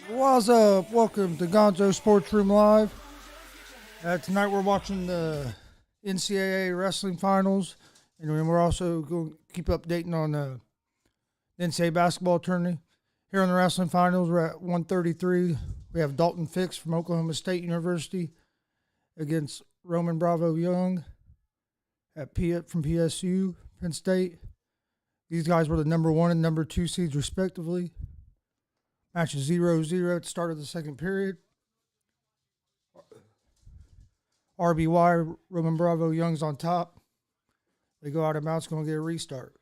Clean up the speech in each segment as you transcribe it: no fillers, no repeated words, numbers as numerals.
What's up? Welcome to Gonzo Sports Room Live. Tonight we're watching the NCAA wrestling finals, and we're also going to keep updating on the NCAA basketball tournament. Here on the wrestling finals, we're at 133. We have Dalton Fix from Oklahoma State University against Roman Bravo Young from PSU, Penn State. These guys were the number 1 and number 2 seeds respectively. Match is 0-0 at the start of the second period. RBY, Roman Bravo Young's on top. They go out of bounds, going to get a restart.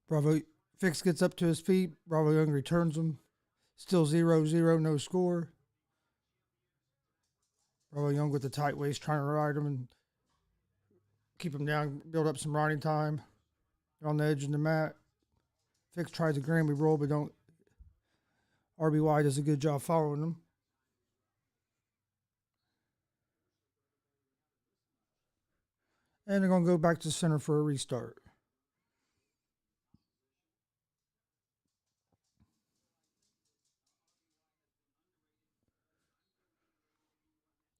Bravo Fix gets up to his feet. Bravo Young returns him. Still 0-0, no score. Bravo Young with the tight waist trying to ride him and keep him down, build up some riding time. They're on the edge of the mat. Fix tries a Grammy roll, but don't. RBY does a good job following him. And they're going to go back to center for a restart.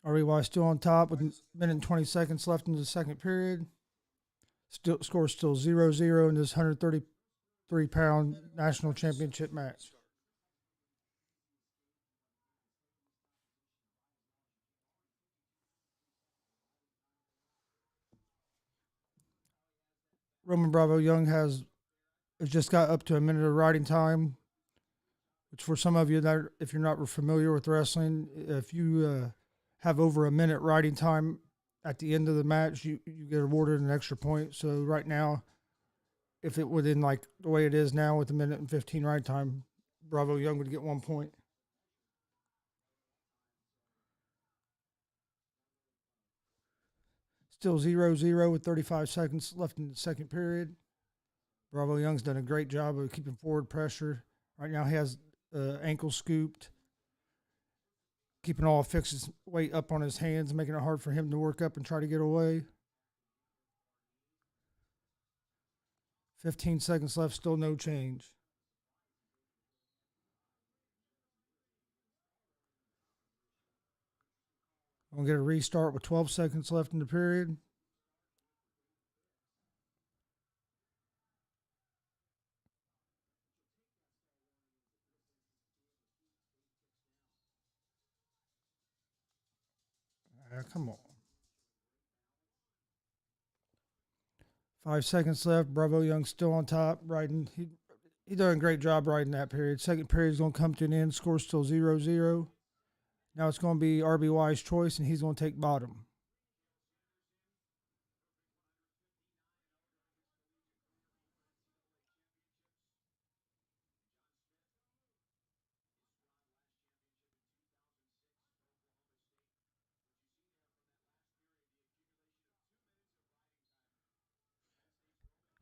RBY still on top with a minute and 20 seconds left in the second period. Score still 0-0 in this 133-pound national championship match. Roman Bravo Young has just got up to a minute of riding time, which for some of you that if you're not familiar with wrestling, if you have over a minute riding time at the end of the match, you get awarded an extra point. So right now, if it within like the way it is now with a minute and 15 ride time, Bravo Young would get 1 point. Still 0-0 with 35 seconds left in the second period. Bravo Young's done a great job of keeping forward pressure. Right now he has ankle scooped, keeping all Fix's weight up on his hands, making it hard for him to work up and try to get away. 15 seconds left, still no change. I'm going to get a restart with 12 seconds left in the period. Come on. 5 seconds left. Bravo Young still on top, riding. He done a great job riding that period. Second period is going to come to an end. Score still 0-0. Now it's going to be RBY's choice, and he's going to take bottom.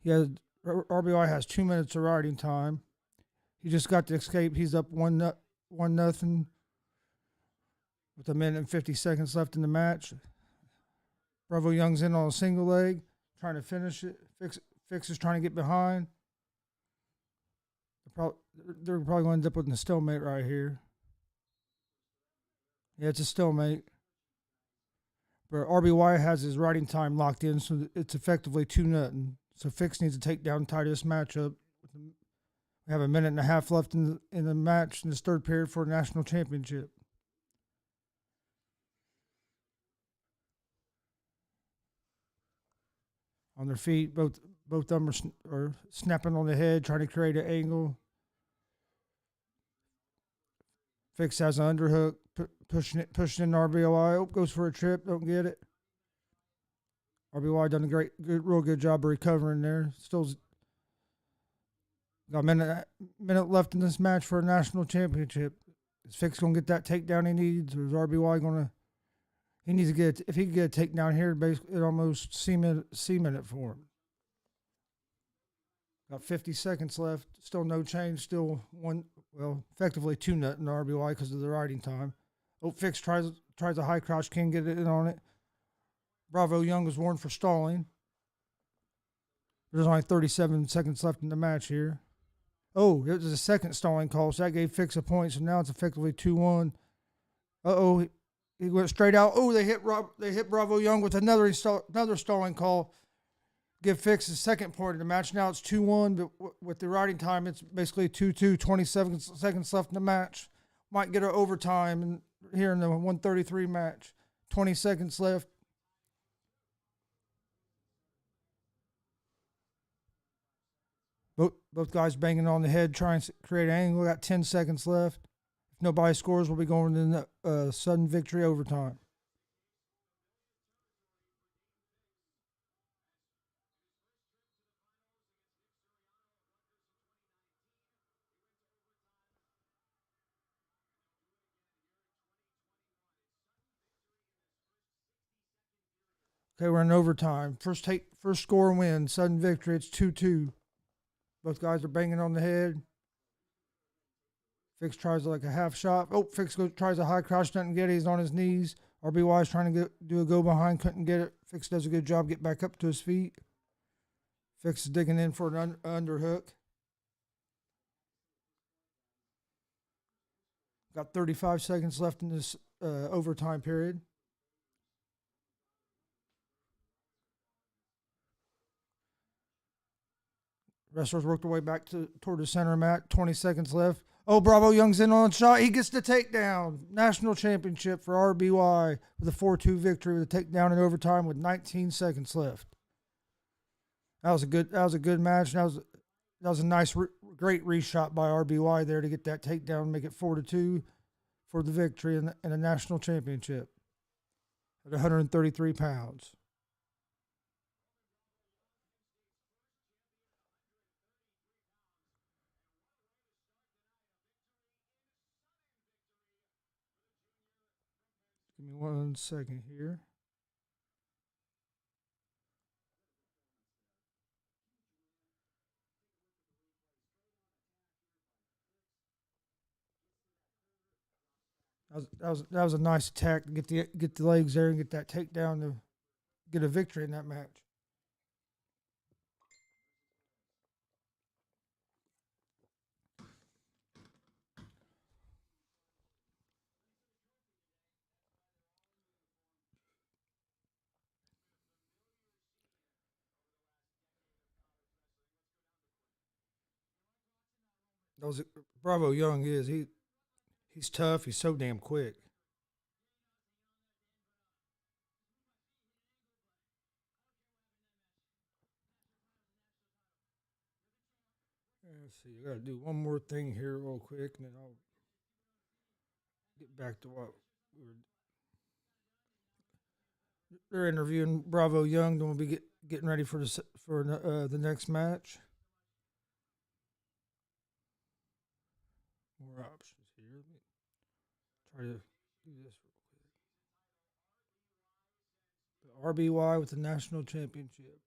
RBY has 2 minutes of riding time. He just got to escape. He's up 1-0 with a minute and 50 seconds left in the match. Bravo Young's in on a single leg, trying to finish it. Fix is trying to get behind. They're probably going to end up with a stalemate right here. Yeah, it's a stalemate. But RBY has his riding time locked in, so it's effectively 2-0. So Fix needs to take down tie this matchup. We have a minute and a half left in the match in this third period for a national championship. On their feet, both of them are snapping on the head, trying to create an angle. Fix has an underhook, pushing in RBY. Oh, goes for a trip, don't get it. RBY done a real good job of recovering there. Still got a minute left in this match for a national championship. Is Fix gonna get that takedown he needs, or is RBY gonna? He needs to get if he can get a takedown here, basically it almost cement it for him. Got 50 seconds left. Still no change. Still one. Well, effectively 2-0 RBY because of the riding time. Fix tries a high crouch, can't get it in on it. Bravo Young was warned for stalling. There's only 37 seconds left in the match here. Oh, it was a second stalling call, so that gave Fix a point. So now it's effectively 2-1. He went straight out. Oh, they hit Bravo Young with another stalling call. Give Fix the second point of the match. Now it's 2-1, but with the riding time, it's basically 2-2, 27 seconds left in the match. Might get an overtime here in the 133 match. 20 seconds left. Both guys banging on the head, trying to create an angle. Got 10 seconds left. If nobody scores, we'll be going to the sudden victory overtime. Okay, we're in overtime. First score win, sudden victory. It's 2-2. Both guys are banging on the head. Fix tries like a half shot. Fix tries a high crouch, doesn't get it. He's on his knees. RBY is trying to do a go behind, couldn't get it. Fix does a good job, get back up to his feet. Fix is digging in for an underhook. Got 35 seconds left in this overtime period. Wrestlers work their way back toward the center mat. 20 seconds left. Bravo Young's in on the shot. He gets the takedown. National championship for RBY with a 4-2 victory with a takedown in overtime with 19 seconds left. That was a good match. That was a nice, great reshot by RBY there to get that takedown, make it 4-2 for the victory in the national championship at 133 pounds. Give me 1 second here. That was a nice attack to get the legs there and get that takedown to get a victory in that match. Bravo Young he's tough. He's so damn quick. Let's see. I got to do one more thing here real quick, and then I'll get back to what we were. They're interviewing Bravo Young. Then we'll be getting ready for the next match. More options here. Let me try to do this real quick. The RBY with the national championship.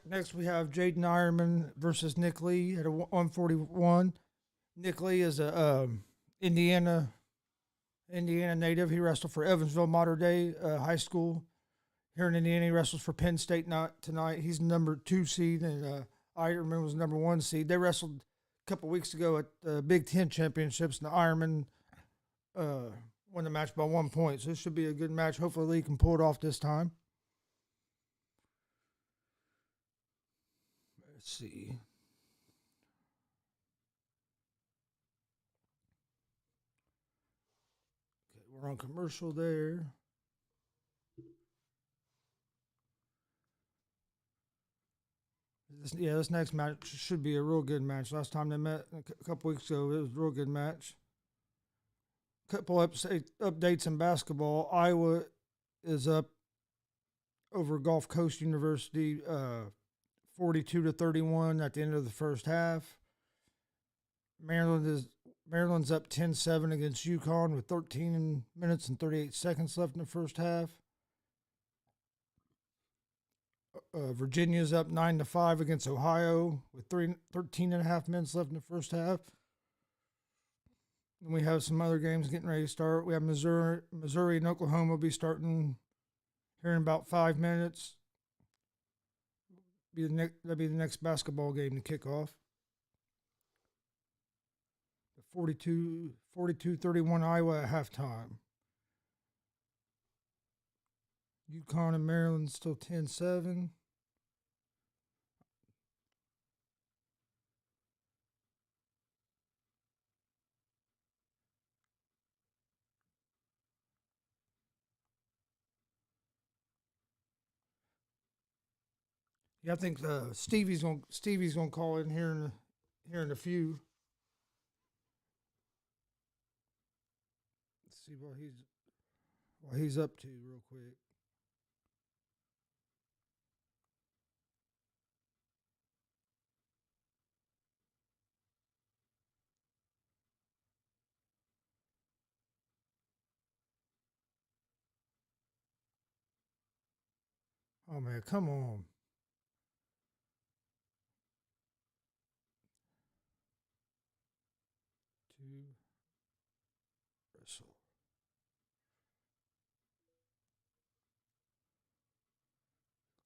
Next, we have Jaden Ironman versus Nick Lee at a 141. Nick Lee is a Indiana native. He wrestled for Evansville Mater Dei High School here in Indiana. He wrestles for Penn State tonight. He's number 2 seed, and Ironman was number 1 seed. They wrestled a couple weeks ago at the Big Ten Championships, and the Ironman won the match by 1 point. So this should be a good match. Hopefully Lee can pull it off this time. Let's see. Okay, we're on commercial there. This next match should be a real good match. Last time they met a couple weeks ago, it was a real good match. Couple updates in basketball. Iowa is up over Gulf Coast University, 42-31 at the end of the first half. Maryland's up 10-7 against UConn with 13 minutes and 38 seconds left in the first half. Virginia's up 9-5 against Ohio with 13 and a half minutes left in the first half. And we have some other games getting ready to start. We have Missouri and Oklahoma will be starting here in about 5 minutes. That'll be the next basketball game to kick off. 42-31 Iowa at halftime. UConn and Maryland still 10-7. Yeah, I think Stevie's gonna call in here in a few. Let's see what he's up to real quick. Oh man, come on. To wrestle.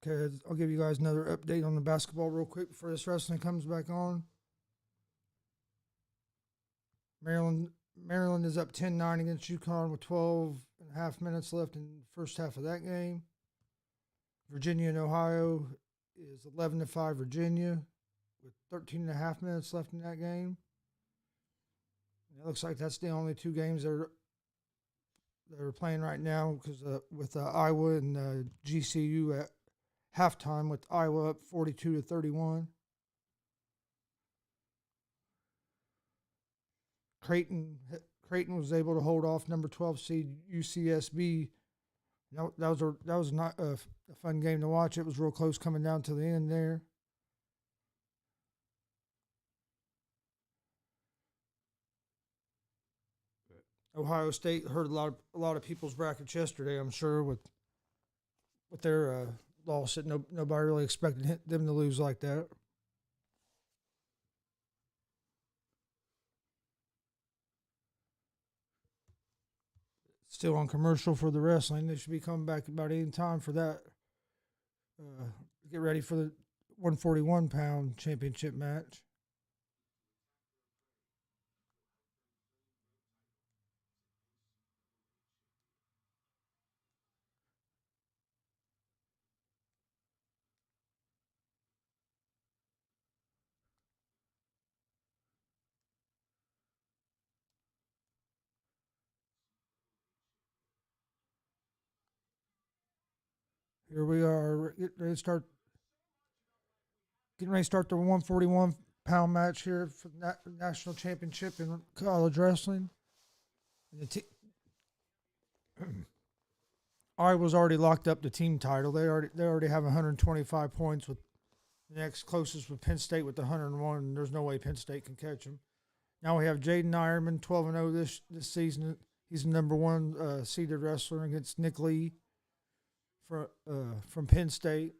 Okay, I'll give you guys another update on the basketball real quick before this wrestling comes back on. Maryland is up 10-9 against UConn with 12 and a half minutes left in the first half of that game. Virginia and Ohio is 11-5 Virginia with 13 and a half minutes left in that game. And it looks like that's the only two games that are playing right now because with Iowa and GCU at halftime with Iowa up 42-31. Creighton was able to hold off number 12 seed UCSB. That was not a fun game to watch. It was real close coming down to the end there. Ohio State hurt a lot of people's brackets yesterday. I'm sure with their loss that nobody really expected them to lose like that. Still on commercial for the wrestling. They should be coming back about any time for that. Get ready for the 141-pound championship match. Here we are getting ready to start the 141-pound match here for the national championship in college wrestling. And Iowa's already locked up the team title. They already have 125 points with the next closest with Penn State with 101. And there's no way Penn State can catch them. Now we have Jaden Ironman, 12-0 this season. He's the number one seeded wrestler against Nick Lee from Penn State.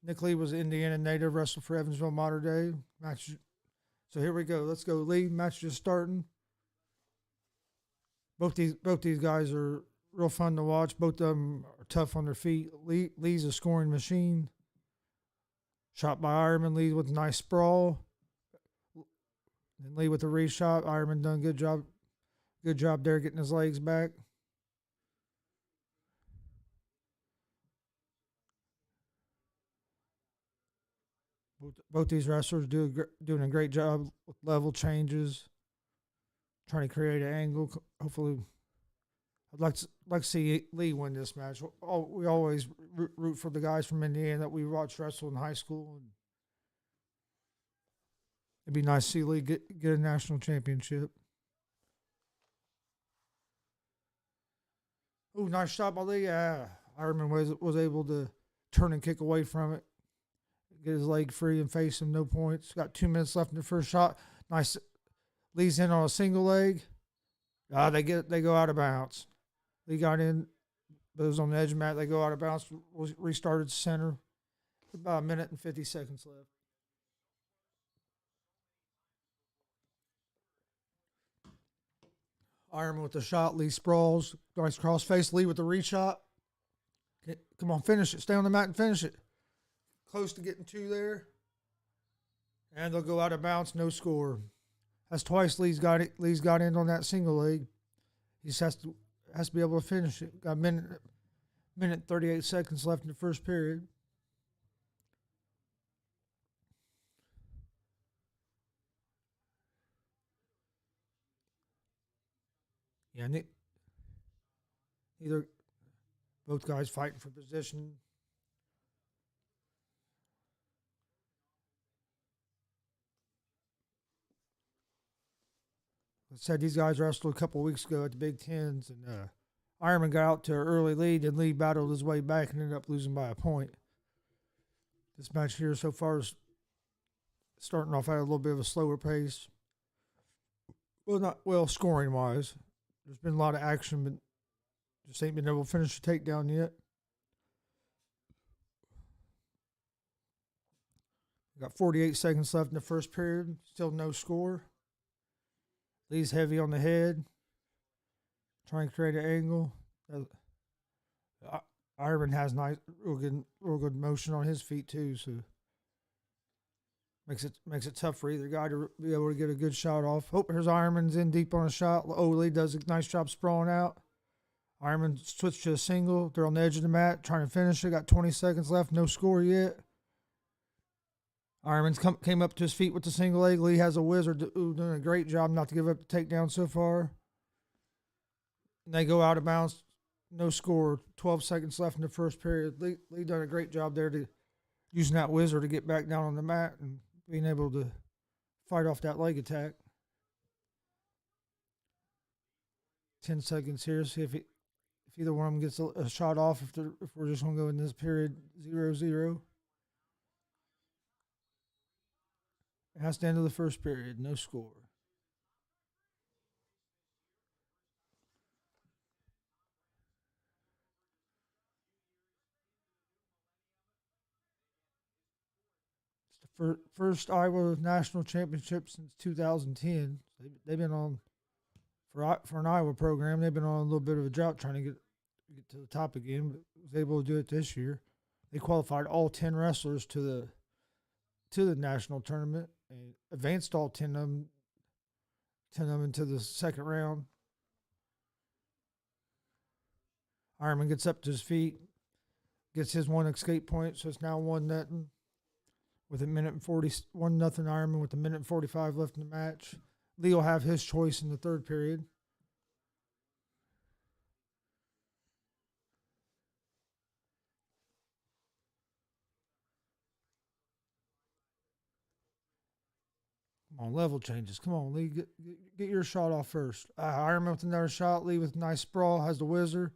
Nick Lee was an Indiana native, wrestled for Evansville Mater Dei. Match. So here we go. Let's go, Lee. Match just starting. Both these guys are real fun to watch. Both of them are tough on their feet. Lee's a scoring machine. Shot by Ironman. Lee with a nice sprawl. And Lee with a reshot. Ironman done a good job. Good job there getting his legs back. Both these wrestlers doing a great job with level changes, trying to create an angle. Hopefully, I'd like to see Lee win this match. We always root for the guys from Indiana that we watched wrestle in high school. And It'd be nice to see Lee get a national championship. Oh, nice shot by Lee. Yeah, Ironman was able to turn and kick away from it, get his leg free and face him. No points. Got 2 minutes left in the first shot. Nice. Lee's in on a single leg. They go out of bounds. Lee got in, but it was on the edge of the mat. They go out of bounds. Restarted center. About a minute and 50 seconds left. Ironman with the shot. Lee sprawls. Nice crossface. Lee with the reshot. Come on, finish it. Stay on the mat and finish it. Close to getting two there. And they'll go out of bounds. No score. That's twice Lee's got it. Lee's got in on that single leg. He just has to be able to finish it. Got a minute 38 seconds left in the first period. Yeah, neither both guys fighting for position. I said these guys wrestled a couple of weeks ago at the Big Tens, and Ironman got out to an early lead, and Lee battled his way back and ended up losing by a point. This match here so far is starting off at a little bit of a slower pace. Well, scoring wise. There's been a lot of action, but just ain't been able to finish the takedown yet. Got 48 seconds left in the first period. Still no score. Lee's heavy on the head. Trying to create an angle. Ironman has real good motion on his feet too, so makes it tough for either guy to be able to get a good shot off. Oh, here's Ironman's in deep on a shot. Oh, Lee does a nice job sprawling out. Ironman switched to a single. They're on the edge of the mat trying to finish it. Got 20 seconds left. No score yet. Ironman came up to his feet with the single leg. Lee has a wizard doing a great job not to give up the takedown so far. And they go out of bounds. No score. 12 seconds left in the first period. Lee done a great job there to using that wizard to get back down on the mat and being able to fight off that leg attack. 10 seconds here. See if either one of them gets a shot off. If we're just going to go in this period 0-0. That's the end of the first period. No score. It's the first Iowa national championship since 2010. They've been on for an Iowa program. They've been on a little bit of a drought trying to get to the top again, but was able to do it this year. They qualified all 10 wrestlers to the national tournament and advanced all 10 of them into the second round. Ironman gets up to his feet, gets his one escape point, so it's now 1-0 with a minute and 1-0 Ironman with a minute and 45 left in the match. Lee will have his choice in the third period. Come on, level changes. Come on, Lee, get your shot off first. Ironman with another shot. Lee with a nice sprawl, has the wizard.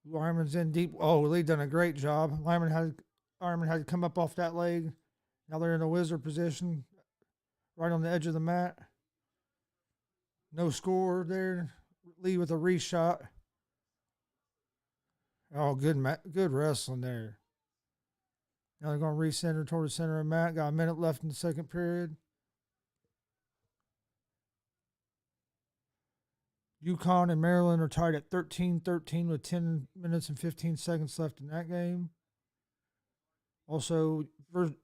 Ironman's in deep. Oh, Lee done a great job. Ironman had to come up off that leg. Now they're in a wizard position, right on the edge of the mat. No score there. Lee with a reshot. Oh, good wrestling there. Now they're going to recenter toward the center of the mat. Got a minute left in the second period. UConn and Maryland are tied at 13-13 with 10 minutes and 15 seconds left in that game. Also,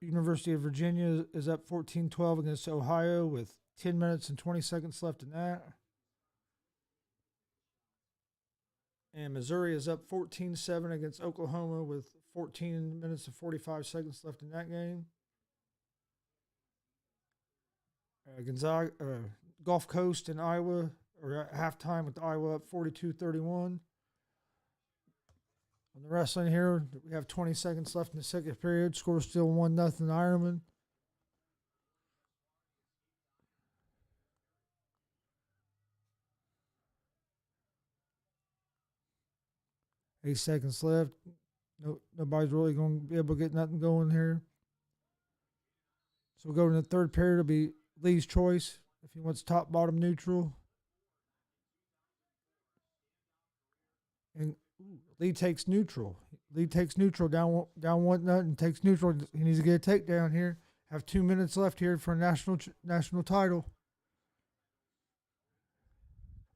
University of Virginia is up 14-12 against Ohio with 10 minutes and 20 seconds left in that. And Missouri is up 14-7 against Oklahoma with 14 minutes and 45 seconds left in that game. Gonzaga, Gulf Coast and Iowa are at halftime with Iowa up 42-31. On the wrestling here, we have 20 seconds left in the second period. Score still 1-0 Ironman. 8 seconds left. No, nobody's really going to be able to get nothing going here. So we'll go in the third period. It'll be Lee's choice if he wants top, bottom, neutral. And Lee takes neutral. Lee takes neutral down one nut and takes neutral. He needs to get a takedown here. Have 2 minutes left here for a national title.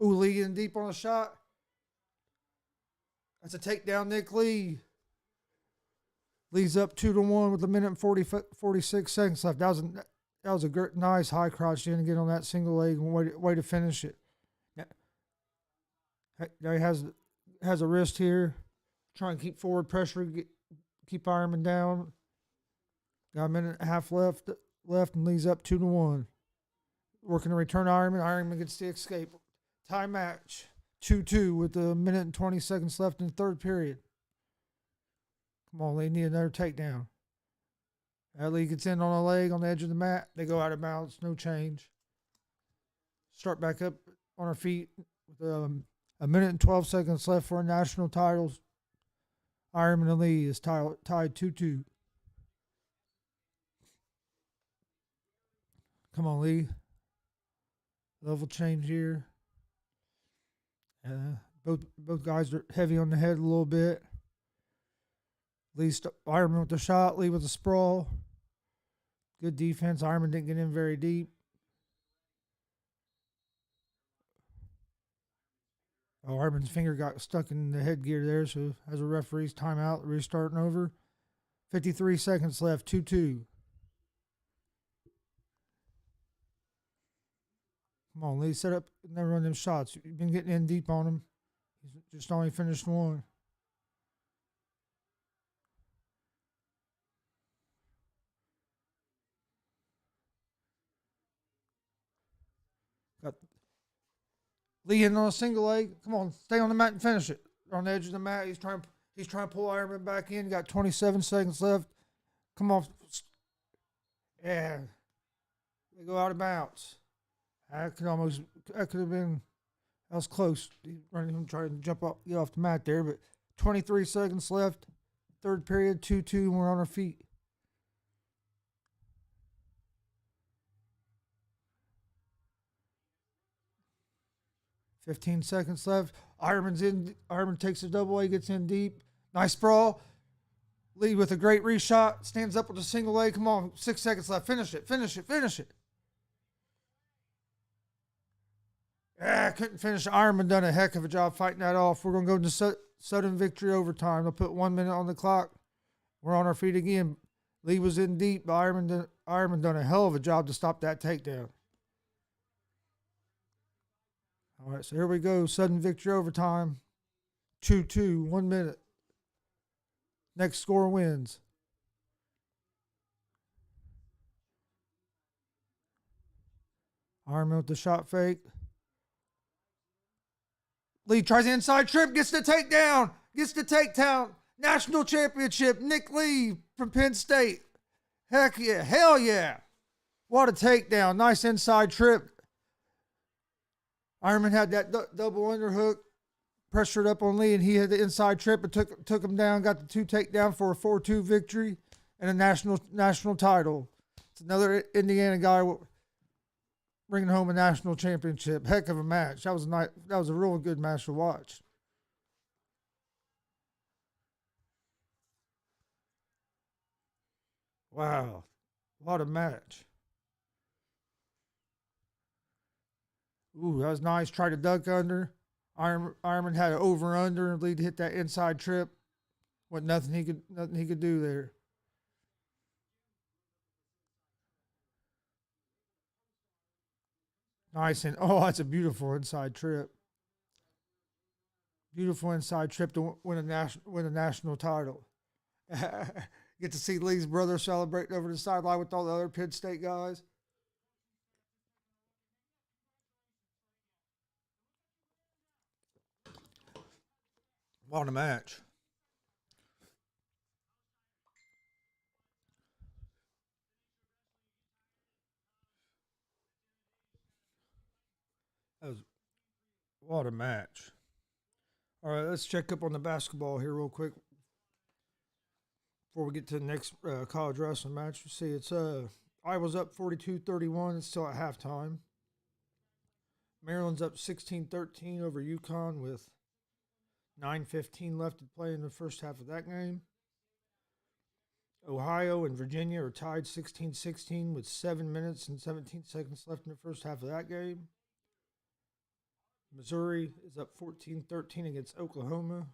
Ooh, Lee getting deep on a shot. That's a takedown, Nick Lee. Lee's up 2-1 with a minute and 46 seconds left. That was a nice high crouch in to get on that single leg and way to finish it. Now he has a wrist here. Trying to keep forward pressure, keep Ironman down. Got a minute and a half left, and Lee's up 2-1. Working to return Ironman. Ironman gets the escape. Tie match 2-2 with a minute and 20 seconds left in the third period. Come on, Lee, need another takedown. Lee gets in on a leg on the edge of the mat. They go out of bounds, no change. Start back up on our feet with a minute and 12 seconds left for our national titles. Ironman and Lee is tied 2-2. Come on, Lee. Level change here. Both guys are heavy on the head a little bit. Ironman with the shot, Lee with the sprawl. Good defense. Ironman didn't get in very deep. Oh, Ironman's finger got stuck in the headgear there, so as a referee's timeout, restarting over. 53 seconds left, 2-2. Come on, Lee, set up and then run them shots. You've been getting in deep on him. He's just only finished one. Got Lee in on a single leg. Come on, stay on the mat and finish it. On the edge of the mat, he's trying to pull Ironman back in. Got 27 seconds left. Come on. Yeah. They go out of bounds. That could have been, that was close. Running him trying to jump up, get off the mat there, but 23 seconds left. Third period, 2-2, and we're on our feet. $15 seconds left. Ironman's in. Ironman takes a double A, gets in deep. Nice sprawl. Lee with a great reshot. Stands up with a single leg. Come on, 6 seconds left. Finish it. Couldn't finish. Ironman done a heck of a job fighting that off. We're going to go into sudden victory overtime. They'll put 1 minute on the clock. We're on our feet again. Lee was in deep, but Ironman done a hell of a job to stop that takedown. All right, so here we go. Sudden victory overtime. 2-2, 1 minute. Next score wins. Ironman with the shot fake. Lee tries the inside trip, gets the takedown. National championship, Nick Lee from Penn State. Heck yeah, hell yeah. What a takedown. Nice inside trip. Ironman had that double underhook, pressured up on Lee, and he had the inside trip and took him down, got the 2 takedown for a 4-2 victory and a national title. It's another Indiana guy bringing home a national championship. Heck of a match. That was a real good match to watch. Wow. What a match. Ooh, that was nice. Tried to duck under. Ironman had an over under and Lee hit that inside trip. Nothing he could do there. Nice, and that's a beautiful inside trip. Beautiful inside trip to win a national title. Get to see Lee's brother celebrating over the sideline with all the other Penn State guys. What a match. What a match. All right, let's check up on the basketball here real quick before we get to the next college wrestling match. You see, it's Iowa's up 42-31. It's still at halftime. Maryland's up 16-13 over UConn with 9:15 left to play in the first half of that game. Ohio and Virginia are tied 16-16 with 7 minutes and 17 seconds left in the first half of that game. Missouri is up 14-13 against Oklahoma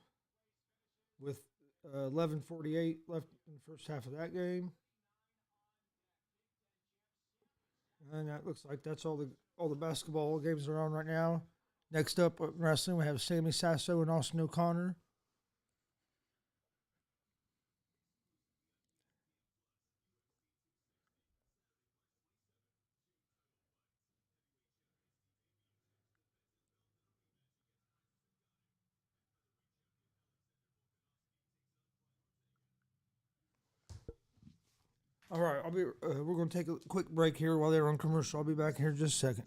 with 11:48 left in the first half of that game. And that looks like that's all the basketball games are on right now. Next up in wrestling, we have Sammy Sasso and Austin O'Connor. All right, we're going to take a quick break here while they're on commercial. I'll be back here in just a second.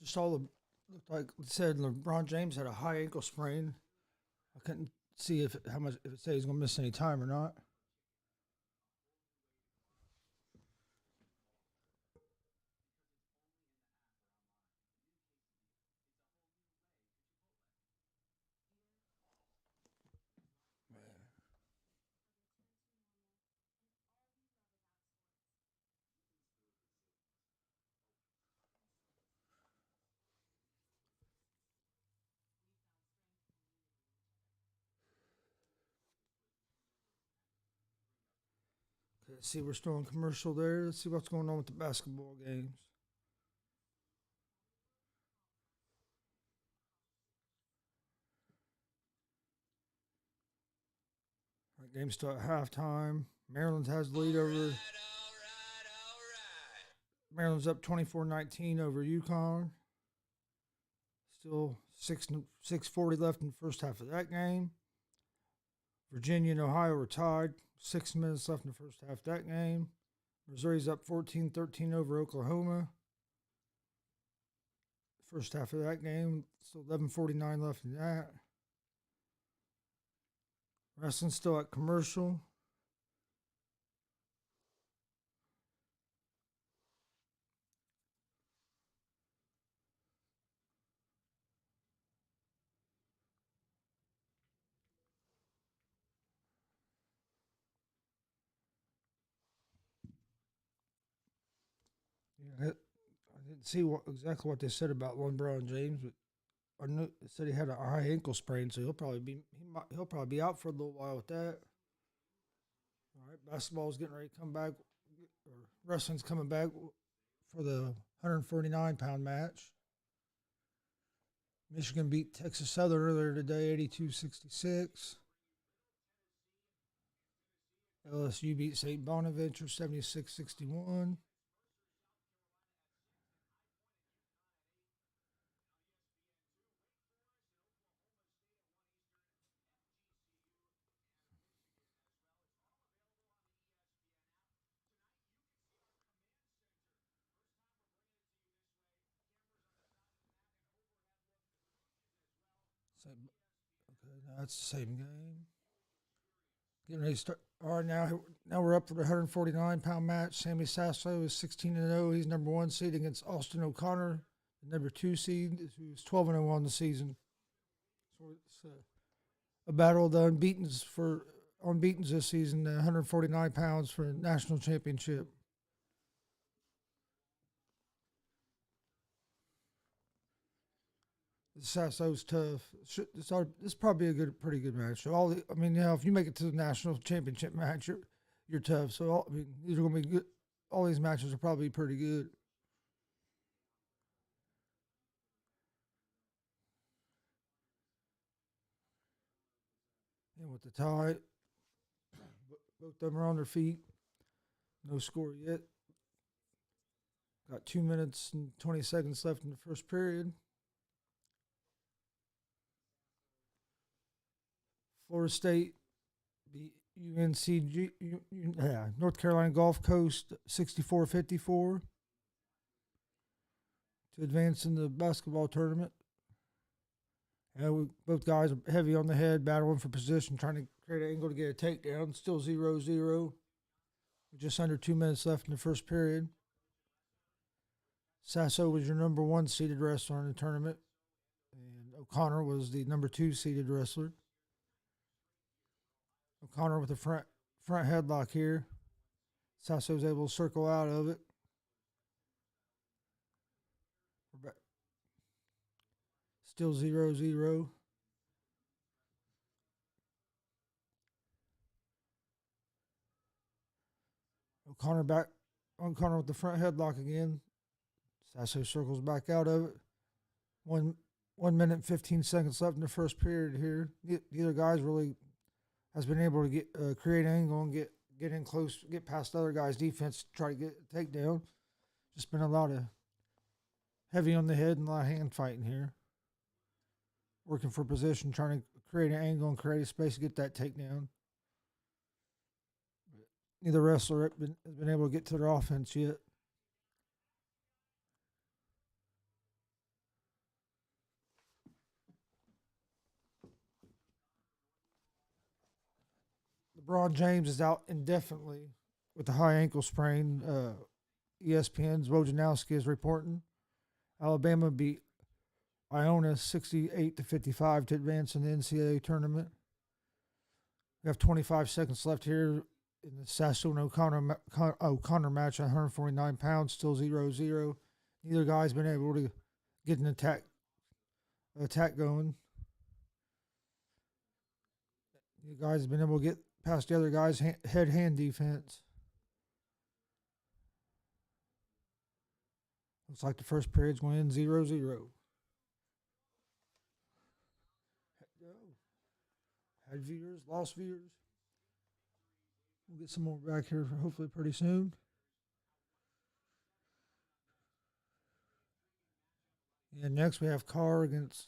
Just all the looked like it said LeBron James had a high ankle sprain. I couldn't see if how much if it said he's going to miss any time or not. Okay, let's see, we're still in commercial there. Let's see what's going on with the basketball games. All right, game's still at halftime. Maryland has the lead over. Maryland's up 24-19 over UConn. Still 6:40 left in the first half of that game. Virginia and Ohio are tied. 6 minutes left in the first half of that game. Missouri's up 14-13 over Oklahoma. First half of that game. Still 11:49 left in that. Wrestling still at commercial. Yeah, I didn't see exactly what they said about LeBron James, but I knew it said he had a high ankle sprain, so he'll probably be out for a little while with that. All right, basketball's getting ready to come back. Or wrestling's coming back for the 149-pound match. Michigan beat Texas Southern earlier today, 82-66. LSU beat St. Bonaventure, 76-61. Same. Okay, now that's the same game. Getting ready to start. All right, now we're up for the 149-pound match. Sammy Sasso is 16-0. He's number 1 seed against Austin O'Connor, the number 2 seed, who's 12-0 on the season. So it's a battle of the unbeatens this season. 149 pounds for a national championship. Sasso's tough. This probably pretty good match. So if you make it to the national championship match, you're tough. So these are going to be good. All these matches are probably pretty good. And with the tie, both of them are on their feet. No score yet. Got 2 minutes and 20 seconds left in the first period. Florida State beat North Carolina Gulf Coast 64-54 to advance in the basketball tournament. Both guys are heavy on the head, battling for position, trying to create an angle to get a takedown. Still 0-0. Just under 2 minutes left in the first period. Sasso was your number 1 seeded wrestler in the tournament, and O'Connor was the number 2 seeded wrestler. O'Connor with a front headlock here. Sasso's able to circle out of it. We're back. Still 0-0. O'Connor with the front headlock again. Sasso circles back out of it. 1 minute and 15 seconds left in the first period here. Neither guys really has been able to get create an angle and get in close, get past the other guy's defense, try to get a takedown. Just been a lot of heavy on the head and a lot of hand fighting here. Working for position, trying to create an angle and create a space to get that takedown. Neither wrestler has been able to get to their offense yet. LeBron James is out indefinitely with a high ankle sprain. ESPN's Wojnarowski is reporting. Alabama beat Iona 68-55 to advance in the NCAA tournament. We have 25 seconds left here in the Sasso and O'Connor match, 149 pounds, still 0-0. Neither guy's been able to get an attack going. The guys have been able to get past the other guy's head-hand defense. Looks like the first period's going to end 0-0. Had viewers, lost viewers. We'll get some more back here hopefully pretty soon. And next we have Carr against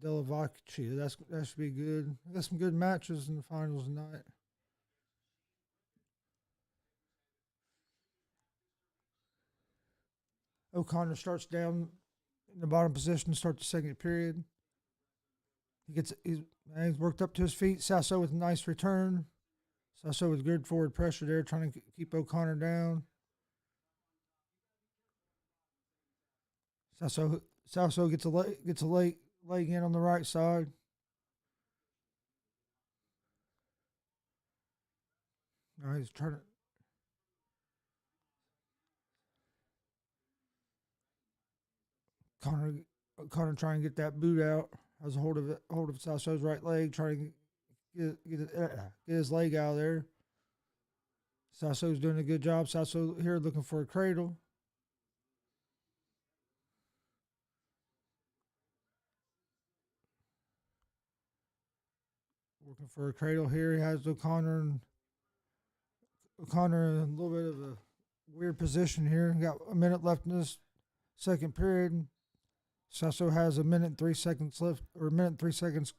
Delavacci. That should be good. We got some good matches in the finals tonight. O'Connor starts down in the bottom position to start the second period. He's worked up to his feet. Sasso with a nice return. Sasso with good forward pressure there, trying to keep O'Connor down. Sasso gets a leg in on the right side. Now he's trying to. O'Connor trying to get that boot out. Has a hold of Sasso's right leg, trying to get his leg out of there. Sasso's doing a good job. Sasso here looking for a cradle. Working for a cradle here. He has O'Connor in a little bit of a weird position here. Got a minute left in this second period. Sasso has a minute and 3 seconds left, or a minute and 3 seconds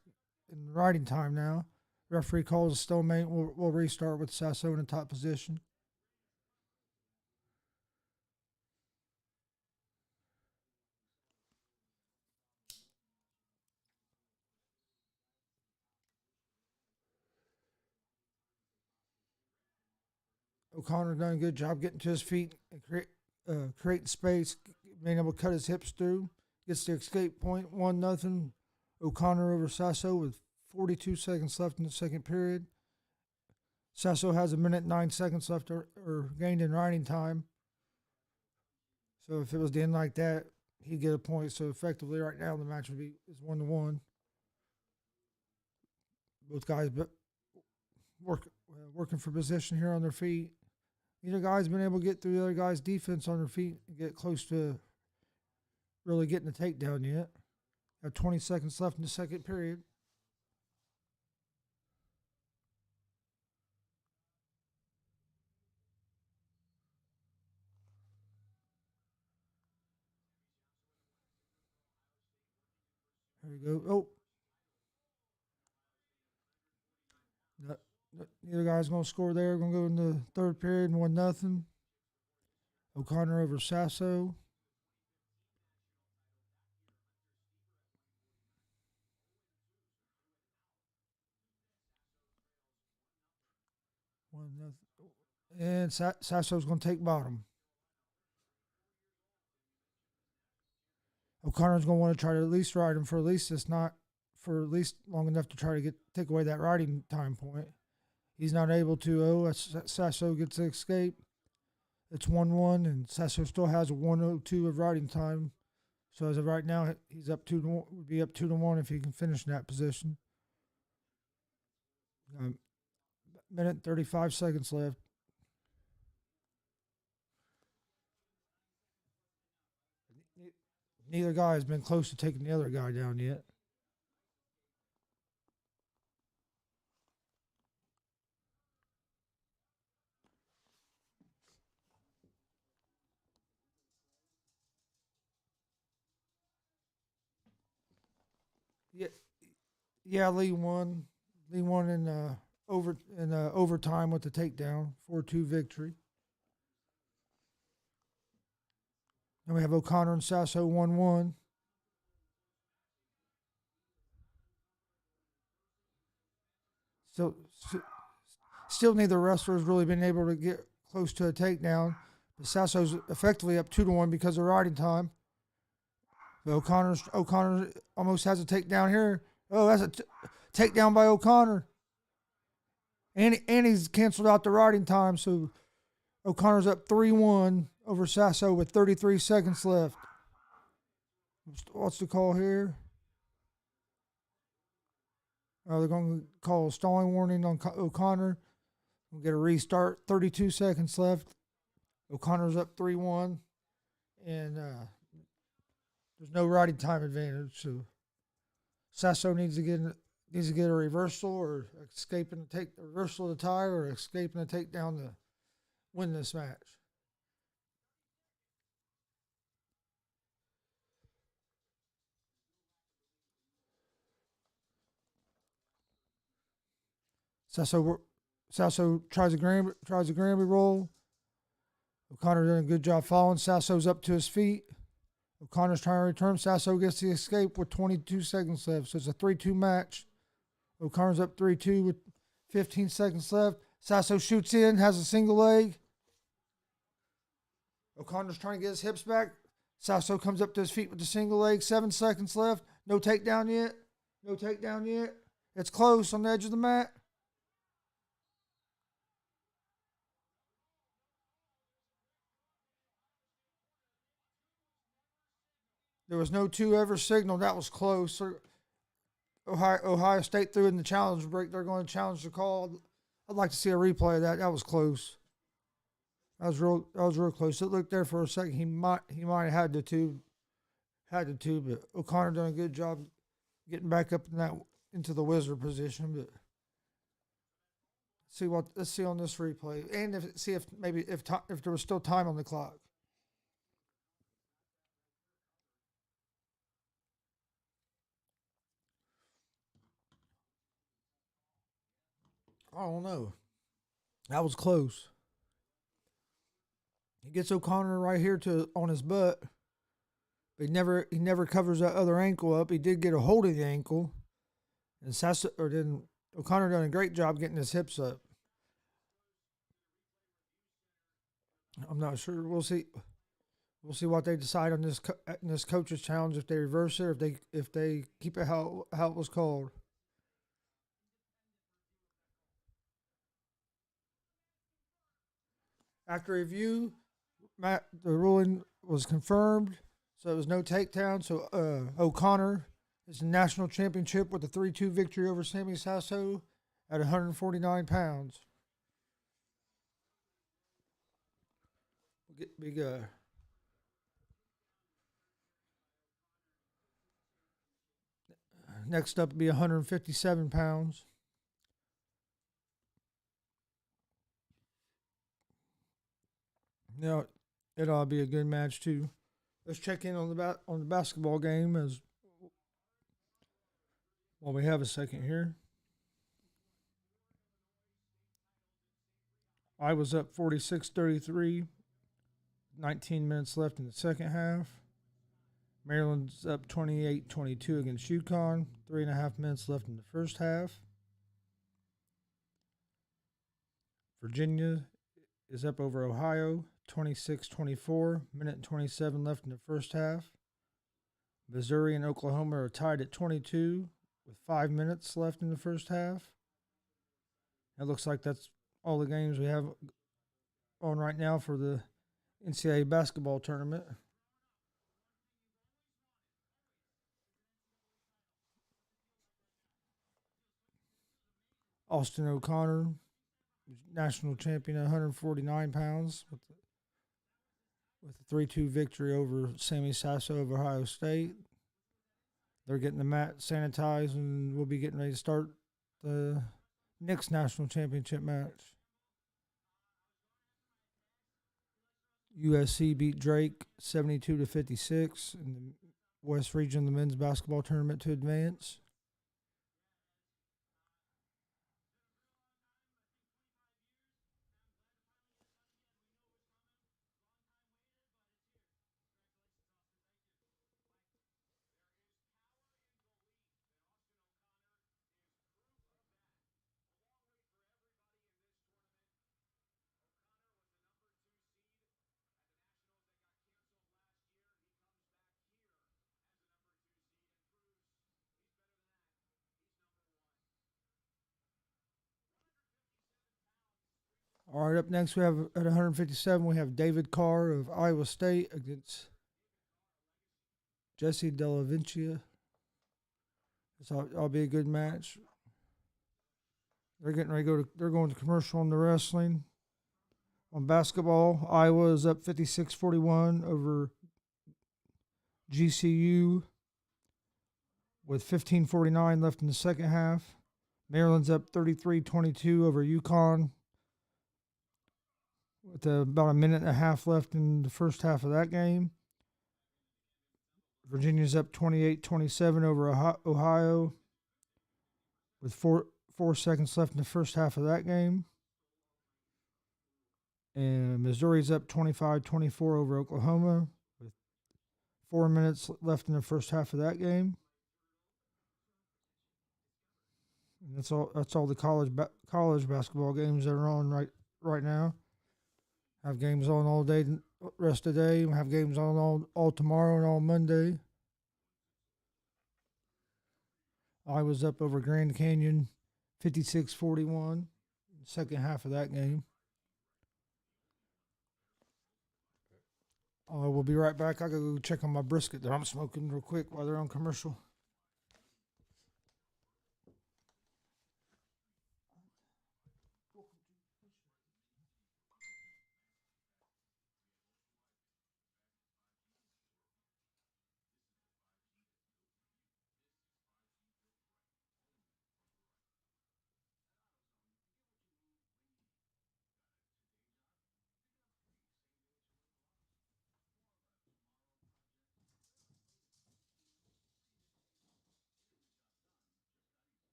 in riding time now. Referee calls a stalemate. We'll restart with Sasso in the top position. O'Connor done a good job getting to his feet and creating space, being able to cut his hips through. Gets the escape point, 1-0. O'Connor over Sasso with 42 seconds left in the second period. Sasso has 1 minute 9 seconds left or gained in riding time. So if it was the end like that, he'd get a point. So effectively, right now the match is 1-1. Both guys working for position here on their feet. Neither guy's been able to get through the other guy's defense on their feet and get close to really getting a takedown yet. Got 20 seconds left in the second period. There we go. Oh. Neither guy's going to score there. Going to go in the third period, 1-0. O'Connor over Sasso. And Sasso's going to take bottom. O'Connor's going to want to try to at least ride him for at least long enough to try to take away that riding time point. He's not able to. Sasso gets the escape. It's 1-1, and Sasso still has a 1:02 of riding time. So as of right now, he's up 2-1. Would be up 2-1 if he can finish in that position. Minute 35 seconds left. Neither guy has been close to taking the other guy down yet. Yeah, Lee won. Lee won in overtime with the takedown, 4-2 victory. Then we have O'Connor and Sasso 1-1. Still neither wrestler has really been able to get close to a takedown. But Sasso's effectively up 2-1 because of riding time. But O'Connor almost has a takedown here. Oh, that's a takedown by O'Connor. And he's canceled out the riding time, so O'Connor's up 3-1 over Sasso with 33 seconds left. What's the call here? They're going to call a stalling warning on O'Connor. We'll get a restart. 32 seconds left. O'Connor's up 3-1. And there's no riding time advantage, so Sasso needs to get a reversal or escaping to take the reversal of the tie or escaping to take down to win this match. Sasso tries a Granby roll. O'Connor doing a good job following. Sasso's up to his feet. O'Connor's trying to return. Sasso gets the escape with 22 seconds left. So it's a 3-2 match. O'Connor's up 3-2 with 15 seconds left. Sasso shoots in, has a single leg. O'Connor's trying to get his hips back. Sasso comes up to his feet with the single leg. 7 seconds left. No takedown yet. It's close on the edge of the mat. There was no 2 ever signal. That was close. Ohio State threw in the challenge break. They're going to challenge the call. I'd like to see a replay of that. That was close. That was real close. It looked there for a second. He might have had the two, but O'Connor done a good job getting back up into the wizard position. But let's see on this replay, and if there was still time on the clock. I don't know. That was close. He gets O'Connor right here on his butt. But he never covers that other ankle up. He did get a hold of the ankle. And O'Connor done a great job getting his hips up. I'm not sure. We'll see. We'll see what they decide on this coaches challenge, if they reverse it, or if they keep it how it was called. After review, the ruling was confirmed, so it was no takedown. So O'Connor is the national championship with a 3-2 victory over Sammy Sasso at 149 pounds. Big Next up would be 157 pounds. You know, it ought to be a good match too. Let's check in on the basketball game as well. We have a second here. I was up 46-33. 19 minutes left in the second half. Maryland's up 28-22 against UConn. 3.5 minutes left in the first half. Virginia is up over Ohio 26-24. Minute and 27 left in the first half. Missouri and Oklahoma are tied at 22 with 5 minutes left in the first half. It looks like that's all the games we have on right now for the NCAA basketball tournament. Austin O'Connor, national champion at 149 pounds, with a 3-2 victory over Sammy Sasso of Ohio State. They're getting the mat sanitized, and we'll be getting ready to start the next national championship match. USC beat Drake 72-56 in the West Region of the men's basketball tournament to advance. All right, up next we have at 157 we have David Carr of Iowa State against Jesse Della Vincia. This will be a good match. They're getting ready to go. They're going to commercial on the wrestling. On basketball, Iowa is up 56-41 over GCU with 15:49 left in the second half. Maryland's up 33-22 over UConn with about a minute and a half left in the first half of that game. Virginia's up 28-27 over Ohio with 4 seconds left in the first half of that game. And Missouri's up 25-24 over Oklahoma with 4 minutes left in the first half of that game. And that's all the college basketball games that are on right now. Have games on all day, rest of the day. We have games on all tomorrow and all Monday. I was up over Grand Canyon 56-41, second half of that game. We'll be right back. I gotta go check on my brisket that I'm smoking real quick while they're on commercial.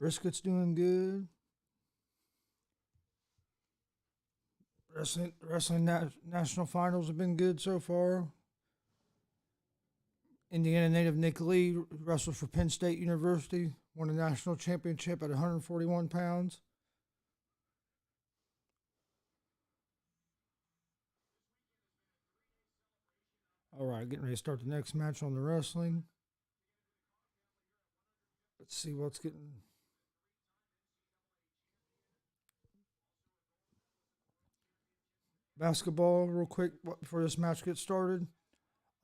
Brisket's doing good. Wrestling national finals have been good so far. Indiana native Nick Lee, who wrestled for Penn State University, won a national championship at 141 pounds. All right, getting ready to start the next match on the wrestling. Let's see what's getting. Basketball, real quick, before this match gets started.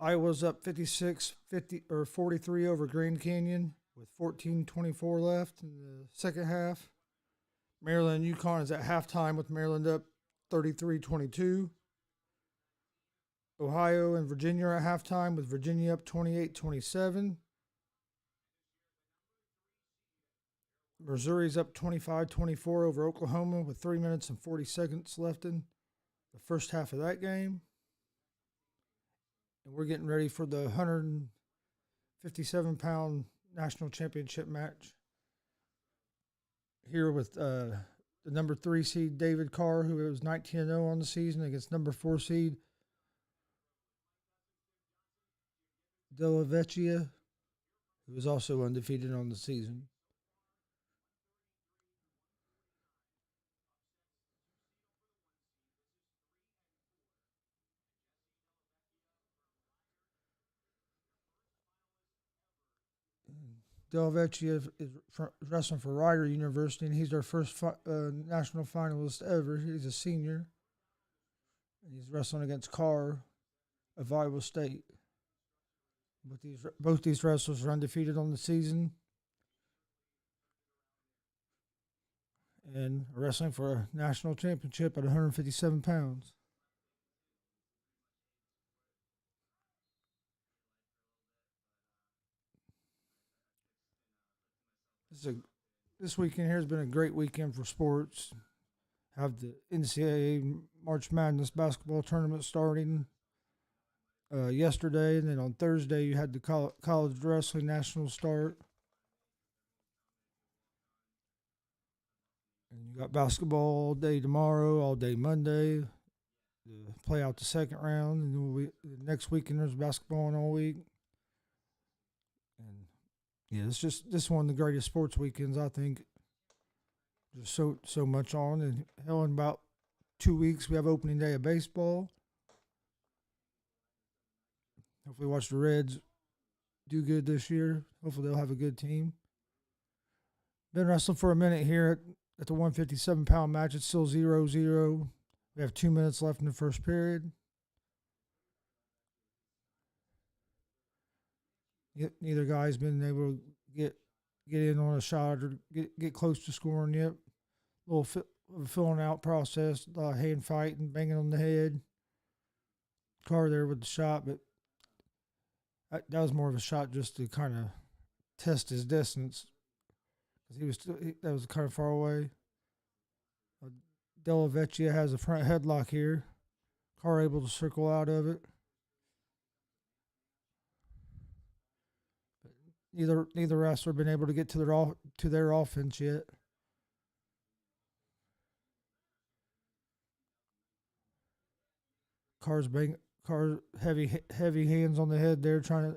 Iowa's up 43 over Grand Canyon with 14:24 left in the second half. Maryland and UConn is at halftime with Maryland up 33-22. Ohio and Virginia are at halftime with Virginia up 28-27. Missouri's up 25-24 over Oklahoma with 3 minutes and 40 seconds left in the first half of that game. And we're getting ready for the 157-pound national championship match here with the number 3 seed David Carr, who was 19-0 on the season, against number 4 seed Della Vecchia, who was also undefeated on the season. Della Vecchia is wrestling for Rider University, and he's their first national finalist ever. He's a senior, and he's wrestling against Carr of Iowa State. Both these wrestlers are undefeated on the season, and are wrestling for a national championship at 157 pounds. This weekend here has been a great weekend for sports. Have the NCAA March Madness basketball tournament starting yesterday, and then on Thursday you had the college wrestling national start. And you got basketball all day tomorrow, all day Monday to play out the second round, and then next weekend there's basketball all week. And yeah, it's just this one of the greatest sports weekends, I think. Just so much on, and hell, in about 2 weeks we have opening day of baseball. Hopefully, watch the Reds do good this year. Hopefully, they'll have a good team. Been wrestling for a minute here at the 157-pound match. It's still 0-0. We have 2 minutes left in the first period. Neither guy's been able to get in on a shot or get close to scoring yet. A little filling out process, hand fighting, banging on the head. Carr there with the shot, but that was more of a shot just to kind of test his distance, because that was kind of far away. Della Vecchia has a front headlock here. Carr able to circle out of it. But neither wrestler been able to get to their offense yet. Carr's heavy hands on the head there, trying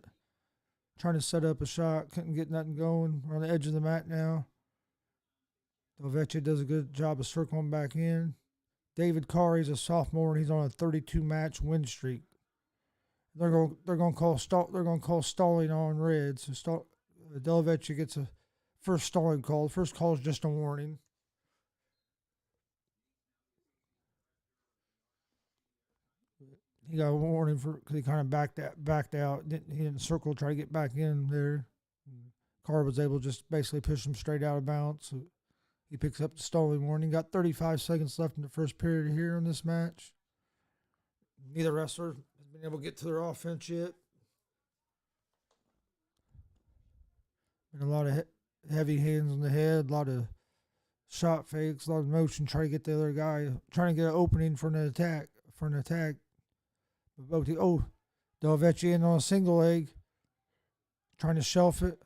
to set up a shot. Couldn't get nothing going. We're on the edge of the mat now. Delvecchia does a good job of circling back in. David Carr, he's a sophomore, and he's on a 32-match win streak. They're going to call stalling on Reds. So Delvecchia gets a first stalling call. The first call is just a warning. He got a warning because he kind of backed out. He didn't circle, try to get back in there. Carr was able to just basically push him straight out of bounds. So he picks up the stalling warning. Got 35 seconds left in the first period here in this match. Neither wrestler has been able to get to their offense yet. Been a lot of heavy hands on the head, a lot of shot fakes, a lot of motion, trying to get the other guy, trying to get an opening for an attack. Delvecchia in on a single leg, trying to shelf it.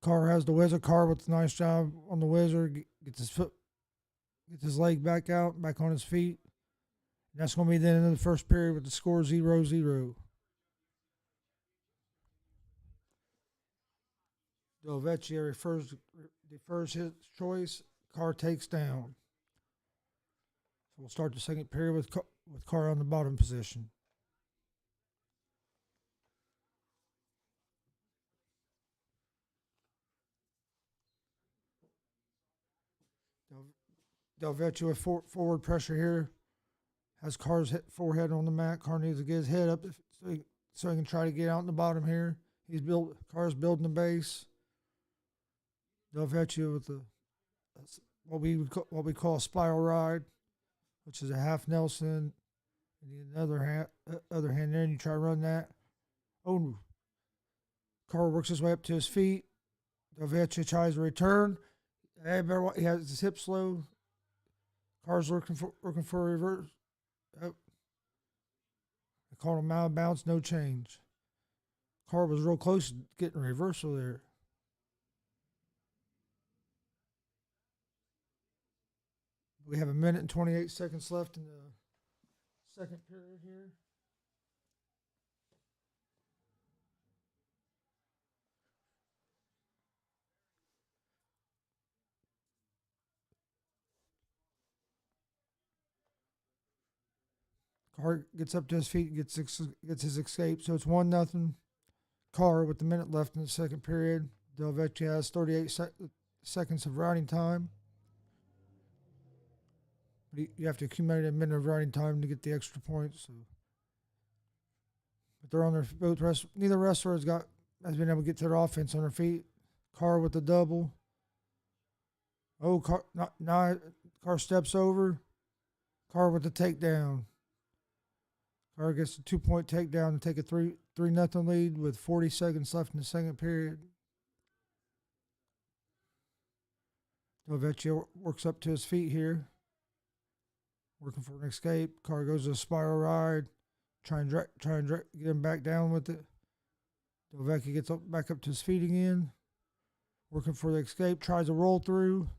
Carr has the whizzer. Carr with a nice job on the whizzer. Gets his leg back out, back on his feet. And that's going to be the end of the first period with the score 0-0. Delvecchio defers his choice. Carr takes down. So we'll start the second period with Carr on the bottom position. Delvecchio with forward pressure here. Has Carr's forehead on the mat. Carr needs to get his head up so he can try to get out in the bottom here. Carr's building the base. Delvecchio with what we call a spiral ride, which is a half Nelson. And the other hand there, and you try to run that. Oh, Carr works his way up to his feet. Delvecchio tries to return. He has his hips low. Carr's looking for a reverse. Oh. They called him out of bounds, no change. Carr was real close to getting a reversal there. We have 1 minute and 28 seconds left in the second period here. Carr gets up to his feet and gets his escape. So it's 1-0 Carr with the minute left in the second period. Delvecchio has 38 seconds of riding time. But you have to accumulate a minute of riding time to get the extra points. So. But they're on their neither wrestler has been able to get to their offense on their feet. Carr with the double. Oh, Carr steps over. Carr with the takedown. Carr gets a 2-point takedown to take a 3-0 lead with 40 seconds left in the second period. Delvecchio works up to his feet here, working for an escape. Carr goes to a spiral ride, try and get him back down with it. Delvecchio gets back up to his feet again, working for the escape, tries to roll through.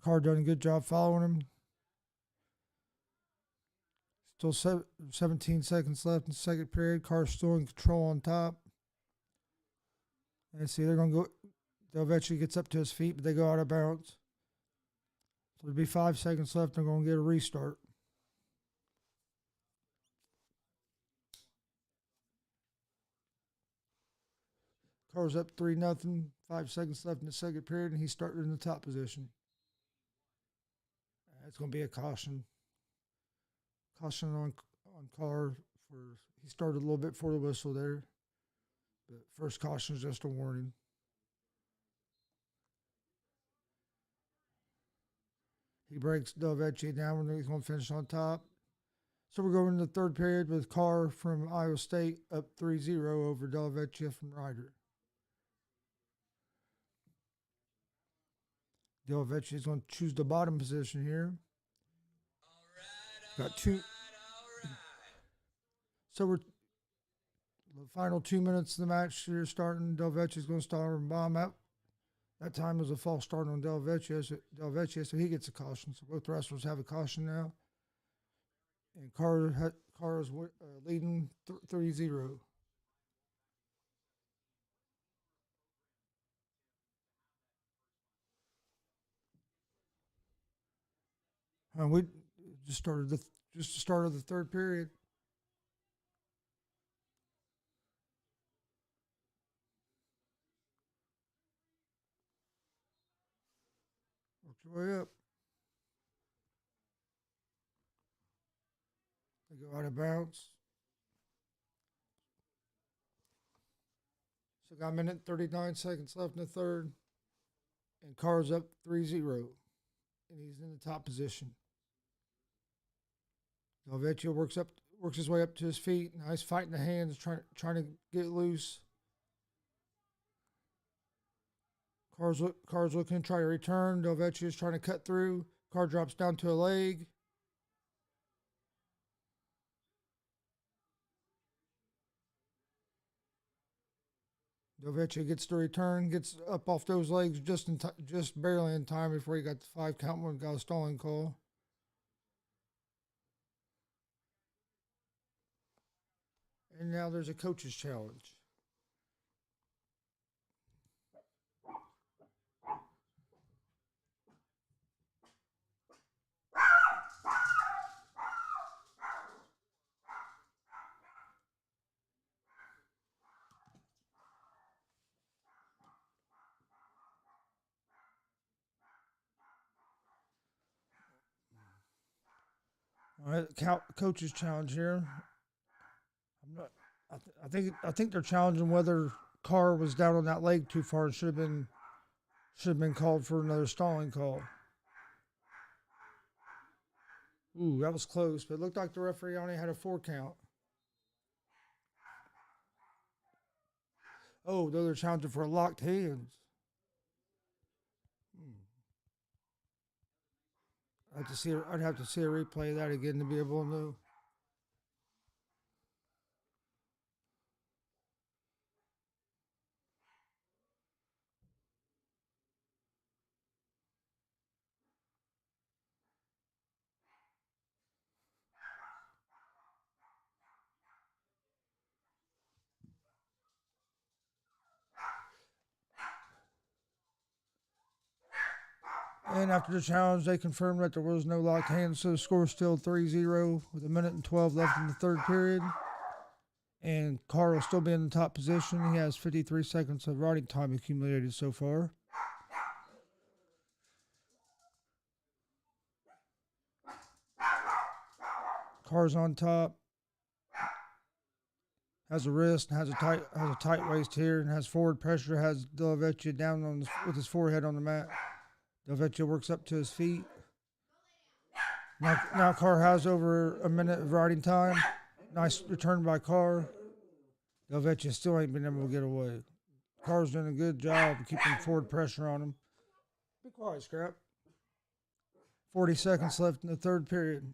Carr done a good job following him. Still 17 seconds left in the second period. Carr's still in control on top. And see, they're going to go. Delvecchio gets up to his feet, but they go out of bounds. So there'll be 5 seconds left. They're going to get a restart. Carr's up 3-0. 5 seconds left in the second period, and he's starting in the top position. It's going to be a caution. Caution on Carr he started a little bit before the whistle there. But first caution is just a warning. He breaks Delvecchio down when he's going to finish on top. So we're going to the third period with Carr from Iowa State up 3-0 over Delvecchio from Ryder. Delvecchio is going to choose the bottom position here. Got two. So we're the final 2 minutes of the match here starting. Delvecchio is going to start and bomb out. That time was a false start on Delvecchio, so he gets a caution. So both wrestlers have a caution now. And Carr is leading 3-0. We just started the start of the third period. Work your way up. They go out of bounds. So got 1 minute 39 seconds left in the third. And Carr's up 3-0. And he's in the top position. Delvecchio works his way up to his feet. Now he's fighting the hands, trying to get loose. Carr's looking to try to return. Delvecchio is trying to cut through. Carr drops down to a leg. Delvecchio gets the return, gets up off those legs just barely in time before he got the 5 count one, got a stalling call. And now there's a coach's challenge. All right, coach's challenge here. I'm not. I think they're challenging whether Carr was down on that leg too far and should have been called for another stalling call. Ooh, that was close, but it looked like the referee only had a 4 count. Oh, they're challenging for locked hands. I'd have to see a replay of that again to be able to know. And after the challenge, they confirmed that there was no locked hands, so the score is still 3-0 with 1:12 left in the third period. And Carr will still be in the top position. He has 53 seconds of riding time accumulated so far. Carr's on top. Has a wrist, has a tight waist here, and has forward pressure. Has Delvecchio down with his forehead on the mat. Delvecchio works up to his feet. Now Carr has over a minute of riding time. Nice return by Carr. Delvecchio still ain't been able to get away. Carr's doing a good job of keeping forward pressure on him. Be quiet, Scrap. 40 seconds left in the third period.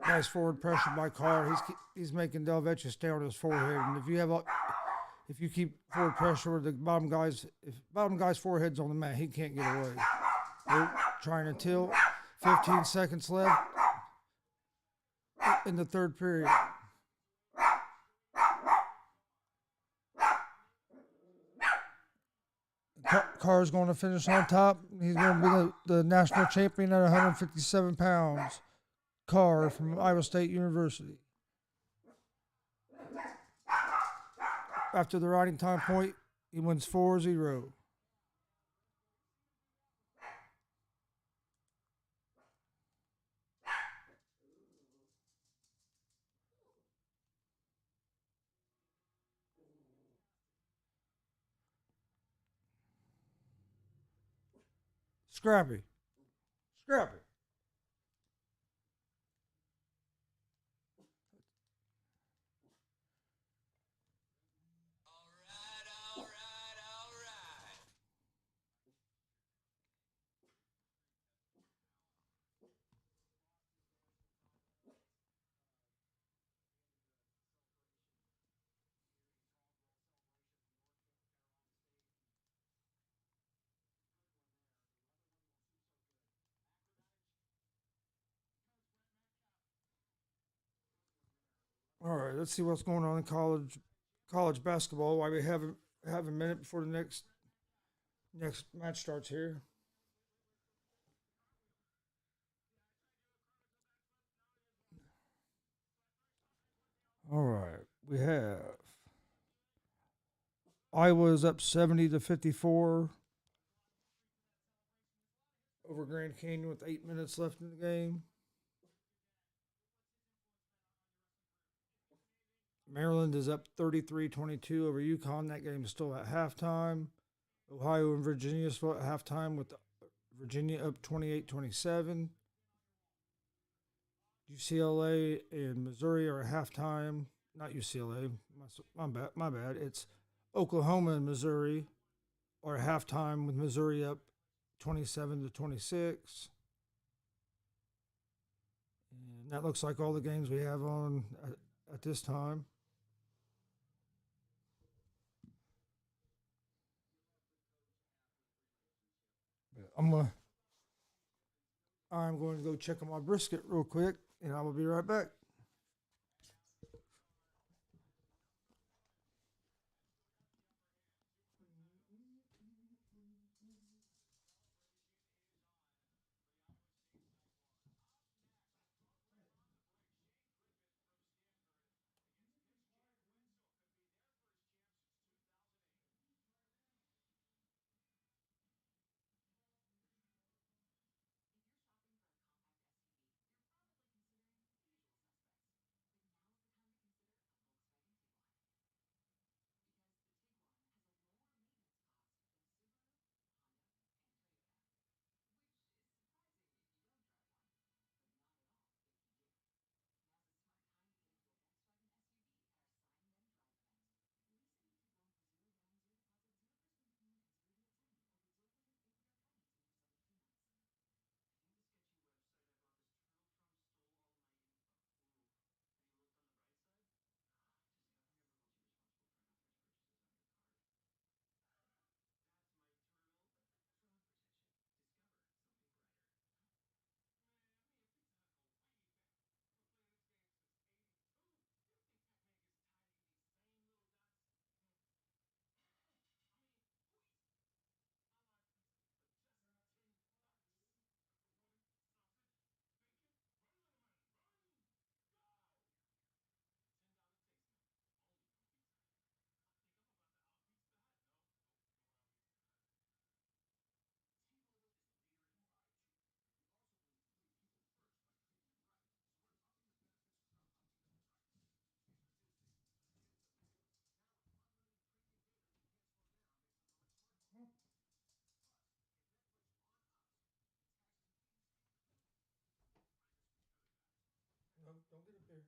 Nice forward pressure by Carr. He's making Delvecchio stay on his forehead, and if you keep forward pressure with the if bottom guy's forehead's on the mat, he can't get away. They're trying to tilt. 15 seconds left in the third period. Carr's going to finish on top. He's going to be the national champion at 157 pounds. Carr from Iowa State University. After the riding time point, he wins 4-0. Scrappy. Scrappy. All right, let's see what's going on in college basketball. While we have a minute before the next match starts here. All right, we have Iowa is up 70-54 over Grand Canyon with 8 minutes left in the game. Maryland is up 33-22 over UConn. That game is still at halftime. Ohio and Virginia is still at halftime with Virginia up 28-27. UCLA and Missouri are at halftime. Not UCLA. My bad. It's Oklahoma and Missouri are at halftime with Missouri up 27-26. And that looks like all the games we have on at this time. I'm going to go check on my brisket real quick, and I will be right back. No, don't get up there.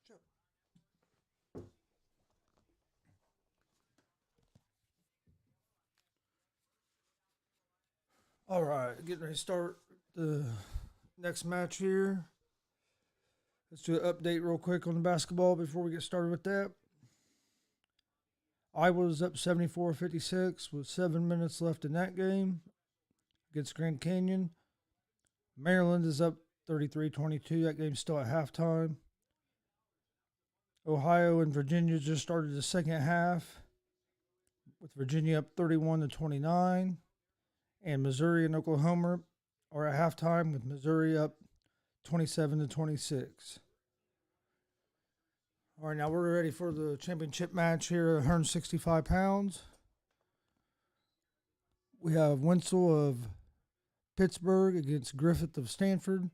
Chip. All right, getting ready to start the next match here. Let's do an update real quick on the basketball before we get started with that. Iowa's up 74-56 with 7 minutes left in that game against Grand Canyon. Maryland is up 33-22. That game's still at halftime. Ohio and Virginia just started the second half, with Virginia up 31-29, and Missouri and Oklahoma are at halftime with Missouri up 27-26. All right, now we're ready for the championship match here at 165 pounds. We have Wenzel of Pittsburgh against Griffith of Stanford.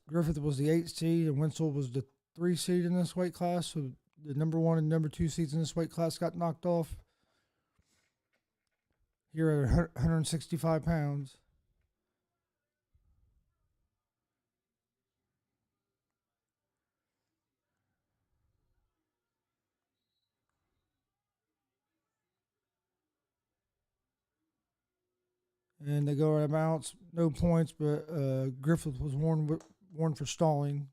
Griffith was the 8th seed, and Wenzel was the 3 seed in this weight class. So the number 1 and number 2 seeds in this weight class got knocked off here at 165 pounds. And they go out of bounds, no points, but Griffith was warned for stalling.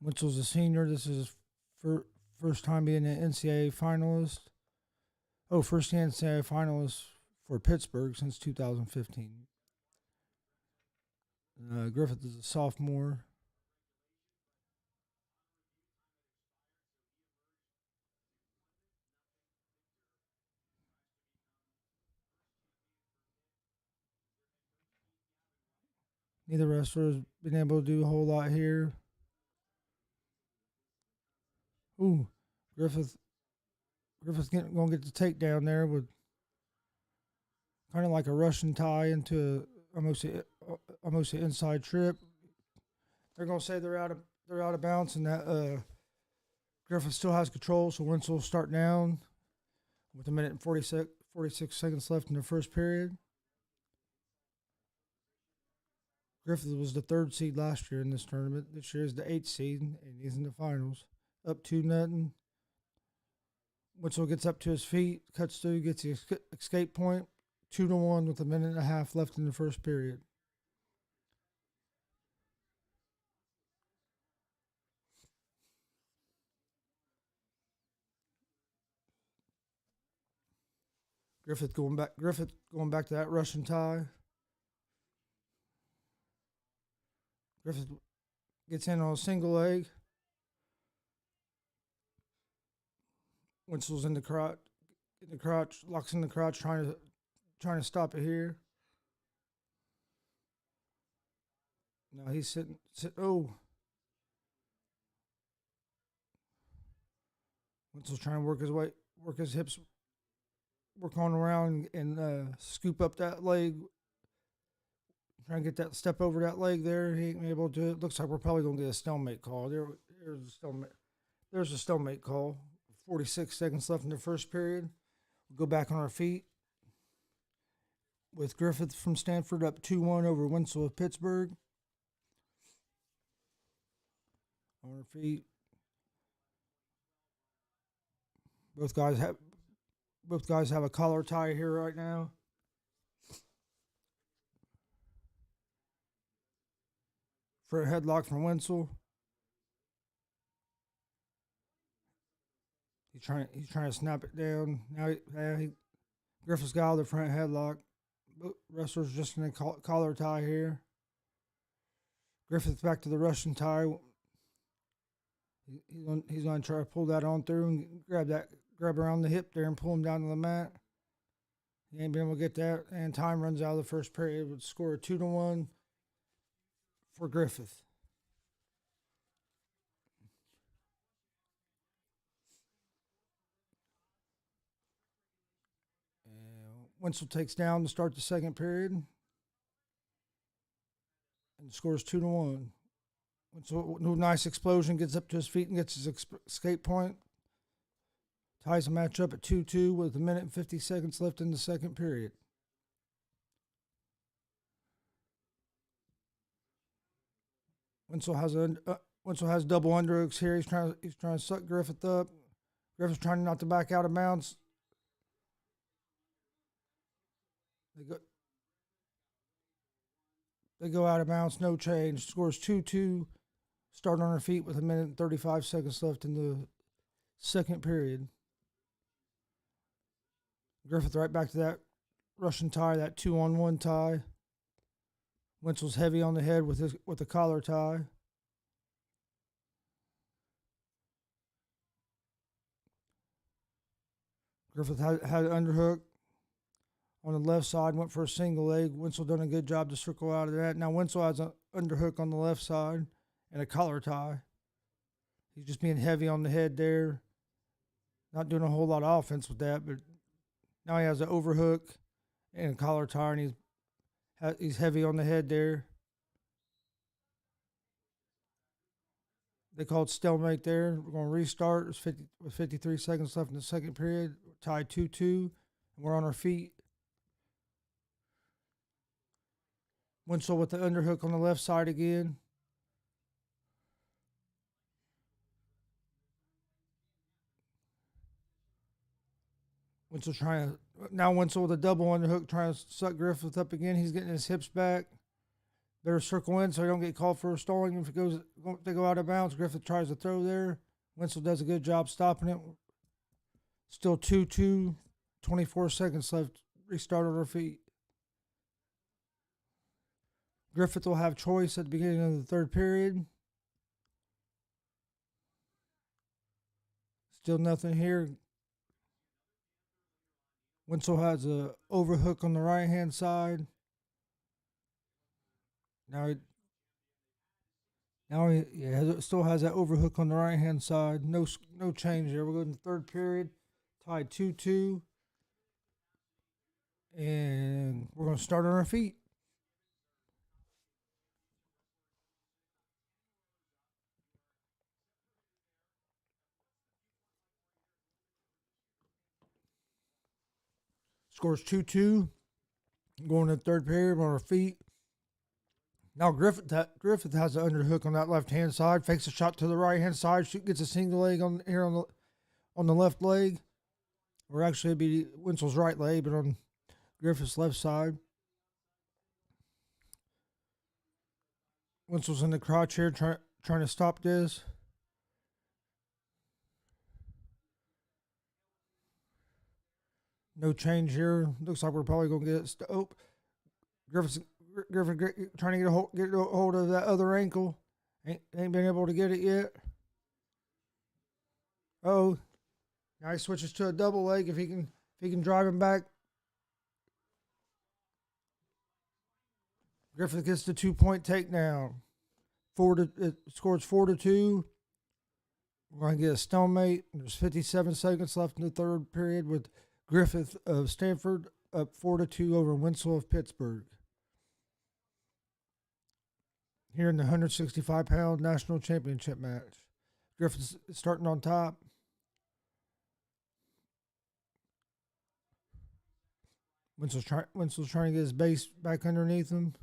Wenzel's a senior. This is his first time being an NCAA finalist. First NCAA finalist for Pittsburgh since 2015. Griffith is a sophomore. Neither wrestler has been able to do a whole lot here. Ooh, Griffith's going to get the takedown there with kind of like a Russian tie into almost an inside trip. They're going to say they're out of bounds, and that Griffith still has control. So Wenzel will start down with 1 minute and 46 seconds left in the first period. Griffith was the 3rd seed last year in this tournament. This year is the 8th seed, and he's in the finals. Up 2-0. Wenzel gets up to his feet, cuts through, gets the escape point. 2-1 with 1.5 minutes left in the first period. Griffith going back to that Russian tie. Griffith gets in on a single leg. Wenzel's in the crotch, locks in the crotch, trying to stop it here. No, he's sitting. Oh, Wenzel's trying to work his hips, work on around and scoop up that leg. Trying to get that step over that leg there. He ain't able to do it. Looks like we're probably going to get a stalemate call. There's a stalemate call. 46 seconds left in the first period. We'll go back on our feet with Griffith from Stanford up 2-1 over Wenzel of Pittsburgh. On our feet. Both guys have a collar tie here right now. For a headlock from Wenzel. He's trying to snap it down. Now Griffith's got out of the front headlock. Wrestler's just in a collar tie here. Griffith's back to the Russian tie. He's going to try to pull that on through and grab around the hip there and pull him down to the mat. He ain't been able to get that, and time runs out of the first period with a score of 2-1 for Griffith. Wenzel takes down to start the second period, and scores 2-1. Wenzel, no nice explosion, gets up to his feet and gets his escape point. Ties the match up at 2-2 with 1 minute and 50 seconds left in the second period. Wenzel has double underhooks here. He's trying to suck Griffith up. Griffith's trying not to back out of bounds. They go out of bounds, no change. Scores 2-2. Start on her feet with 1 minute and 35 seconds left in the second period. Griffith right back to that Russian tie, that 2-on-1 tie. Wenzel's heavy on the head with the collar tie. Griffith had an underhook on the left side, went for a single leg. Winslow done a good job to circle out of that. Now Winslow has an underhook on the left side and a collar tie. He's just being heavy on the head there. Not doing a whole lot of offense with that, but now he has an overhook and a collar tie, and he's heavy on the head there. They called stalemate there. We're going to restart. There's 53 seconds left in the second period. Tied 2-2, and we're on our feet. Winslow with the underhook on the left side again. Winslow with a double underhook trying to suck Griffith up again. He's getting his hips back. Better circle in so he don't get called for a stalling. If they go out of bounds, Griffith tries to throw there. Winslow does a good job stopping it. Still 2-2, 24 seconds left. Restart on our feet. Griffith will have choice at the beginning of the third period. Still nothing here. Winslow has a overhook on the right-hand side. Now he still has that overhook on the right-hand side. No change there. We're going to the third period. Tied 2-2. And we're going to start on our feet. Scores 2-2. Going to the third period on our feet. Now Griffith has an underhook on that left-hand side. Fakes a shot to the right-hand side. Gets a single leg on the left leg. Or actually it'd be Winslow's right leg, but on Griffith's left side. Winslow's in the crotch here trying to stop this. No change here. Looks like we're probably going to get it. Griffith trying to get a hold of that other ankle. Ain't been able to get it yet. Oh, now he switches to a double leg if he can drive him back. Griffith gets the 2-point takedown. It scores 4-2. We're going to get a stalemate. There's 57 seconds left in the third period with Griffith of Stanford up 4-2 over Winslow of Pittsburgh. Here in the 165-pound national championship match. Griffith's starting on top. Winslow's trying to get his base back underneath him.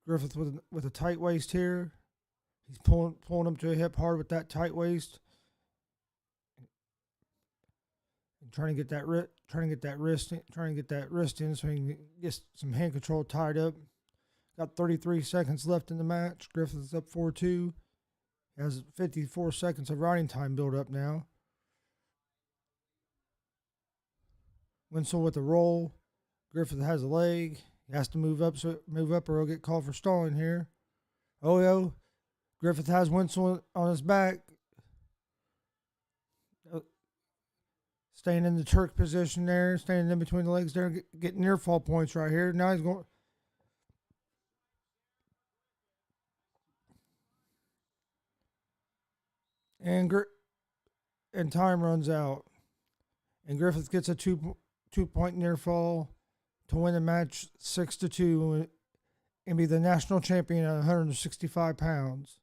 Griffith with a tight waist here. He's pulling him to a hip hard with that tight waist. And trying to get that wrist in so he can get some hand control tied up. Got 33 seconds left in the match. Griffith's up 4-2. Has 54 seconds of riding time built up now. Winslow with a roll. Griffith has a leg. He has to move up or he'll get called for stalling here. Oh, yo. Griffith has Winslow on his back. Staying in the Turk position there. Staying in between the legs there. Getting near fall points right here. Now he's going. And time runs out. And Griffith gets a two-point near fall to win the match 6-2 and be the national champion at 165 pounds.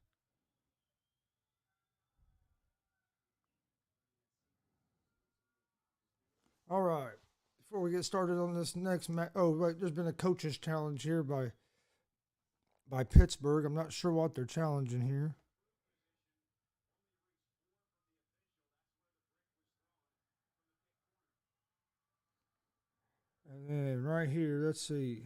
All right. Before we get started on this next match, there's been a coach's challenge here by Pittsburgh. I'm not sure what they're challenging here. And then right here, let's see.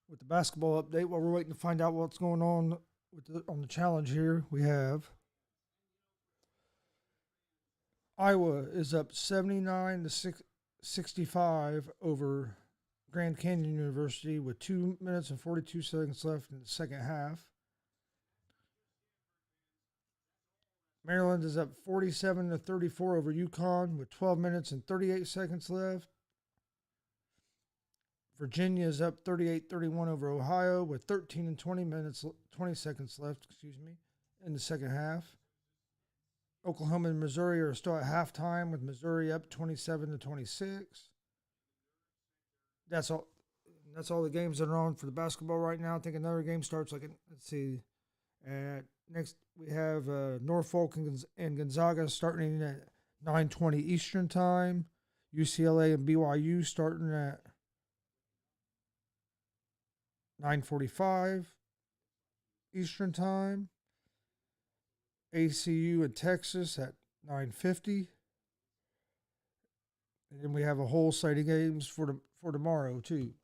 With the basketball update, while we're waiting to find out what's going on on the challenge here, we have Iowa is up 79-65 over Grand Canyon University with 2 minutes and 42 seconds left in the second half. Maryland is up 47-34 over UConn with 12 minutes and 38 seconds left. Virginia is up 38-31 over Ohio with 13 and 20 seconds left, in the second half. Oklahoma and Missouri are still at halftime with Missouri up 27-26. That's all. That's all the games that are on for the basketball right now. I think another game starts let's see. Next we have Norfolk and Gonzaga starting at 9:20 Eastern time. UCLA and BYU starting at 9:45 Eastern time. ACU and Texas at 9:50. And then we have a whole slate of games for tomorrow too.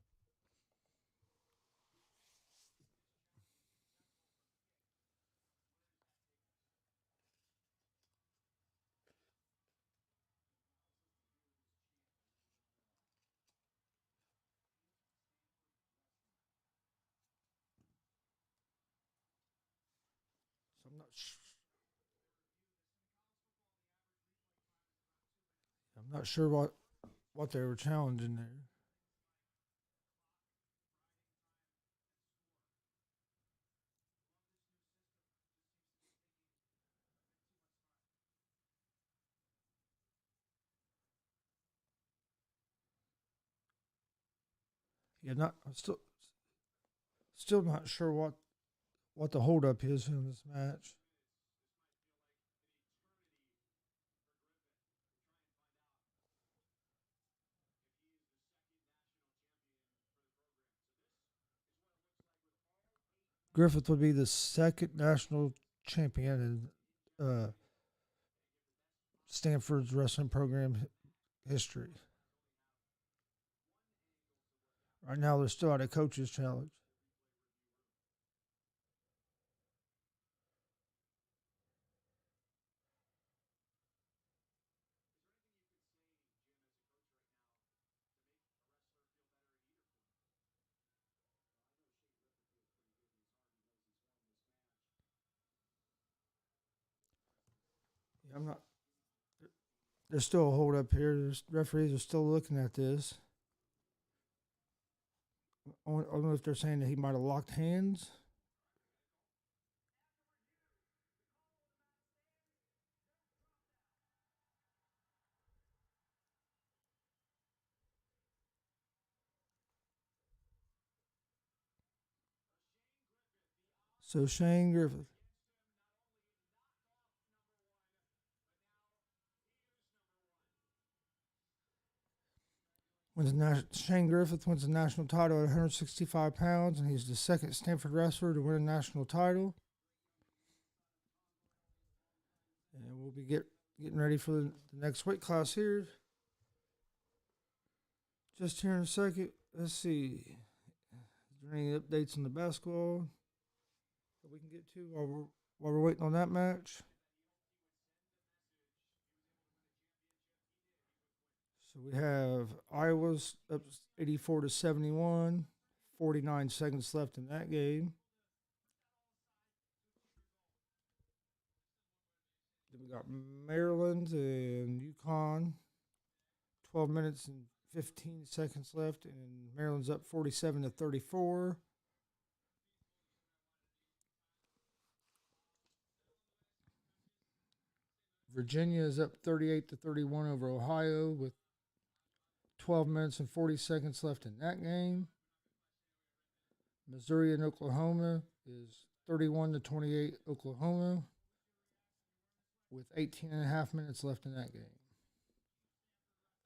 So I'm not sure what they were challenging there. Yeah, not I'm still not sure what the holdup is in this match. Griffith would be the second national champion in Stanford's wrestling program history. Right now, they're still at a coach's challenge. Yeah, I'm not. There's still a hold up here. There's referees are still looking at this. I don't know if they're saying that he might have locked hands. So Shane Griffith Shane Griffith wins the national title at 165 pounds, and he's the second Stanford wrestler to win a national title. And we'll be getting ready for the next weight class here. Just here in a second. Let's see. Is there any updates on the basketball that we can get to while we're waiting on that match? So we have Iowa's up 84-71, 49 seconds left in that game. Then we got Maryland and UConn, 12 minutes and 15 seconds left, and Maryland's up 47-34. Virginia is up 38-31 over Ohio with 12 minutes and 40 seconds left in that game. Missouri and Oklahoma is 31-28 Oklahoma with 18 and a half minutes left in that game.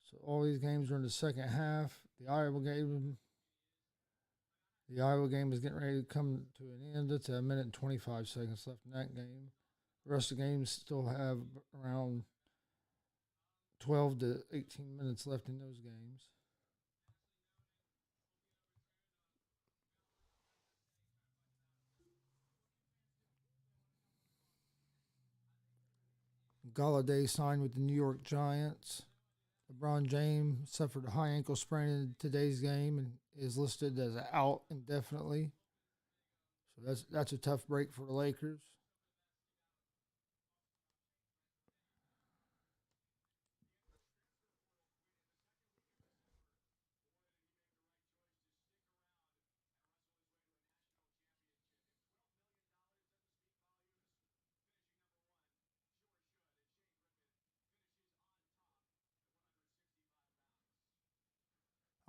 So all these games are in the second half. The Iowa game is getting ready to come to an end. It's a minute and 25 seconds left in that game. The rest of the games still have around 12 to 18 minutes left in those games. Galladay signed with the New York Giants. LeBron James suffered a high ankle sprain in today's game and is listed as out indefinitely. So that's a tough break for the Lakers.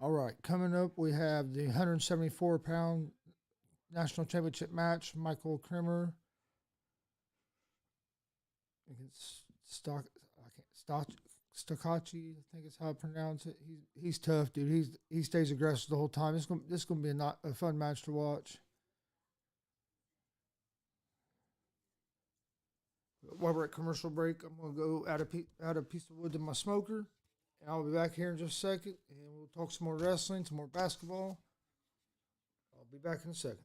All right, coming up, we have the 174-pound national championship match. Michael Kremer against I can't, Stoccaci, I think is how I pronounce it. He's tough, dude. He stays aggressive the whole time. This gonna be a fun match to watch. While we're at commercial break, I'm gonna go add a piece of wood to my smoker, and I'll be back here in just a second, and we'll talk some more wrestling, some more basketball. I'll be back in a second.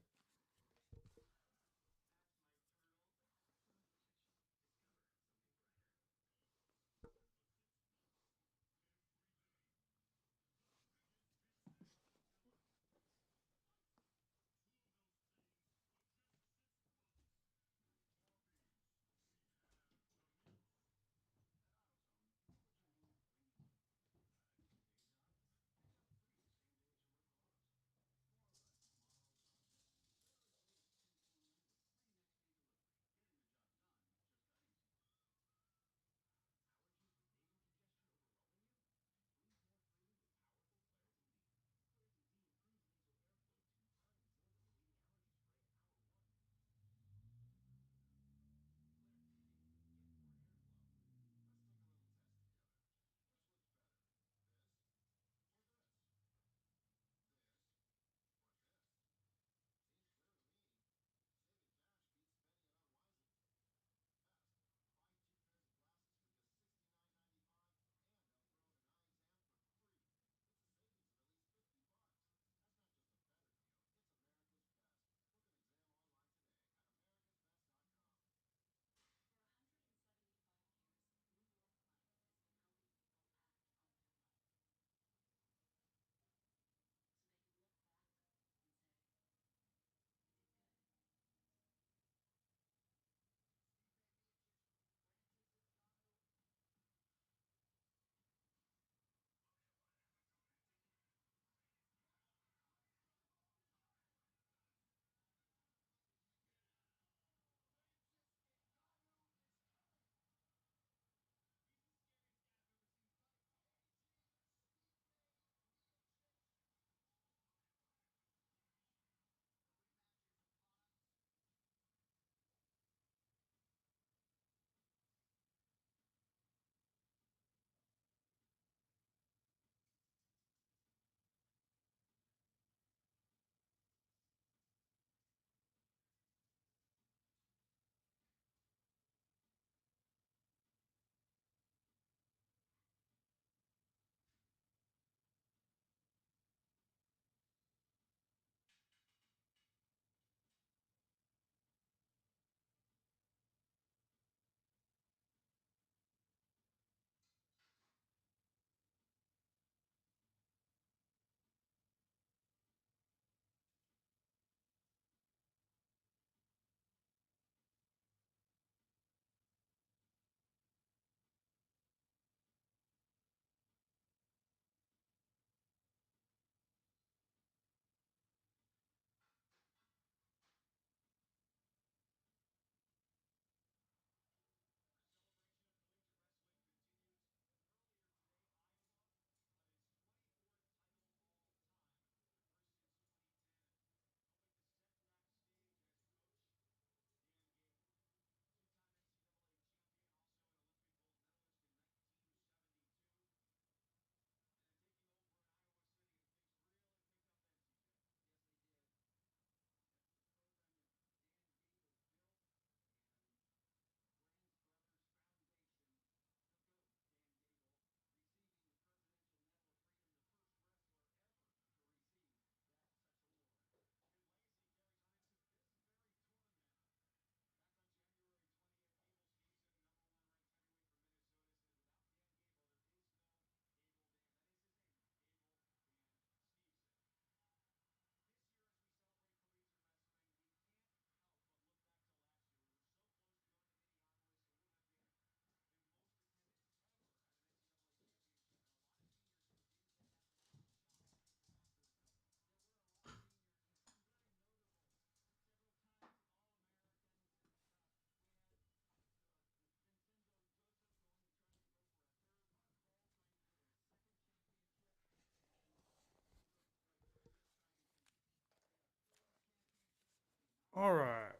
All right.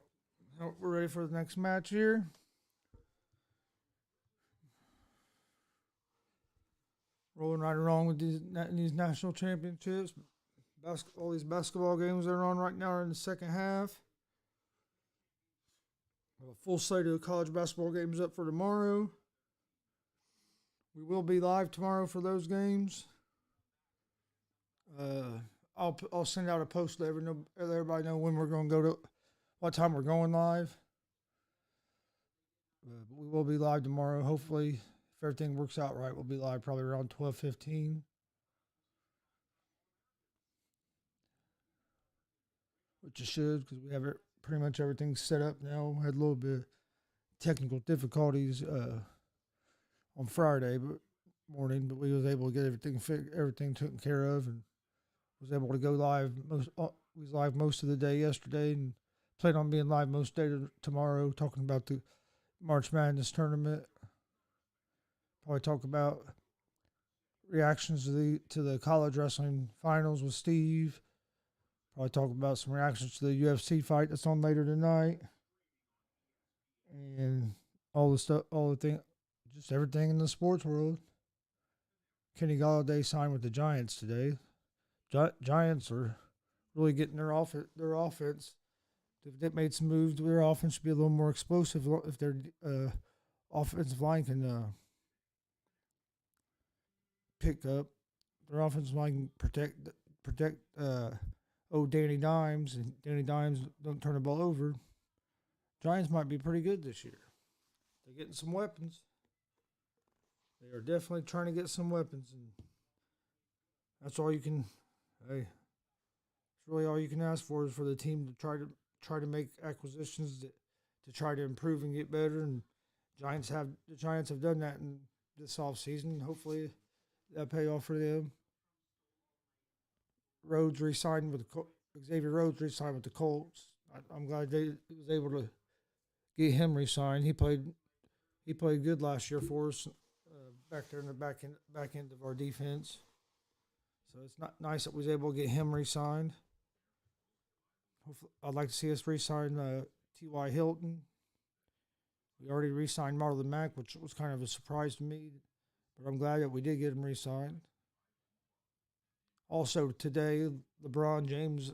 We're ready for the next match here. Rolling right along with these national championships. All these basketball games that are on right now are in the second half. We have a full slate of college basketball games up for tomorrow. We will be live tomorrow for those games. I'll send out a post to let everybody know when we're going to go to, what time we're going live. But we will be live tomorrow. Hopefully, if everything works out right, we'll be live probably around 12:15. Which it should, because we have pretty much everything set up now. We had a little bit of technical difficulties on Friday morning, but we was able to get everything taken care of, and was able to go live. We was live most of the day yesterday, and plan on being live most day tomorrow, talking about the March Madness tournament. Probably talk about reactions to the college wrestling finals with Steve. Probably talk about some reactions to the UFC fight that's on later tonight, and all the thing, just everything in the sports world. Kenny Galladay signed with the Giants today. Giants are really getting their offense. They've made some moves. Their offense should be a little more explosive if their offensive line can pick up. Their offensive line can protect Danny Dimes, and Danny Dimes don't turn the ball over. Giants might be pretty good this year. They're getting some weapons. They are definitely trying to get some weapons, and that's all you can. Hey, it's really all you can ask for is for the team to try to make acquisitions to try to improve and get better. And the Giants have done that in this offseason. Hopefully, that pay off for them. Xavier Rhodes re-signed with the Colts. I'm glad they was able to get him re-signed. He played good last year for us back there in the back end of our defense. So it's not nice that we was able to get him re-signed. Hopefully, I'd like to see us re-sign T.Y. Hilton. We already re-signed Marlon Mack, which was kind of a surprise to me, but I'm glad that we did get him re-signed. Also today, LeBron James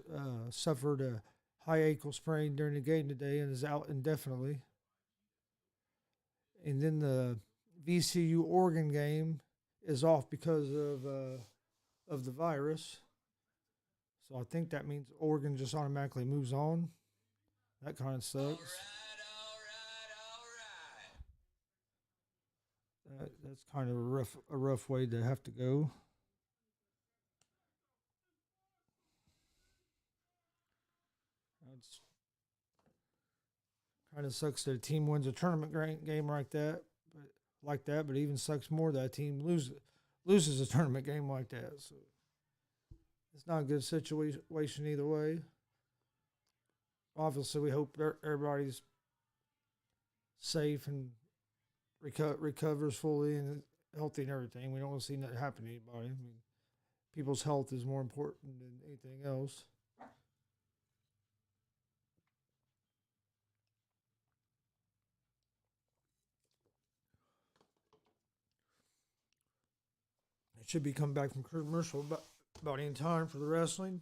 suffered a high ankle sprain during the game today and is out indefinitely. And then the VCU Oregon game is off because of the virus. So I think that means Oregon just automatically moves on. That kind of sucks. All right. That's kind of a rough way to have to go. It's kind of sucks that a team wins a tournament game like that, but even sucks more that a team loses a tournament game like that. So it's not a good situation either way. Obviously, we hope everybody's safe and recovers fully and healthy and everything. We don't want to see that happen to anybody. I mean, people's health is more important than anything else. It should be coming back from commercial about any time for the wrestling.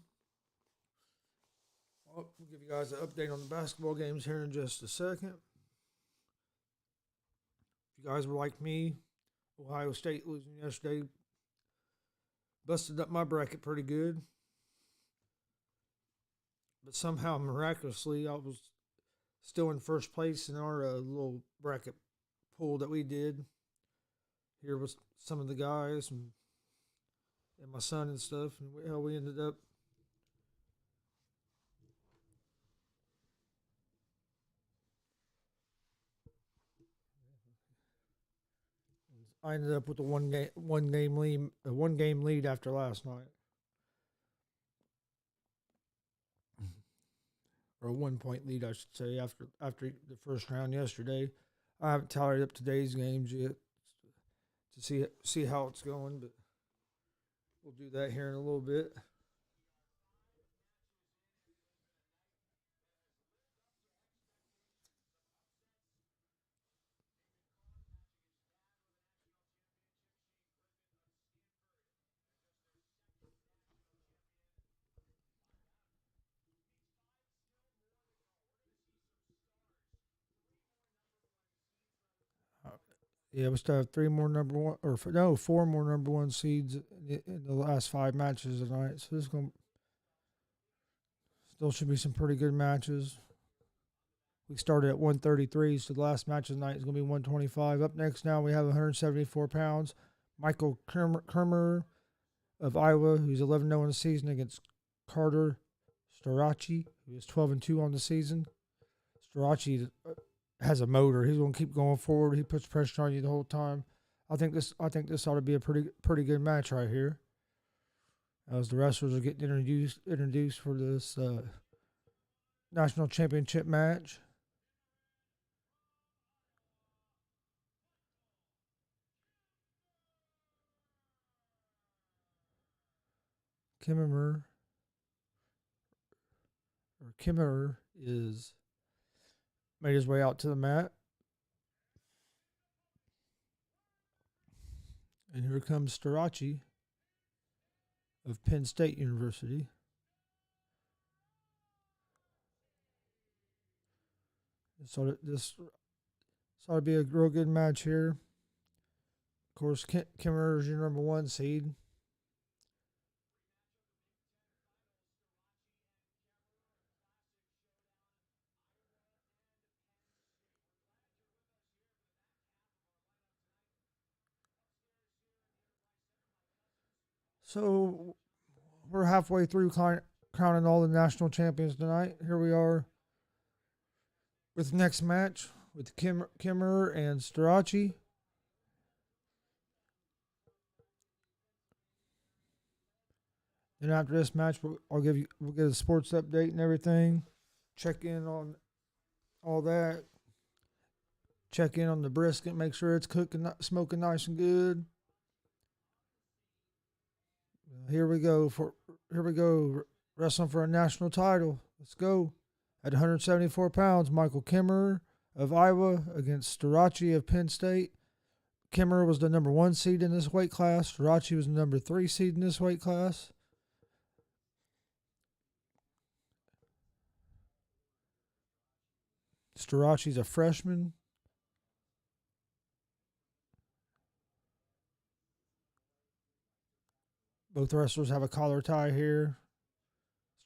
We'll give you guys an update on the basketball games here in just a second. If you guys were like me, Ohio State losing yesterday busted up my bracket pretty good. But somehow, miraculously, I was still in first place in our little bracket pool that we did. Here was some of the guys and my son and stuff, and how we ended up. I ended up with a one game lead after last night, or a 1 point lead, I should say, after the first round yesterday. I haven't tallied up today's games yet to see how it's going, but we'll do that here in a little bit. Yeah, we still have four more number one seeds in the last five matches tonight. So this going still should be some pretty good matches. We started at 133, so the last match of the night is going to be 125. Up next now we have 174 pounds. Michael Kermer of Iowa, who's 11-0 in the season, against Carter Starachi, who is 12-2 on the season. Starachi has a motor. He's going to keep going forward. He puts pressure on you the whole time. I think this ought to be a pretty good match right here, as the wrestlers are getting introduced for this national championship match. Kimmerer is made his way out to the mat. And here comes Starachi of Penn State University. So this ought to be a real good match here. Of course, Kimmerer is your number one seed. So we're halfway through crowning all the national champions tonight. Here we are with the next match with Kimmerer and Starachi. And after this match, we'll get a sports update and everything. Check in on all that. Check in on the brisket. Make sure it's cooking, smoking nice and good. Here we go. Wrestling for a national title. Let's go. At 174 pounds, Michael Kimmerer of Iowa against Starachi of Penn State. Kimmerer was the number one seed in this weight class. Starachi was the number 3 seed in this weight class. Starachi's a freshman. Both wrestlers have a collar tie here.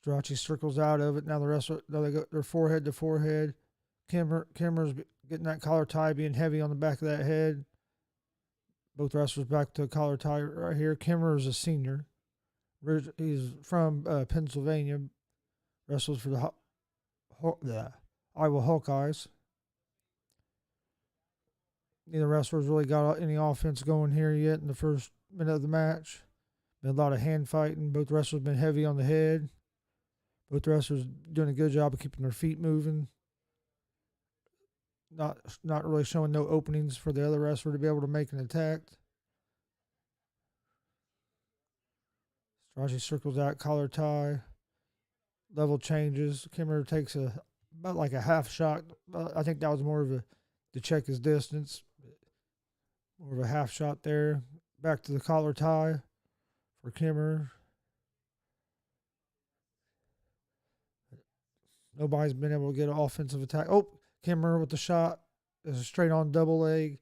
Starachi circles out of it. Now they go their forehead to forehead. Kimmerer's getting that collar tie, being heavy on the back of that head. Both wrestlers back to a collar tie right here. Kimmerer's a senior. He's from Pennsylvania. Wrestles for the Iowa Hawkeyes. Neither wrestler's really got any offense going here yet in the first minute of the match. Been a lot of hand fighting. Both wrestlers been heavy on the head. Both wrestlers doing a good job of keeping their feet moving. Not really showing no openings for the other wrestler to be able to make an attack. Starachi circles out, collar tie. Level changes. Kimmerer takes about like a half shot. I think that was more of to check his distance. More of a half shot there. Back to the collar tie for Kimmerer. Nobody's been able to get an offensive attack. Oh, Kimmerer with the shot. It's a straight on double leg.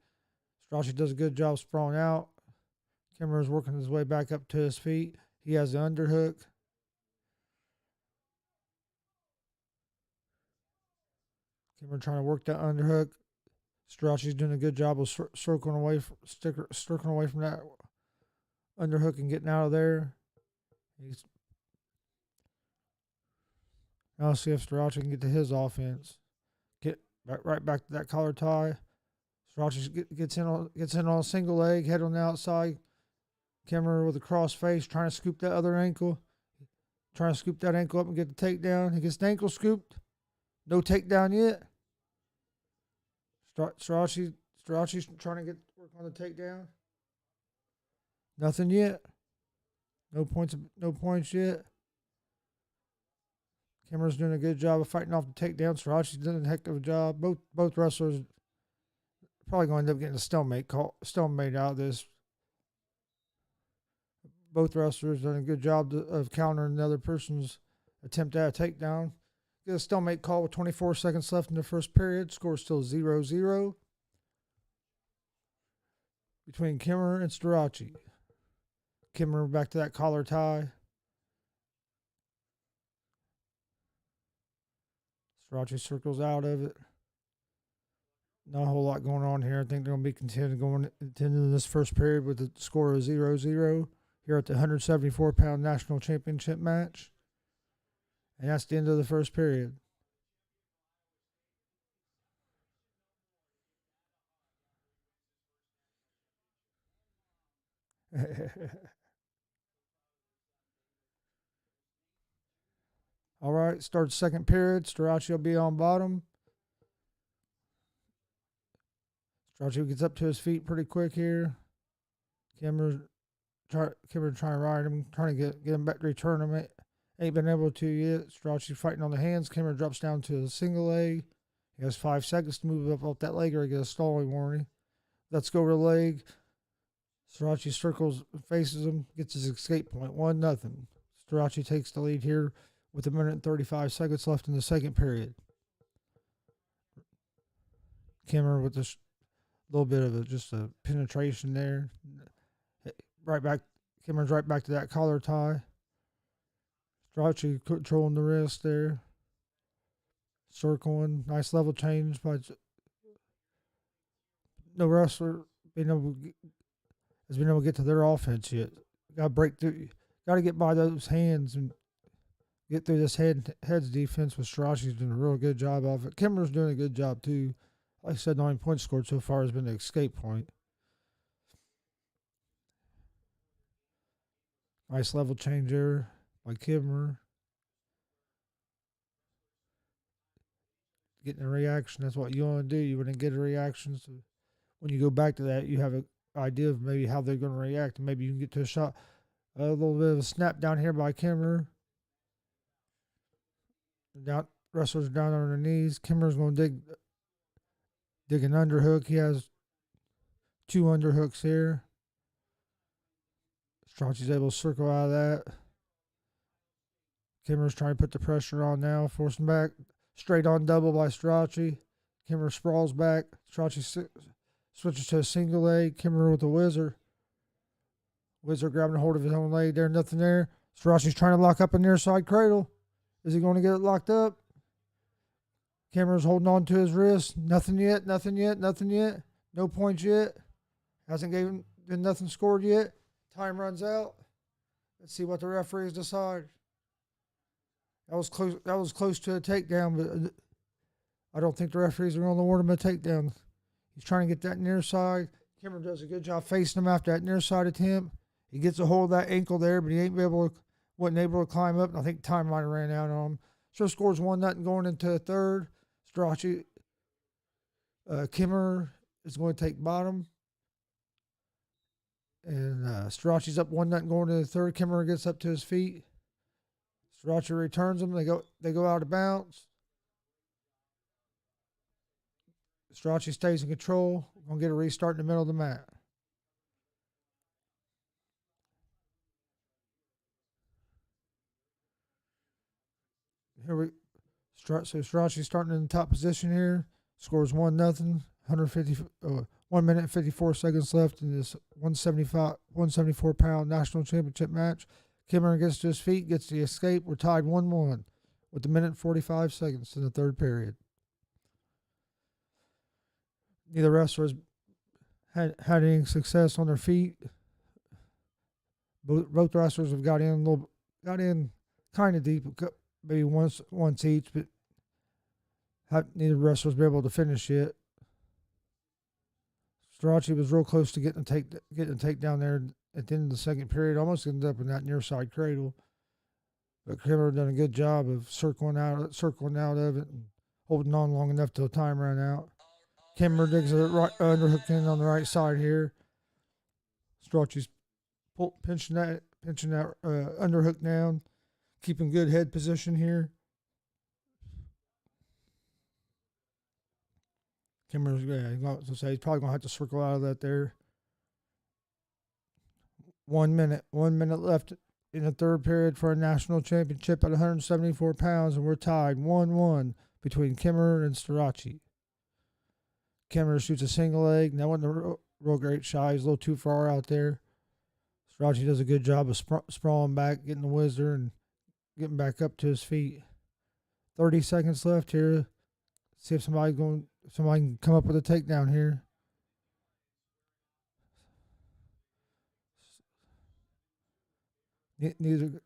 Starachi does a good job sprawling out. Kimmerer's working his way back up to his feet. He has the underhook. Kimmerer trying to work that underhook. Starachi's doing a good job of circling away from that underhook and getting out of there. Now let's see if Starachi can get to his offense. Get right back to that collar tie. Starachi gets in on a single leg, head on the outside. Kimmerer with a cross face, trying to scoop that other ankle. Trying to scoop that ankle up and get the takedown. He gets the ankle scooped. No takedown yet. Starachi's trying to work on the takedown. Nothing yet. No points yet. Kimmerer's doing a good job of fighting off the takedown. Starachi's doing a heck of a job. Both wrestlers probably going to end up getting a stalemate out of this. Both wrestlers done a good job of countering the other person's attempt at a takedown. Get a stalemate call with 24 seconds left in the first period. Score still 0-0. between Kimmer and Starachi. Kimmer back to that collar tie. Starachi circles out of it. Not a whole lot going on here. I think they're going to be continuing this first period with the score of 0-0 here at the 174-pound national championship match. And that's the end of the first period. All right, start second period. Starachi will be on bottom. Starachi gets up to his feet pretty quick here. Kimmer trying to ride him, trying to get him back to return him. Ain't been able to yet. Starachi fighting on the hands. Kimmer drops down to a single leg. He has 5 seconds to move up off that leg or get a stalling warning. Let's go over the leg. Starachi circles, faces him, gets his escape point. 1-0. Starachi takes the lead here with 1 minute and 35 seconds left in the second period. Kimmer with a little bit of just a penetration there. Right back. Kimmer's right back to that collar tie. Starachi controlling the wrist there. Circling. Nice level change by no wrestler has been able to get to their offense yet. Got to break through. Got to get by those hands and get through this heads defense. With Starachi's doing a real good job of it. Kimmer's doing a good job too. Like I said, 9 points scored so far has been the escape point. Nice level change there by Kimmer. Getting a reaction. That's what you want to do. You want to get a reaction. So when you go back to that, you have an idea of maybe how they're going to react. And maybe you can get to a shot. A little bit of a snap down here by Kimmer. Down, wrestlers down on their knees. Kimmer's going to dig an underhook. He has 2 underhooks here. Starachi's able to circle out of that. Kimmer's trying to put the pressure on now. Forcing back. Straight on double by Starachi. Kimmer sprawls back. Starachi switches to a single leg. Kimmer with a whizzer. Whizzer grabbing a hold of his own leg there. Nothing there. Starachi's trying to lock up a near side cradle. Is he going to get it locked up? Kimmer's holding on to his wrist. Nothing yet. Nothing yet. Nothing yet. No points yet. Hasn't been nothing scored yet. Time runs out. Let's see what the referees decide. That was close. That was close to a takedown, but I don't think the referees are going to award him a takedown. He's trying to get that near side. Kimmer does a good job facing him after that near side attempt. He gets a hold of that ankle there, but he wasn't able to climb up. And I think time might have ran out on him. So scores 1-0 going into the third. Starachi, Kimmer is going to take bottom. And Starachi's up 1-0 going into the third. Kimmer gets up to his feet. Starachi returns them. They go out of bounds. Starachi stays in control. We're going to get a restart in the middle of the mat. So Starachi's starting in the top position here. Scores 1-0. 1 minute and 54 seconds left in this 174-pound national championship match. Kimmer gets to his feet, gets the escape. We're tied 1-1 with 1 minute and 45 seconds in the third period. Neither wrestler has had any success on their feet. Both wrestlers have got in kind of deep, maybe once each, but neither wrestler's been able to finish yet. Starachi was real close to getting a takedown there at the end of the second period. Almost ended up in that near side cradle. But Kimmer done a good job of circling out of it and holding on long enough till time ran out. Kimmer digs a underhook in on the right side here. Starachi's pinching that underhook down, keeping good head position here. Kimmer's, he's probably going to have to circle out of that there. 1 minute left in the third period for a national championship at 174 pounds, and we're tied 1-1 between Kimmer and Starachi. Kimmer shoots a single leg. Now when the real great shot. He's a little too far out there. Strachey does a good job of sprawling back, getting the whizzer, and getting back up to his feet. 30 seconds left here. See if somebody can come up with a takedown here. Neither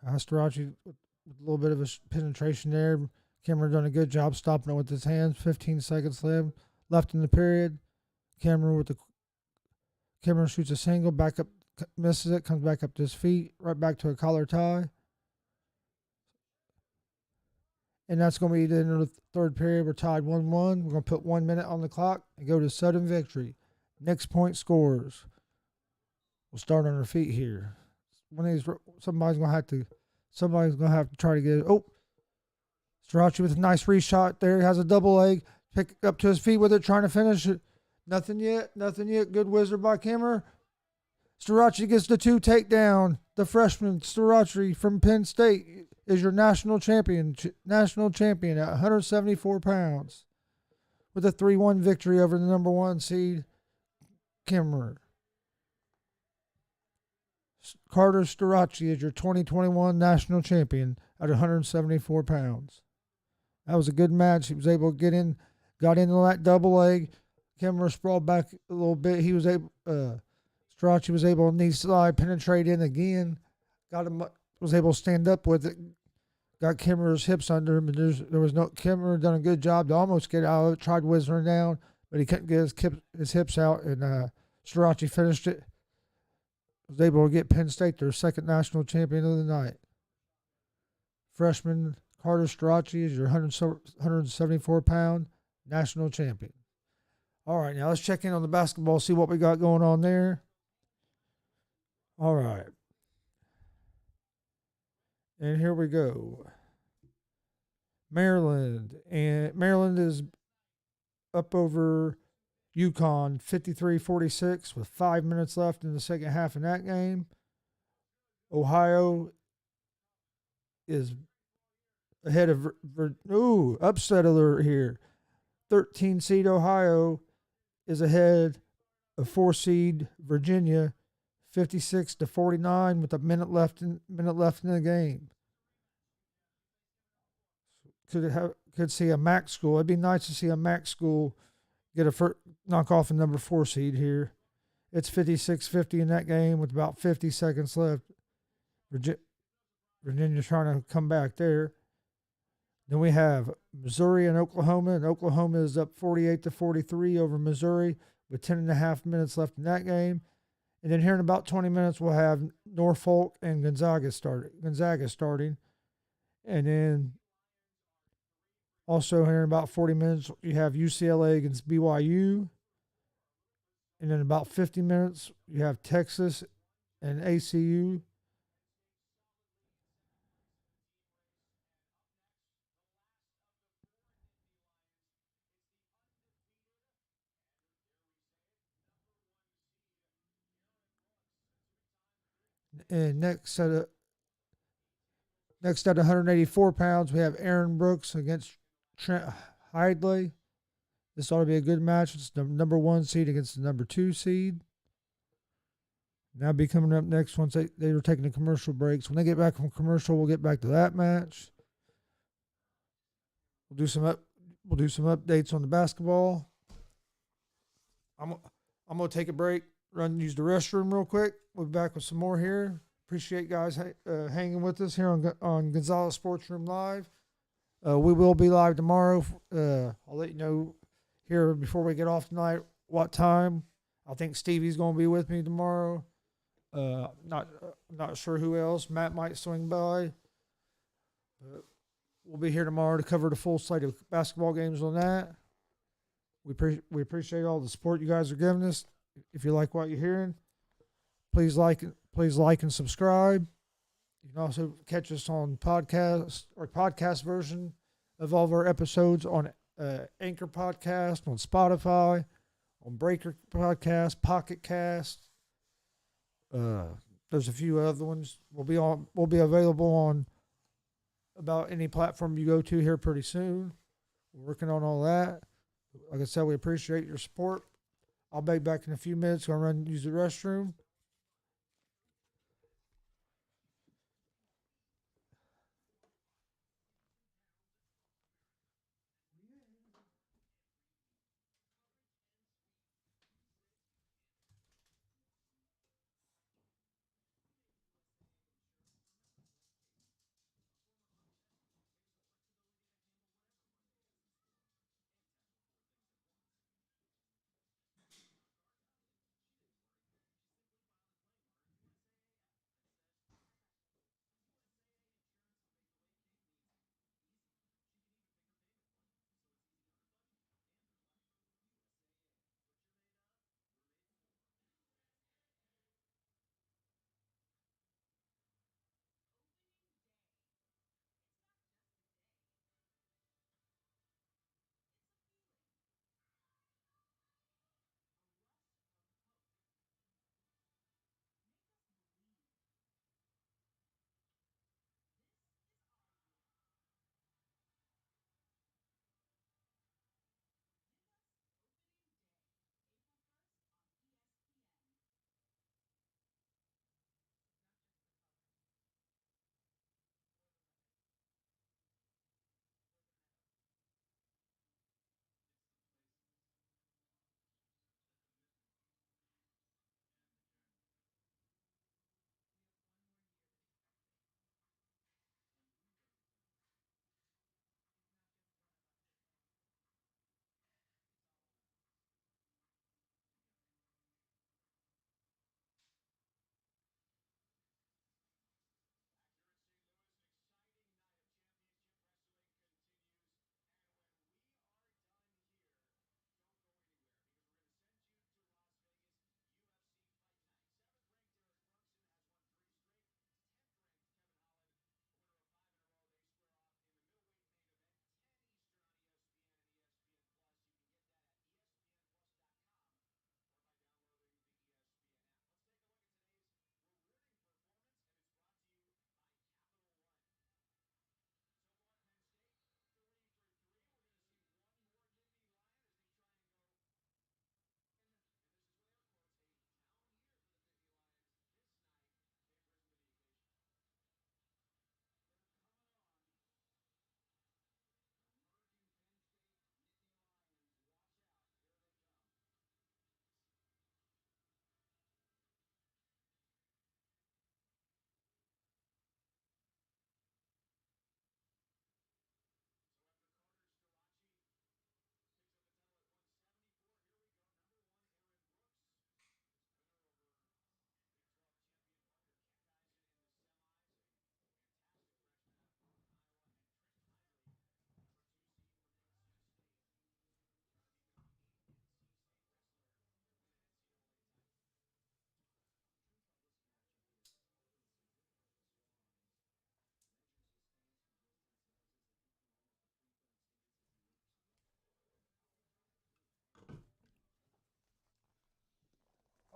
Strachey with a little bit of a penetration there. Cameron done a good job stopping it with his hands. 15 seconds left in the period. Cameron shoots a single, back up, misses it, comes back up to his feet, right back to a collar tie. And that's going to be the end of the third period. We're tied 1-1. We're going to put 1 minute on the clock and go to sudden victory. Next point scores. We'll start on our feet here. Somebody's going to have to try to get it. Oh, Strachey with a nice reshot there. He has a double leg. Pick up to his feet with it, trying to finish it. Nothing yet. Good whizzer by Kimmer. Strachey gets the 2 takedown. The freshman Strachey from Penn State is your national champion at 174 pounds with a 3-1 victory over the number 1 seed, Kimmer. Carter Strachey is your 2021 national champion at 174 pounds. That was a good match. He was able to got into that double leg. Kimmer sprawled back a little bit. Strachey was able to knee slide, penetrate in again. Was able to stand up with it. Got Kimmer's hips under him, and Kimmer done a good job to almost get out of it. Tried whizzing down, but he couldn't get his hips out, and Strachey finished it. Was able to get Penn State their second national champion of the night. Freshman Carter Strachey is your 174-pound national champion. All right, now let's check in on the basketball, see what we got going on there. All right. And here we go. Maryland is up over UConn 53-46 with 5 minutes left in the second half in that game. Ohio is ahead of upset alert here. 13 seed Ohio is ahead of 4 seed Virginia 56-49 with a minute left in the game. Could see a MAC school. It'd be nice to see a MAC school get knock off a number 4 seed here. It's 56-50 in that game with about 50 seconds left. Virginia's trying to come back there. Then we have Missouri and Oklahoma is up 48-43 over Missouri with 10.5 minutes left in that game. And then here in about 20 minutes, we'll have Norfolk and Gonzaga starting. And then also here in about 40 minutes, you have UCLA against BYU. And then about 50 minutes, you have Texas and ACU. And next at 184 pounds, we have Aaron Brooks against Trent Hidlay. This ought to be a good match. It's the number 1 seed against the number 2 seed. Now be coming up next once they were taking the commercial breaks. When they get back from commercial, we'll get back to that match. We'll do some updates on the basketball. I'm gonna take a break, run and use the restroom real quick. We'll be back with some more here. Appreciate guys hanging with us here on Gonzalez Sports Room Live. We will be live tomorrow. I'll let you know here before we get off tonight what time. I think Stevie's going to be with me tomorrow. Not sure who else. Matt might swing by. We'll be here tomorrow to cover the full slate of basketball games on that. We appreciate all the support you guys are giving us. If you like what you're hearing, please like and subscribe. You can also catch us on podcast version of all of our episodes on Anchor Podcast, on Spotify, on Breaker Podcast, Pocket Cast. There's a few other ones. We'll be available on about any platform you go to here pretty soon. We're working on all that. Like I said, we appreciate your support. I'll be back in a few minutes. Gonna run use the restroom.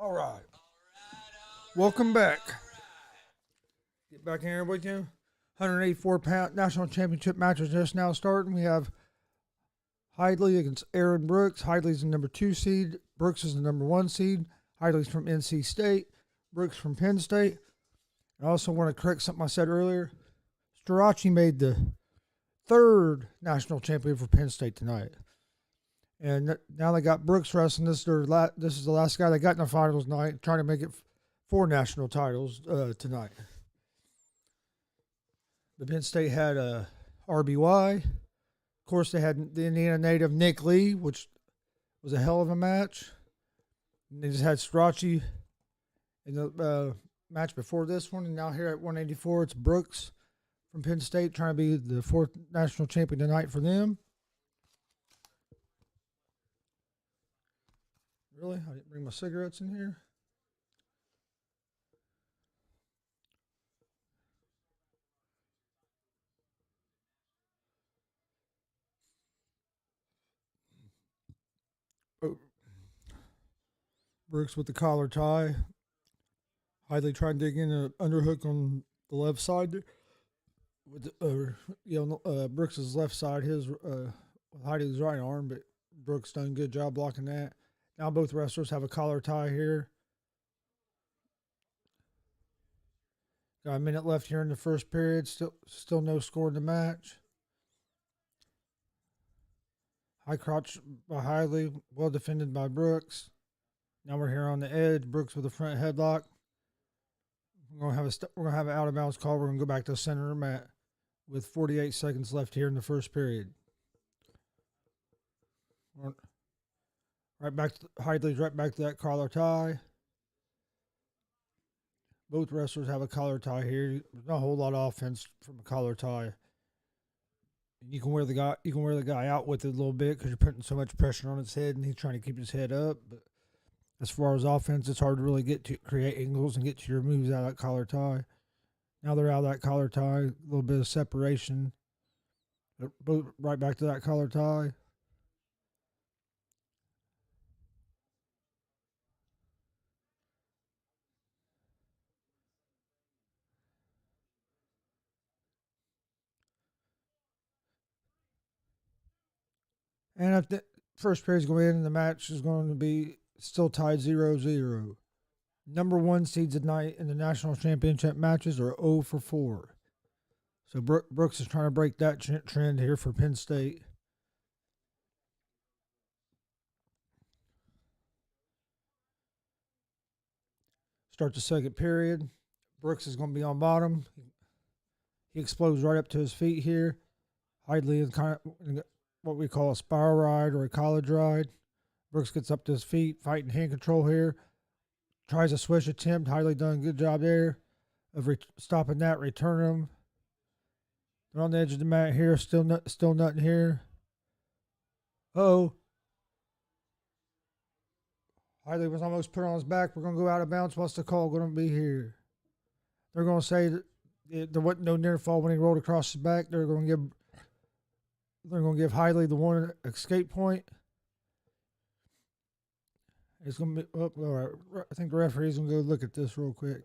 All right. Welcome back. Get back in here with you. 184-pound national championship match is just now starting. We have Hidley against Aaron Brooks. Hidley's the number 2 seed. Brooks is the number 1 seed. Hidley's from NC State. Brooks from Penn State. I also want to correct something I said earlier. Strachey made the 3rd national champion for Penn State tonight. And now they got Brooks wrestling. This is the last guy they got in the finals tonight, trying to make it 4 national titles tonight. The Penn State had RBY. Of course, they had the Indiana native Nick Lee, which was a hell of a match. And they just had Strachey in the match before this one. And now here at 184, it's Brooks from Penn State trying to be the 4th national champion tonight for them. Really? I didn't bring my cigarettes in here. Oh, Brooks with the collar tie. Hidley tried to dig in an underhook on the left side. With Brooks's left side, his Hidley's right arm, but Brooks done a good job blocking that. Now both wrestlers have a collar tie here. Got a minute left here in the first period. Still no score in the match. High crotch by Hiley, well defended by Brooks. Now we're here on the edge. Brooks with a front headlock. We're gonna have an out of bounds call. We're gonna go back to the center of the mat with 48 seconds left here in the first period. Right back to Hiley's right back to that collar tie. Both wrestlers have a collar tie here. There's not a whole lot of offense from a collar tie. You can wear the guy out with it a little bit because you're putting so much pressure on his head, and he's trying to keep his head up. But as far as offense, it's hard to really create angles and get to your moves out of that collar tie. Now they're out of that collar tie, a little bit of separation. Both right back to that collar tie. And if the first period's going in, the match is going to be still tied 0-0. Number one seeds tonight in the national championship matches are 0 for 4. So Brooks is trying to break that trend here for Penn State. Start the second period. Brooks is going to be on bottom. He explodes right up to his feet here. Hiley is kind of what we call a spiral ride or a college ride. Brooks gets up to his feet, fighting hand control here. Tries a swish attempt. Hiley done a good job there of stopping that, returning him. They're on the edge of the mat here. Still nothing here. Uh-oh. Hiley was almost put on his back. We're going to go out of bounds. What's the call going to be here? They're going to say that there wasn't no near fall when he rolled across his back. They're going to give Hiley the one escape point. It's going to be all right. I think the referee's going to go look at this real quick.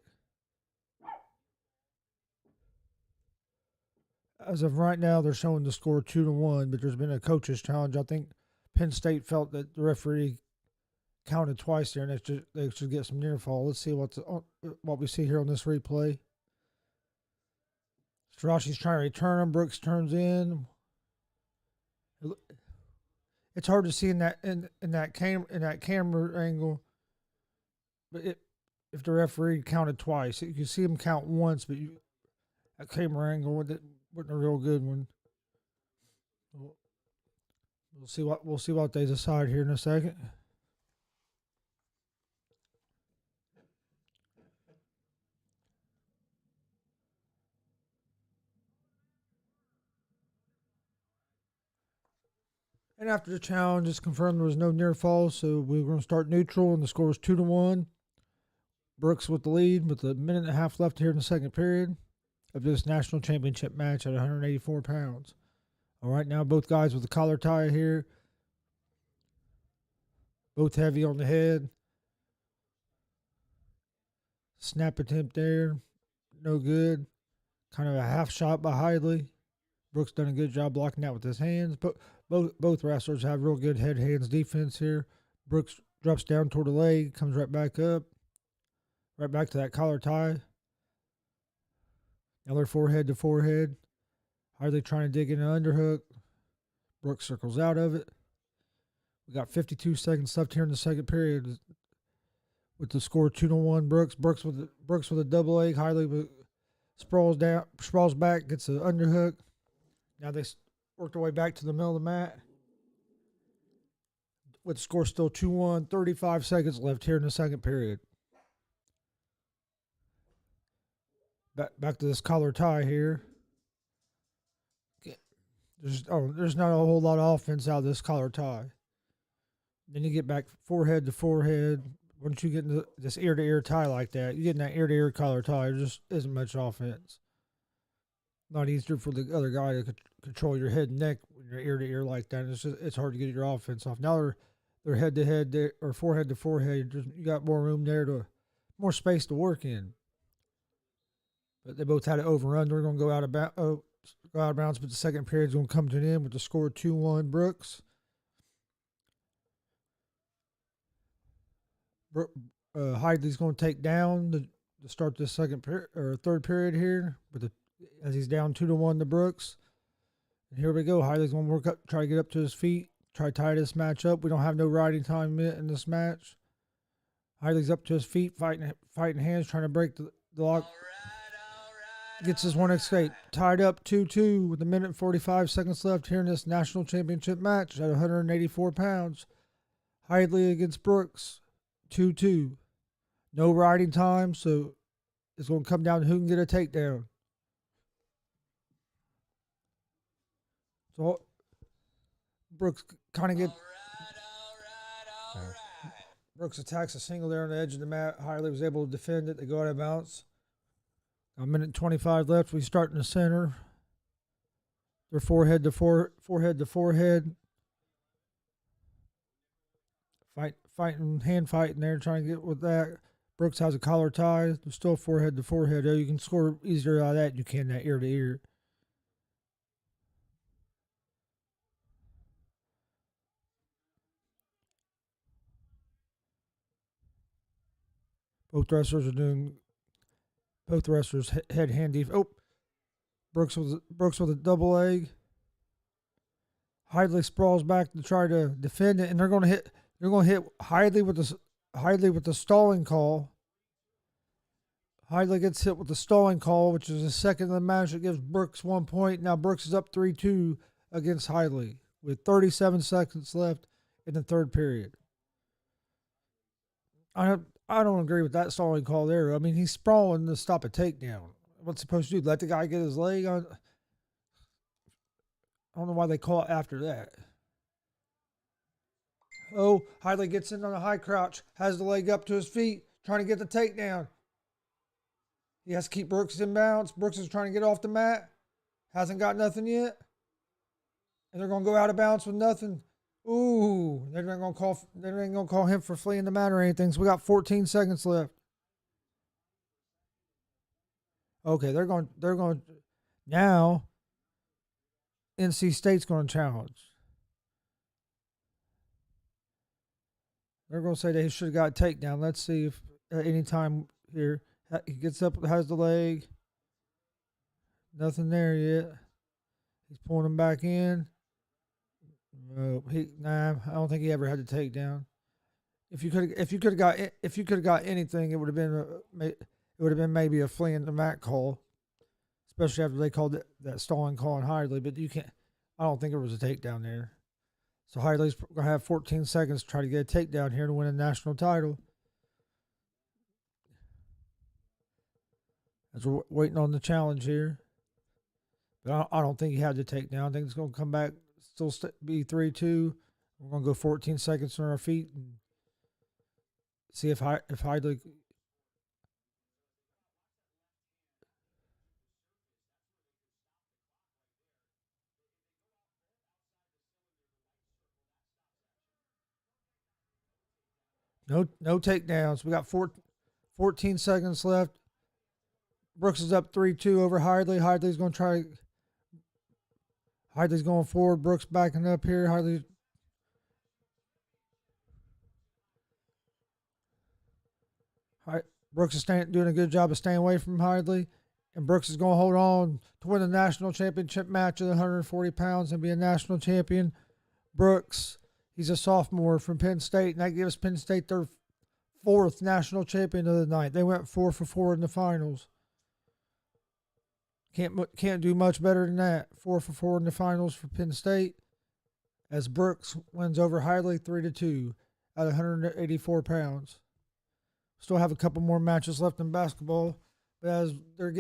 As of right now, they're showing the score 2-1, but there's been a coach's challenge. I think Penn State felt that the referee counted twice there, and they should get some near fall. Let's see what we see here on this replay. Strashi's trying to return him. Brooks turns in. It's hard to see in that camera angle, but if the referee counted twice, you can see him count once, but that camera angle wasn't a real good one. We'll see what they decide here in a second. And after the challenge, it's confirmed there was no near fall, so we were going to start neutral, and the score was 2-1. Brooks with the lead with a minute and a half left here in the second period of this national championship match at 184 pounds. All right, now both guys with the collar tie here. Both heavy on the head. Snap attempt there. No good. Kind of a half shot by Hiley. Brooks done a good job blocking that with his hands. But both wrestlers have real good head-hands defense here. Brooks drops down toward the leg, comes right back up. Right back to that collar tie. Now they're forehead to forehead. Hiley trying to dig in an underhook. Brooks circles out of it. We got 52 seconds left here in the second period with the score 2-1. Brooks with a double leg. Hiley sprawls back, gets an underhook. Now they work their way back to the middle of the mat. With the score still 2-1, 35 seconds left here in the second period. Back to this collar tie here. There's not a whole lot of offense out of this collar tie. Then you get back forehead to forehead. Once you get into this ear-to-ear tie like that, you get in that ear-to-ear collar tie, there just isn't much offense. Not easier for the other guy to control your head and neck when you're ear-to-ear like that. It's hard to get your offense off. Now they're head-to-head or forehead to forehead. You got more room there, more space to work in. But they both had it overrun. They're going to go out of bounds, but the second period's going to come to an end with the score 2-1 Brooks. Heidley's going to take down to start the third period here as he's down 2-1 to Brooks. And here we go. Heidley's going to work up, try to get up to his feet, try to tie this match up. We don't have no riding time in this match. Heidley's up to his feet, fighting hands, trying to break the lock. Gets his one escape. Tied up 2-2 with 1 minute and 45 seconds left here in this national championship match at 184 pounds. Heidley against Brooks, 2-2. No riding time, so it's going to come down to who can get a takedown. So Brooks kind of Brooks attacks a single there on the edge of the mat. Heidley was able to defend it. They go out of bounds. 1 minute and 25 left. We start in the center. They're forehead to forehead. Hand fighting there, trying to get with that. Brooks has a collar tie. They're still forehead to forehead. You can score easier out of that than you can that ear to ear. Both wrestlers head hand defense. Oh, Brooks with a double leg. Heidley sprawls back to try to defend it, and they're going to hit Heidley with the stalling call. Heidley gets hit with the stalling call, which is the second of the match. It gives Brooks 1 point. Now Brooks is up 3-2 against Heidley with 37 seconds left in the third period. I don't agree with that stalling call there. I mean, he's sprawling to stop a takedown. What's he supposed to do? Let the guy get his leg on? I don't know why they call it after that. Oh, Heidley gets in on a high crouch, has the leg up to his feet, trying to get the takedown. He has to keep Brooks in bounds. Brooks is trying to get off the mat. Hasn't got nothing yet. And they're going to go out of bounds with nothing. Ooh, they're not gonna call him for fleeing the mat or anything. So we got 14 seconds left. Okay, they're going now. NC State's going to challenge. They're going to say they should have got a takedown. Let's see if at any time here he gets up, has the leg. Nothing there yet. He's pulling him back in. I don't think he ever had to take down. If you could have got anything, it would have been maybe a fleeing the mat call, especially after they called that stalling call on Heidley. But you can't. I don't think there was a takedown there. So Heidley's gonna have 14 seconds to try to get a takedown here to win a national title. As we're waiting on the challenge here, but I don't think he had to take down. I think it's gonna come back. Still be 3-2. We're going to go 14 seconds on our feet and see if Heidley. No takedowns. We got 14 seconds left. Brooks is up 3-2 over Heidley. Heidley's going to try. Heidley's going forward. Brooks backing up here. Brooks is doing a good job of staying away from Heidley. And Brooks is going to hold on to win the national championship match at 140 pounds and be a national champion. Brooks, he's a sophomore from Penn State, and that gives Penn State their fourth national champion of the night. They went 4-for-4 in the finals. Can't do much better than that. 4-for-4 in the finals for Penn State, as Brooks wins over Heidley 3-2 at 184 pounds. Still have a couple more matches left in basketball, but as they're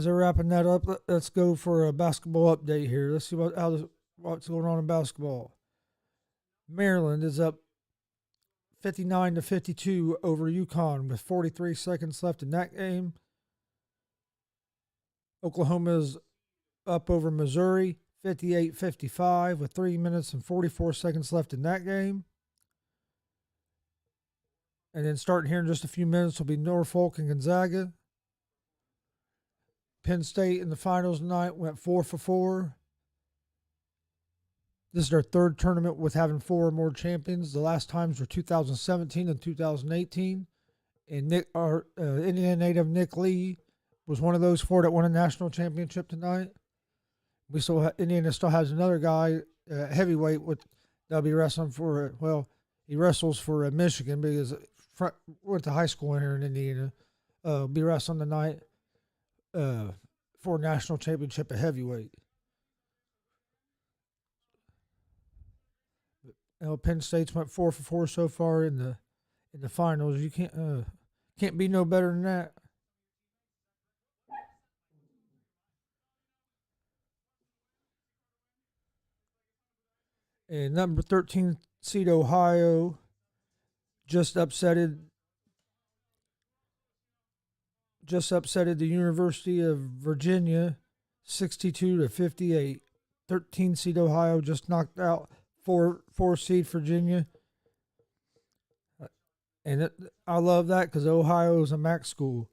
wrapping that up, let's go for a basketball update here. Let's see what's going on in basketball. Maryland is up 59-52 over UConn with 43 seconds left in that game. Oklahoma is up over Missouri 58-55 with 3 minutes and 44 seconds left in that game. And then starting here in just a few minutes will be Norfolk and Gonzaga. Penn State in the finals tonight went 4-for-4. This is their third tournament with having four or more champions. The last times were 2017 and 2018. And Indiana native Nick Lee was one of those four that won a national championship tonight. Indiana still has another guy, heavyweight, that'll be wrestling for. Well, he wrestles for Michigan because went to high school here in Indiana. Be wrestling tonight for national championship at heavyweight. Penn State's went 4 for 4 so far in the finals. You can't be no better than that. And number 13 seed Ohio just upsetted the University of Virginia 62-58. 13 seed Ohio just knocked out four seed Virginia. And I love that because Ohio is a MAC school.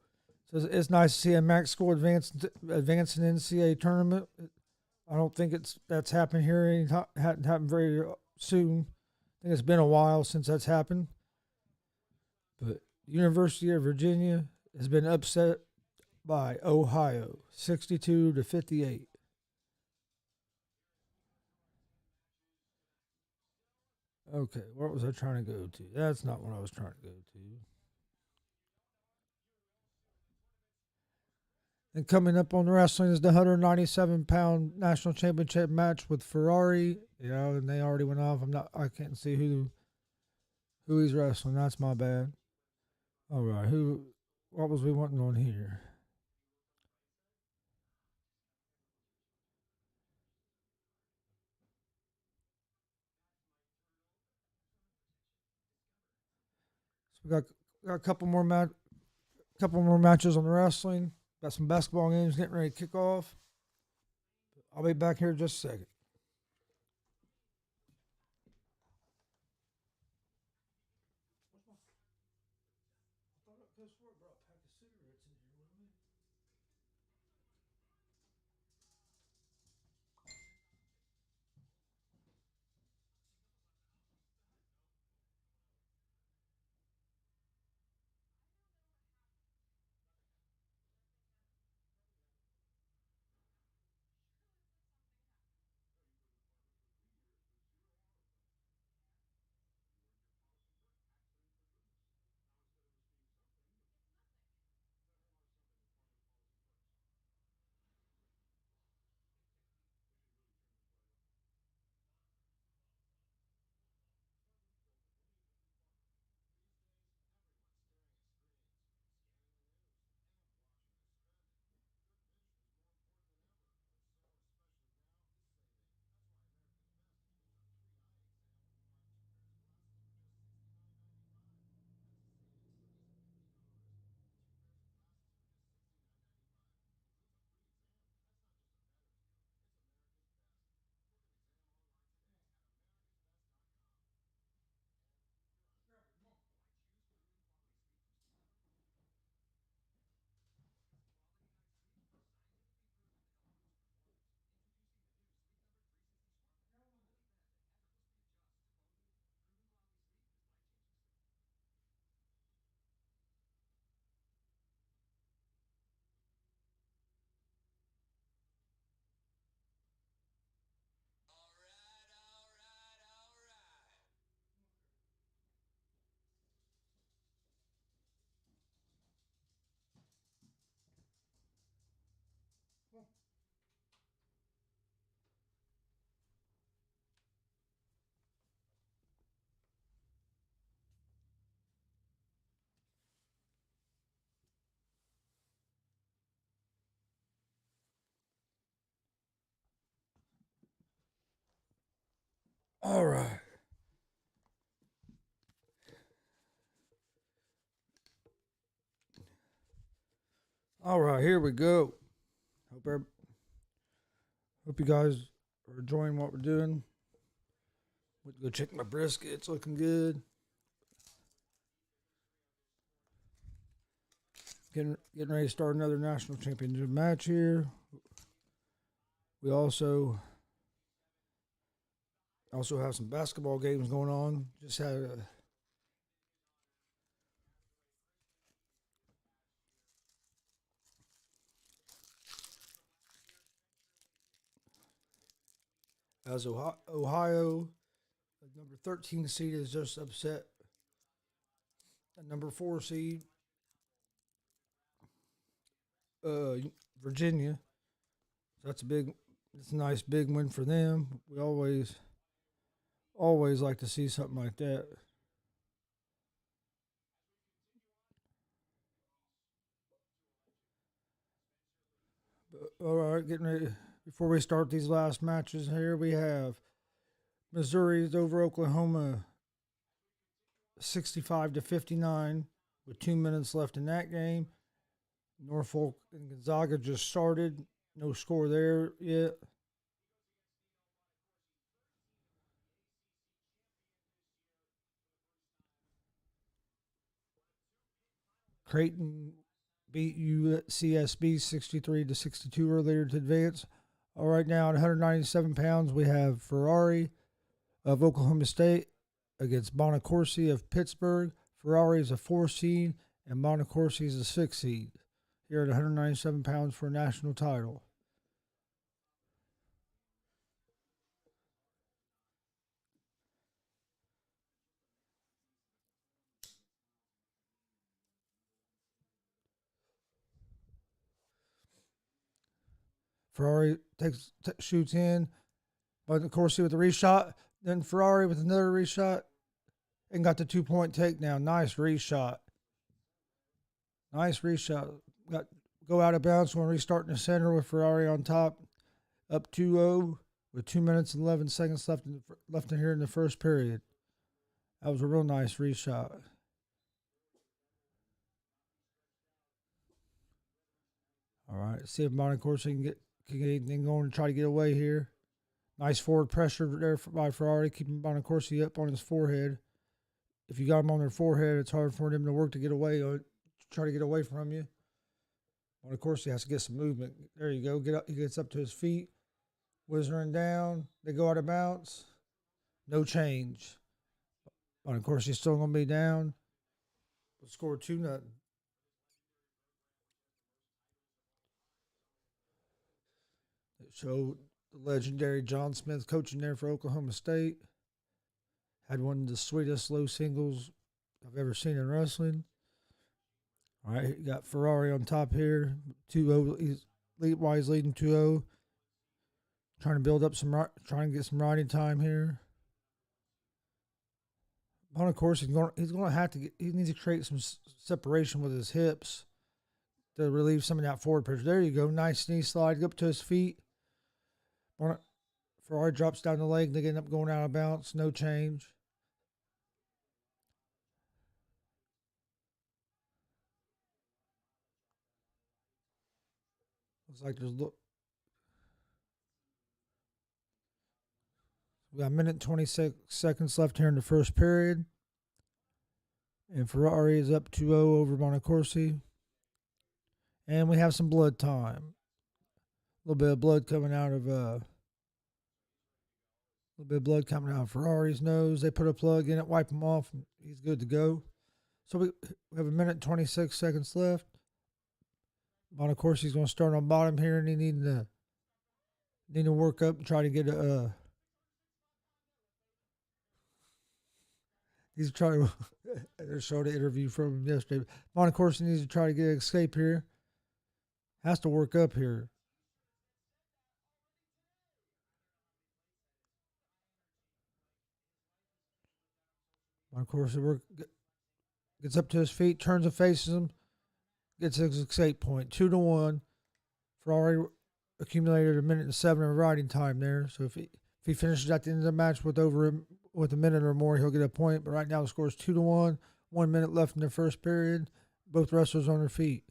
So it's nice to see a MAC school advance in NCAA tournament. I don't think that's happened here. It hadn't happened very soon. I think it's been a while since that's happened. But University of Virginia has been upset by Ohio, 62-58. Okay, what was I trying to go to? That's not what I was trying to go to. And coming up on the wrestling is the 197-pound national championship match with Ferrari. And they already went off. I can't see who he's wrestling. That's my bad. All right, what was we wanting on here? So we got a couple more matches on the wrestling. Got some basketball games getting ready to kick off. I'll be back here in just a second. All right. All right, here we go. Hope you guys are enjoying what we're doing. Went to go check my brisket. It's looking good. Getting ready to start another national championship match here. We also Also have some basketball games going on. Just had as Ohio, the number 13 seed is just upset a number 4 seed, uh, Virginia. That's a big, it's a nice big win for them. We always like to see something like that. But, all right, getting ready. Before we start these last matches here, we have Missouri's over Oklahoma 65-59 with 2 minutes left in that game. Norfolk and Gonzaga just started. No score there yet. Creighton beat UCSB 63-62 earlier to advance. All right, now at 197 pounds, we have Ferrari of Oklahoma State against Bonacorsi of Pittsburgh. Ferrari is a 4 seed, and Bonacorsi is a 6 seed. Here at 197 pounds for a national title. Ferrari shoots in, Bonacorsi with a reshot. Then Ferrari with another reshot and got the 2-point takedown. Nice reshot. Nice reshot. Got go out of bounds when restarting the center with Ferrari on top, up 2-0 with 2 minutes and 11 seconds left in here in the first period. That was a real nice reshot. All right, see if Bonacorsi can get anything going and try to get away here. Nice forward pressure there by Ferrari, keeping Bonacorsi up on his forehead. If you got him on their forehead, it's hard for him to work to get away, try to get away from you. Bonacorsi has to get some movement. There you go. Get up. He gets up to his feet, whizzing down. They go out of bounds. No change. Bonacorsi's still going to be down. We'll score 2-0. So the legendary John Smith coaching there for Oklahoma State. Had one of the sweetest low singles I've ever seen in wrestling. All right, you got Ferrari on top here. 2-0. He's leading 2-0. Trying to build up trying to get some riding time here. Bonacorsi, he's going to have to he needs to create some separation with his hips to relieve some of that forward pressure. There you go. Nice knee slide up to his feet. Ferrari drops down the leg. They end up going out of bounds. No change. Looks like we got a minute and 26 seconds left here in the first period. And Ferrari is up 2-0 over Bonacorsi. And we have some blood time. A little bit of blood coming out of Ferrari's nose. They put a plug in it, wipe him off, and he's good to go. So we have a minute and 26 seconds left. Bonacorsi's going to start on bottom here, and he need to work up and try to get a. He's trying. They showed an interview from him yesterday. Bonacorsi needs to try to get an escape here. Has to work up here. Bonacorsi gets up to his feet, turns and faces him, gets his escape point. 2-1. Ferrari accumulated a minute and 7 of riding time there. So if he finishes at the end of the match with a minute or more, he'll get a point. But right now the score is 2-1. 1 minute left in the first period. Both wrestlers on their feet.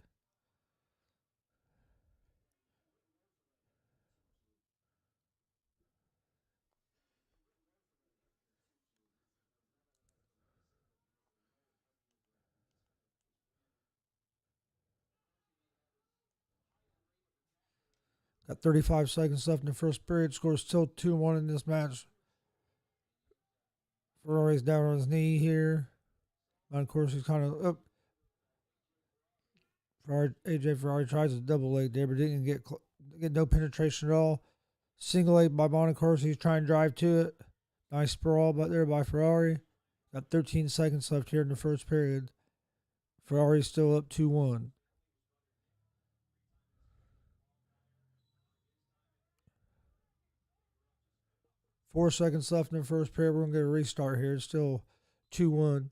Got 35 seconds left in the first period. Score still 2-1 in this match. Ferrari's down on his knee here. Of course, he's kind of up. AJ Ferrari tries a double leg there, but didn't get no penetration at all. Single leg by Bonaccorsi. He's trying to drive to it. Nice sprawl but there by Ferrari. Got 13 seconds left here in the first period. Ferrari's still up 2-1. Four seconds left in the first period. We're going to get a restart here. It's still 2-1.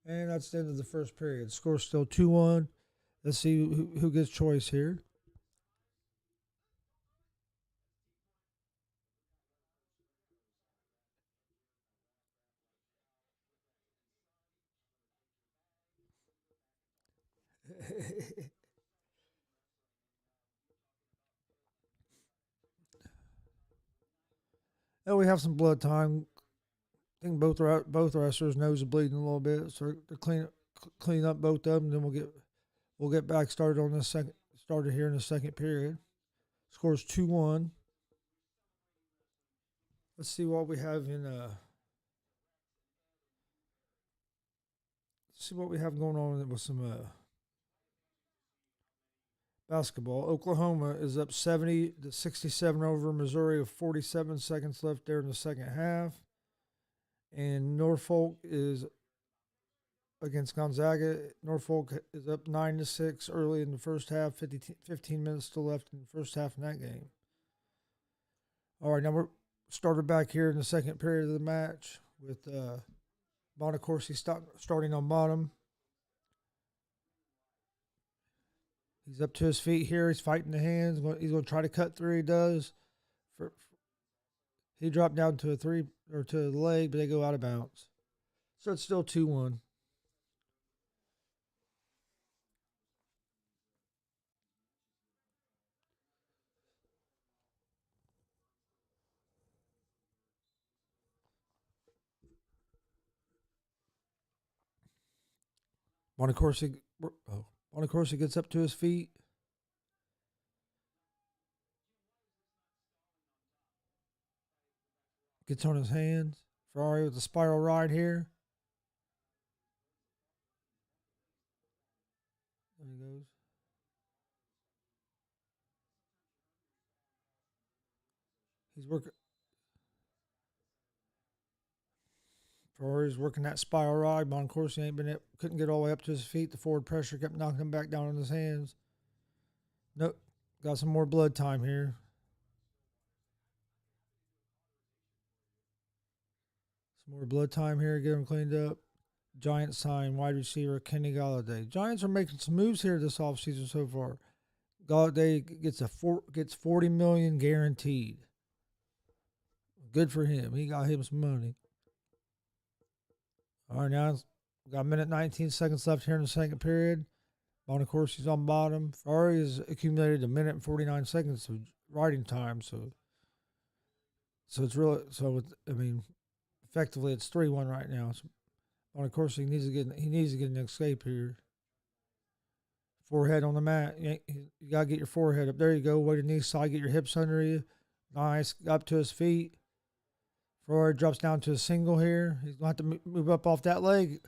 And that's the end of the first period. Score's still 2-1. Let's see who gets choice here. And we have some blood time. I think both wrestlers' nose are bleeding a little bit, so to clean up both of them. Then we'll get back started on this second started here in the second period. Scores 2-1. Let's see what we have in see what we have going on with some basketball. Oklahoma is up 70-67 over Missouri with 47 seconds left there in the second half. And Norfolk is against Gonzaga. Norfolk is up 9-6 early in the first half. 15 minutes still left in the first half in that game. All right, now we're started back here in the second period of the match with Bonaccorsi starting on bottom. He's up to his feet here. He's fighting the hands. He's going to try to cut through. He does. He dropped down to a three or to the leg, but they go out of bounds. So it's still 2-1. Bonaccorsi gets up to his feet. Gets on his hands. Ferrari with a spiral ride here. There he goes. He's working. Ferrari's working that spiral ride. Bonaccorsi couldn't get all the way up to his feet. The forward pressure kept knocking him back down on his hands. Nope. Got some more blood time here. Some more blood time here. Get him cleaned up. Giants sign wide receiver Kenny Galladay. Giants are making some moves here this offseason so far. Galladay gets $40 million guaranteed. Good for him. He got him some money. All right, now we got a minute 19 seconds left here in the second period. Bonaccorsi's on bottom. Ferrari has accumulated a minute and 49 seconds of riding time, so it's really effectively it's 3-1 right now. So Bonaccorsi needs to get an escape here. Forehead on the mat. You gotta get your forehead up. There you go. Way to knee side. Get your hips under you. Nice. Up to his feet. Ferrari drops down to a single here. He's gonna have to move up off that leg.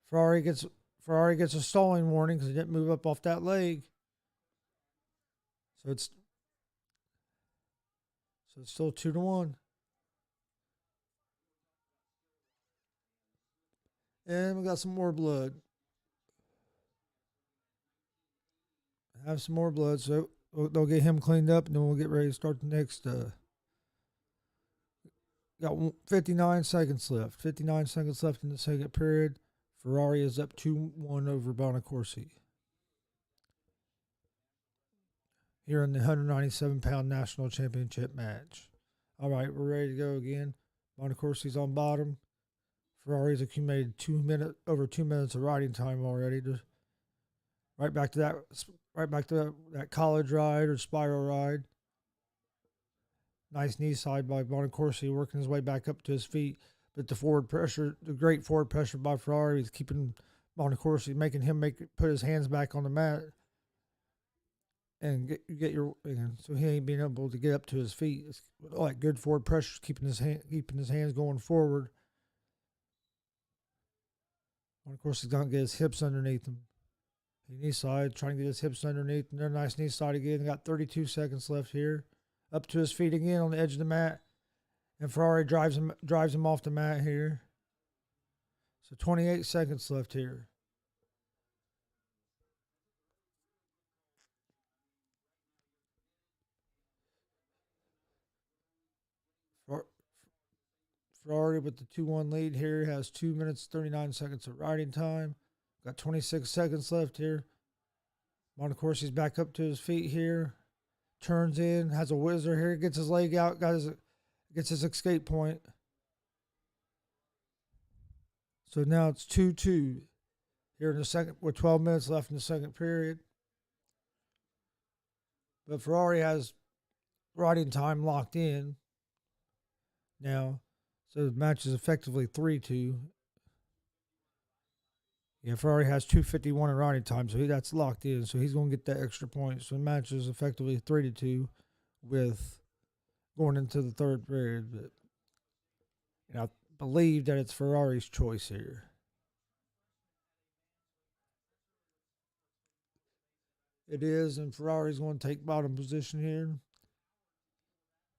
Ferrari gets a stalling warning because he didn't move up off that leg. So it's still 2-1. And we got some more blood. Have some more blood, so they'll get him cleaned up, and then we'll get ready to start the next. Got 59 seconds left. 59 seconds left in the second period. Ferrari is up 2-1 over Bonaccorsi. Here in the 197-pound national championship match. All right, we're ready to go again. Bonaccorsi's on bottom. Ferrari's accumulated over 2 minutes of riding time already. Right back to that college ride or spiral ride. Nice knee side by Bonaccorsi, working his way back up to his feet. But the great forward pressure by Ferrari is keeping Bonaccorsi, making him put his hands back on the mat. and get your. And so he ain't being able to get up to his feet. It's like good forward pressure, keeping his hands going forward. And of course, he's gonna get his hips underneath him. Knee side, trying to get his hips underneath. And then nice knee side again. Got 32 seconds left here. Up to his feet again on the edge of the mat. And Ferrari drives him off the mat here. So 28 seconds left here. Ferrari with the 2-1 lead here has 2 minutes 39 seconds of riding time. Got 26 seconds left here. Monacorsi's back up to his feet here. Turns in, has a whizzer here, gets his leg out, gets his escape point. So now it's 2-2 here in the second, with 12 minutes left in the second period. But Ferrari has riding time locked in now. So the match is effectively 3-2. Yeah, Ferrari has 2:51 in riding time, so that's locked in. So he's going to get that extra point. So the match is effectively 3-2 with going into the third period. But I believe that it's Ferrari's choice here. It is, and Ferrari's going to take bottom position here.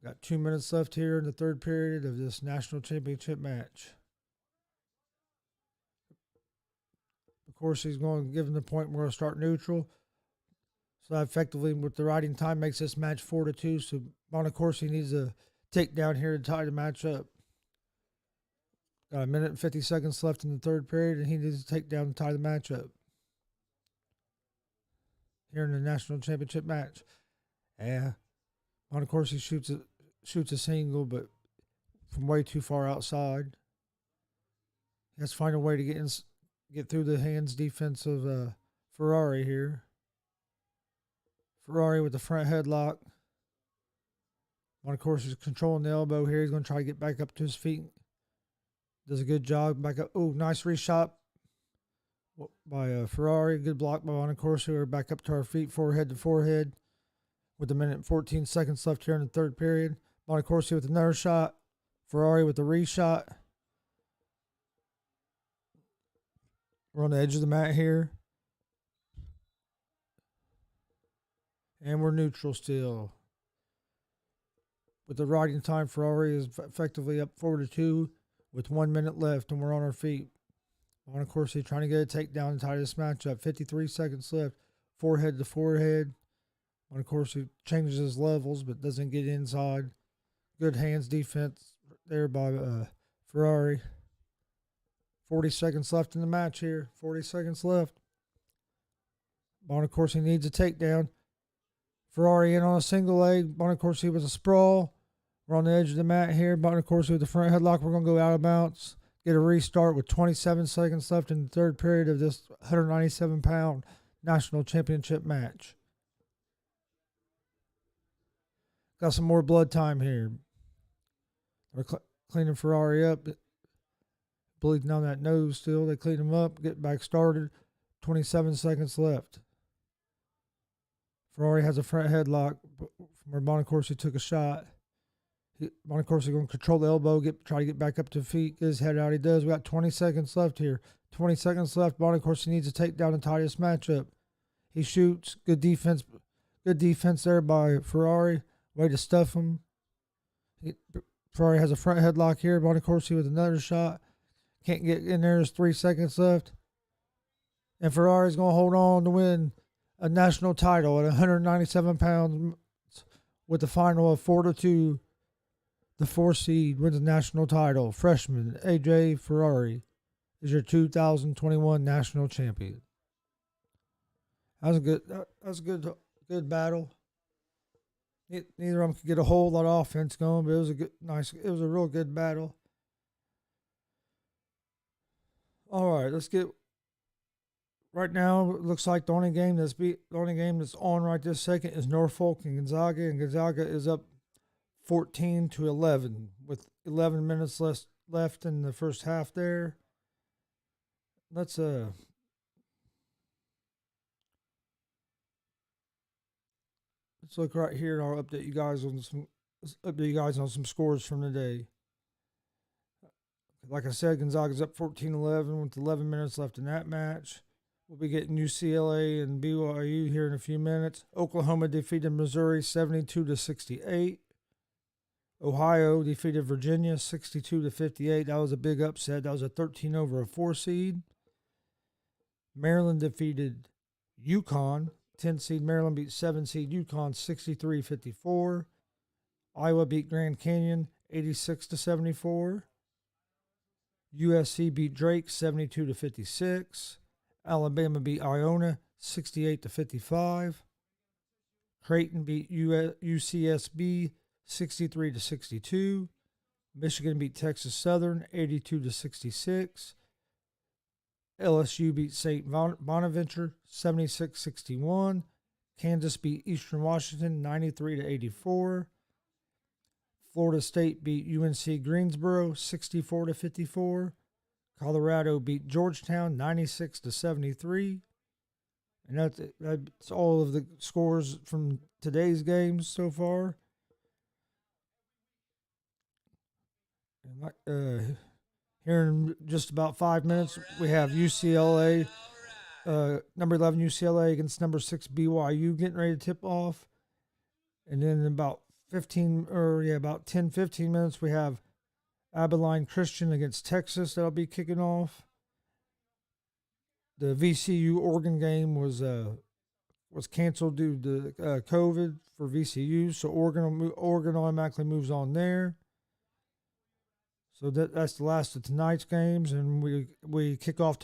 Got 2 minutes left here in the third period of this national championship match. Of course, he's going to give him the point. We're going to start neutral. So effectively, with the riding time, makes this match 4-2. So Monacorsi needs a takedown here to tie the match up. Got a minute and 50 seconds left in the third period, and he needs a takedown to tie the match up here in the national championship match. Yeah, Monacorsi shoots a single, but from way too far outside. He has to find a way to get through the hands defense of Ferrari here. Ferrari with the front headlock. Monacorsi is controlling the elbow here. He's going to try to get back up to his feet. Does a good job. Back up. Oh, nice reshot by Ferrari. Good block by Monacorsi. We're back up to our feet, forehead to forehead. With a minute and 14 seconds left here in the third period. Monacorsi with another shot. Ferrari with a reshot. We're on the edge of the mat here. And we're neutral still. With the riding time, Ferrari is effectively up 4-2 with 1 minute left, and we're on our feet. Monacorsi trying to get a takedown and tie this match up. 53 seconds left. Forehead to forehead. Monacorsi changes his levels, but doesn't get inside. Good hands defense there by Ferrari. 40 seconds left in the match here. 40 seconds left. Monacorsi needs a takedown. Ferrari in on a single leg. Monacorsi with a sprawl. We're on the edge of the mat here. Monacorsi with the front headlock. We're going to go out of bounds. Get a restart with 27 seconds left in the third period of this 197-pound national championship match. Got some more blood time here. They're cleaning Ferrari up. Bleeding on that nose still. They clean him up. Get back started. 27 seconds left. Ferrari has a front headlock from where Monacorsi took a shot. Monacorsi going to control the elbow, try to get back up to feet, get his head out. He does. We got 20 seconds left here. 20 seconds left. Monacorsi needs a takedown to tie this matchup. He shoots. Good defense. Good defense there by Ferrari. Way to stuff him. Ferrari has a front headlock here. Monacorsi with another shot. Can't get in there. There's 3 seconds left. And Ferrari's going to hold on to win a national title at 197 pounds with the final of 4-2. The 4 seed wins the national title. Freshman AJ Ferrari is your 2021 national champion. That was a good battle. Neither of them could get a whole lot of offense going, but it was a real good battle. All right, let's get. Right now, it looks like the only game that's on right this second is Norfolk and Gonzaga is up 14-11 with 11 minutes left in the first half there. Let's let's look right here, and I'll update you guys on some scores from the day. Like I said, Gonzaga's up 14-11 with 11 minutes left in that match. We'll be getting UCLA and BYU here in a few minutes. Oklahoma defeated Missouri 72-68. Ohio defeated Virginia 62-58. That was a big upset. That was a 13 over a 4 seed. Maryland defeated UConn. 10 seed Maryland beat 7 seed UConn 63-54. Iowa beat Grand Canyon 86-74. USC beat Drake 72-56. Alabama beat Iona 68-55. Creighton beat UCSB 63-62. Michigan beat Texas Southern 82-66. LSU beat St. Bonaventure 76-61. Kansas beat Eastern Washington 93-84. Florida State beat UNC Greensboro 64-54. Colorado beat Georgetown 96-73. And that's all of the scores from today's games so far. And here in just about 5 minutes, we have UCLA, number 11 UCLA against number 6 BYU getting ready to tip off. And then in about 10-15 minutes, we have Abilene Christian against Texas that'll be kicking off. The VCU Oregon game was canceled due to COVID for VCU, so Oregon automatically moves on there. So that's the last of tonight's games, and we kick off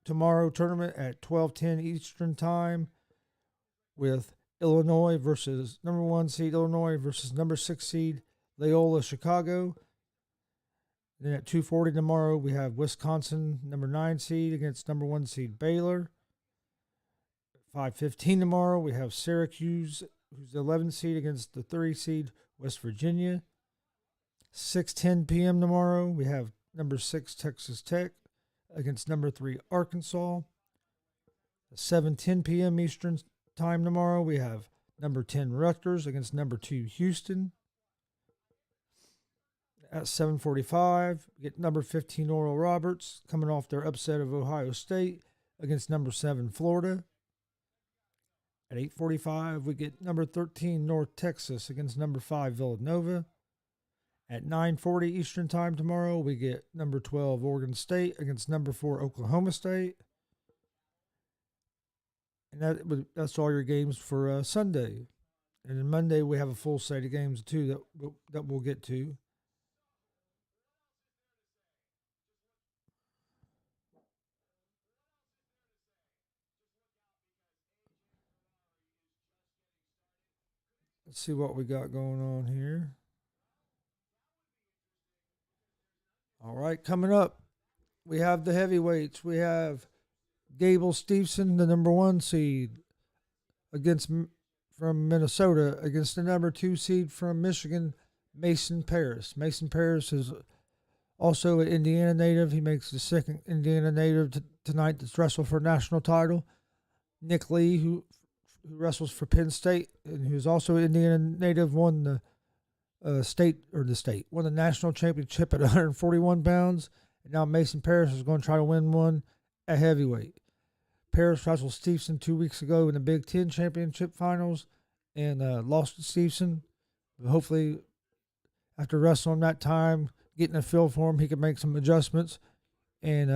tomorrow tournament at 12:10 Eastern Time with Illinois versus number 1 seed Illinois versus number 6 seed Loyola Chicago. Then at 2:40 tomorrow, we have Wisconsin, number 9 seed, against number 1 seed Baylor. At 5:15 tomorrow, we have Syracuse, who's the 11th seed, against the 3 seed West Virginia. 6:10 p.m. tomorrow, we have number 6 Texas Tech against number 3 Arkansas. At 7:10 p.m. Eastern Time tomorrow, we have number 10 Rutgers against number 2 Houston. At 7:45, we get number 15 Oral Roberts coming off their upset of Ohio State against number 7 Florida. At 8:45, we get number 13 North Texas against number 5 Villanova. At 9:40 Eastern Time tomorrow, we get number 12 Oregon State against number 4 Oklahoma State. And that's all your games for Sunday. And then Monday, we have a full slate of games, too, that we'll get to. Let's see what we got going on here. All right, coming up, we have the heavyweights. We have Gable Steveson, the number 1 seed, from Minnesota, against the number 2 seed from Michigan, Mason Paris. Mason Paris is also an Indiana native. He makes the second Indiana native tonight that's wrestled for a national title. Nick Lee, who wrestles for Penn State and who's also an Indiana native, won the national championship at 141 pounds. And now Mason Paris is going to try to win one at heavyweight. Paris wrestled Steveson 2 weeks ago in the Big Ten championship finals and lost to Steveson. But hopefully, after wrestling that time, getting a feel for him, he can make some adjustments and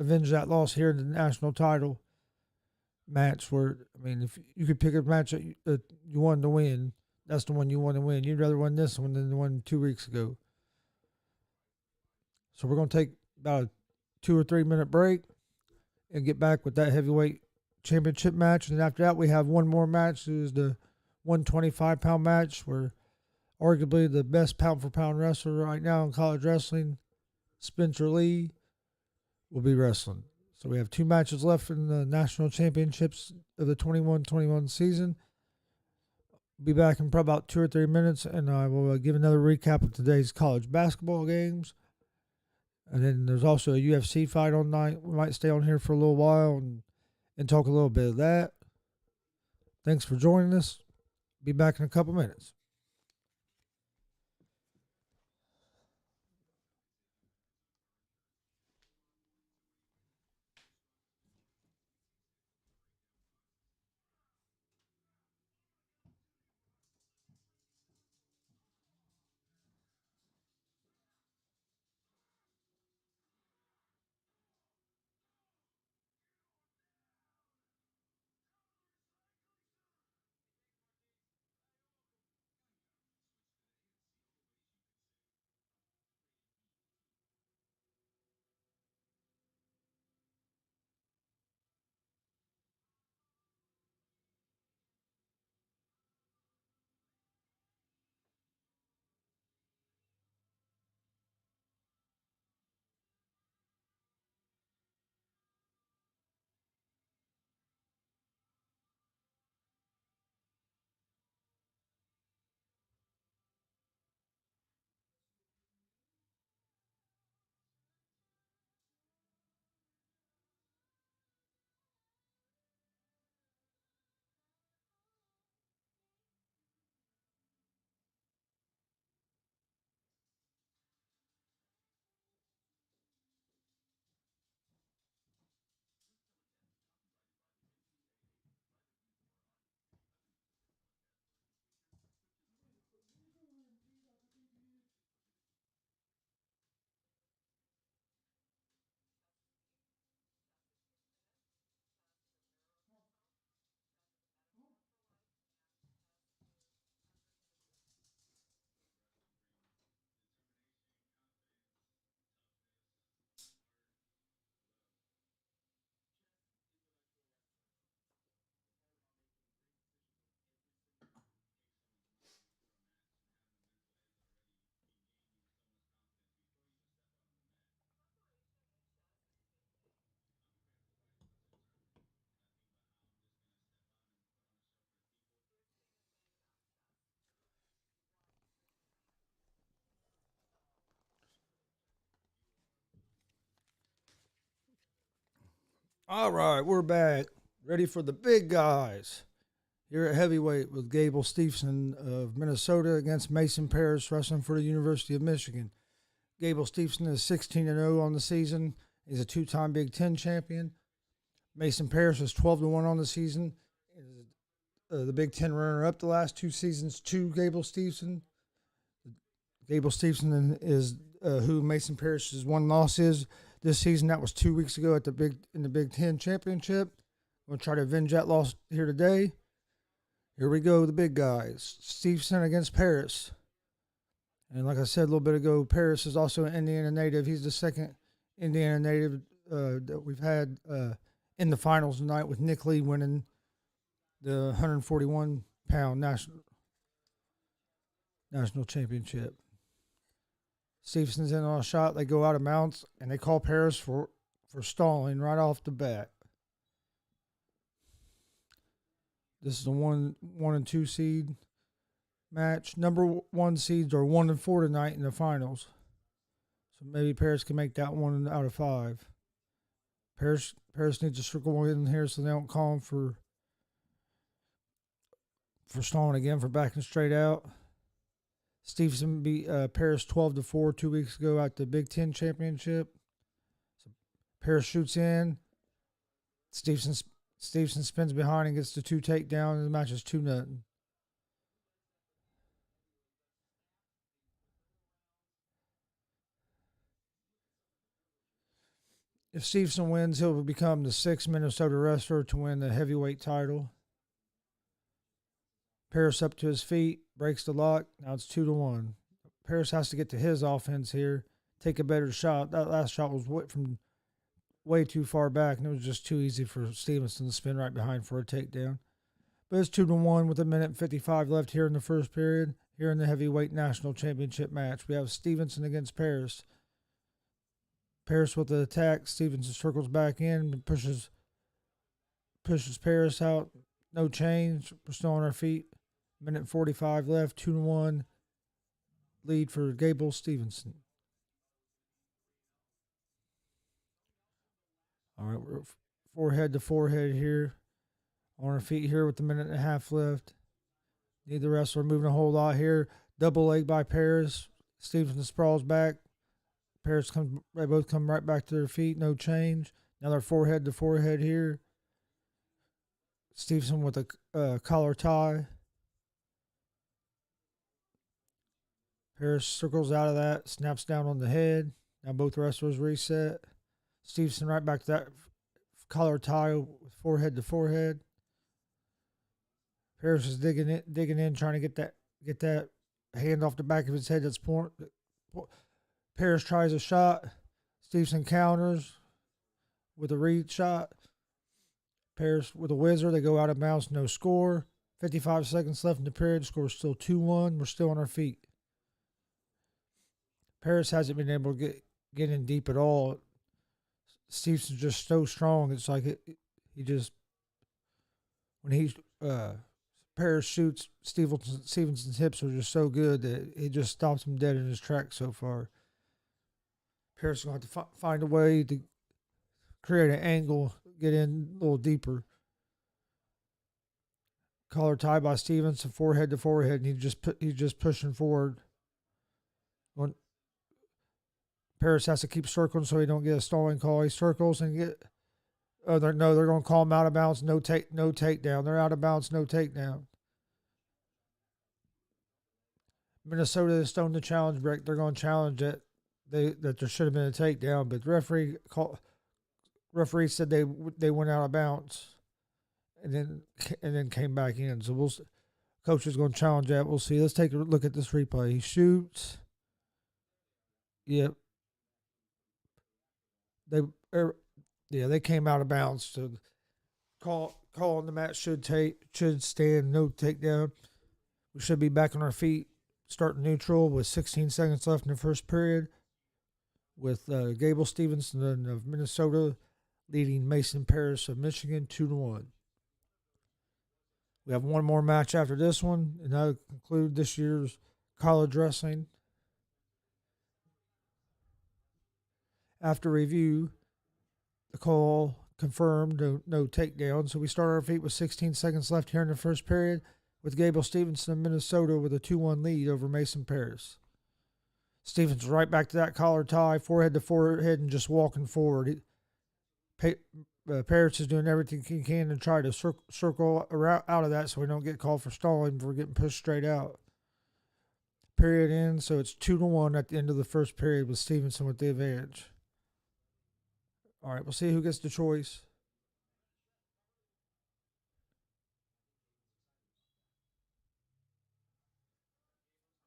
avenge that loss here in the national title match. Where, I mean, if you could pick a match that you wanted to win, that's the one you want to win. You'd rather win this one than the one 2 weeks ago. So we're going to take about a 2 or 3 minute break and get back with that heavyweight championship match. And after that, we have one more match. It is the 125-pound match, where arguably the best pound-for-pound wrestler right now in college wrestling, Spencer Lee, will be wrestling. So we have 2 matches left in the national championships of the 21-21 season. Be back in probably about 2 or 3 minutes, and I will give another recap of today's college basketball games. And then there's also a UFC fight on night. We might stay on here for a little while and talk a little bit of that. Thanks for joining us. Be back in a couple minutes. All right, we're back. Ready for the big guys. Here at heavyweight with Gable Stevenson of Minnesota against Mason Parris wrestling for the University of Michigan. Gable Stevenson is 16-0 on the season. He's a two-time Big Ten champion. Mason Parris is 12-1 on the season. The Big Ten runner-up the last two seasons to Gable Stevenson. Gable Stevenson is who Mason Parris's one loss is this season. That was 2 weeks ago at the Big Ten championship. I'm going to try to avenge that loss here today. Here we go, the big guys. Stevenson against Parris. And like I said a little bit ago, Parris is also an Indiana native. He's the second Indiana native that we've had in the finals tonight, with Nick Lee winning the 141-pound national championship. Stevenson's in on a shot. They go out of mounts, and they call Parris for stalling right off the bat. This is a one and two seed match. Number one seeds are 1 and 4 tonight in the finals. So maybe Parris can make that 1 out of 5. Parris needs to circle in here so they don't call him for stalling again, for backing straight out. Stevenson beat Parris 12-4 2 weeks ago at the Big Ten championship. So Parris shoots in. Stevenson spins behind and gets the 2 takedown, and the match is 2-0. If Stevenson wins, he'll become the 6th Minnesota wrestler to win the heavyweight title. Parris up to his feet, breaks the lock. Now it's 2-1. Parris has to get to his offense here, take a better shot. That last shot was from way too far back, and it was just too easy for Stevenson to spin right behind for a takedown. But it's 2-1 with 1:55 left here in the first period. Here in the heavyweight national championship match, we have Stevenson against Parris. Parris with the attack. Stevenson circles back in and pushes Parris out. No change. We're still on our feet. 1:45 left. 2-1 lead for Gable Stevenson. All right, we're forehead to forehead here. On our feet here with 1.5 minutes left. Neither wrestler moving a whole lot here. Double leg by Paris. Stevenson sprawls back. Paris comes. They both come right back to their feet. No change. Now they're forehead to forehead here. Stevenson with a collar tie. Paris circles out of that. Snaps down on the head. Now both wrestlers reset. Stevenson right back to that collar tie with forehead to forehead. Paris is digging in, trying to get that hand off the back of his head. That's Paris tries a shot. Stevenson counters with a read shot. Paris with a whizzer. They go out of bounds. No score. 55 seconds left in the period. Score is still 2-1. We're still on our feet. Paris hasn't been able to get in deep at all. Stevenson's just so strong. It's like he just when Paris shoots, Stevenson's hips are just so good that he just stops him dead in his tracks so far. Paris is going to have to find a way to create an angle, get in a little deeper. Collar tie by Stevenson, forehead to forehead, and he's just pushing forward. Paris has to keep circling so he don't get a stalling call. He circles and they're going to call him out of bounds. No takedown. They're out of bounds. No takedown. Minnesota is stoned the challenge break. They're going to challenge it. That there should have been a takedown, but the referee said they went out of bounds, and then came back in. So coach is going to challenge that. We'll see. Let's take a look at this replay. He shoots. Yep. They came out of bounds. So call on the match should stand. No takedown. We should be back on our feet, starting neutral with 16 seconds left in the first period, with Gable Stevenson of Minnesota leading Mason Paris of Michigan 2-1. We have one more match after this one, and that'll conclude this year's college wrestling. After review, the call confirmed no takedown. So we start our feet with 16 seconds left here in the first period, with Gable Stevenson of Minnesota with a 2-1 lead over Mason Paris. Stevenson right back to that collar tie, forehead to forehead, and just walking forward. Paris is doing everything he can to try to circle out of that so we don't get called for stalling. We're getting pushed straight out. Period ends, so it's 2-1 at the end of the first period with Stevenson with the advantage. All right, we'll see who gets the choice.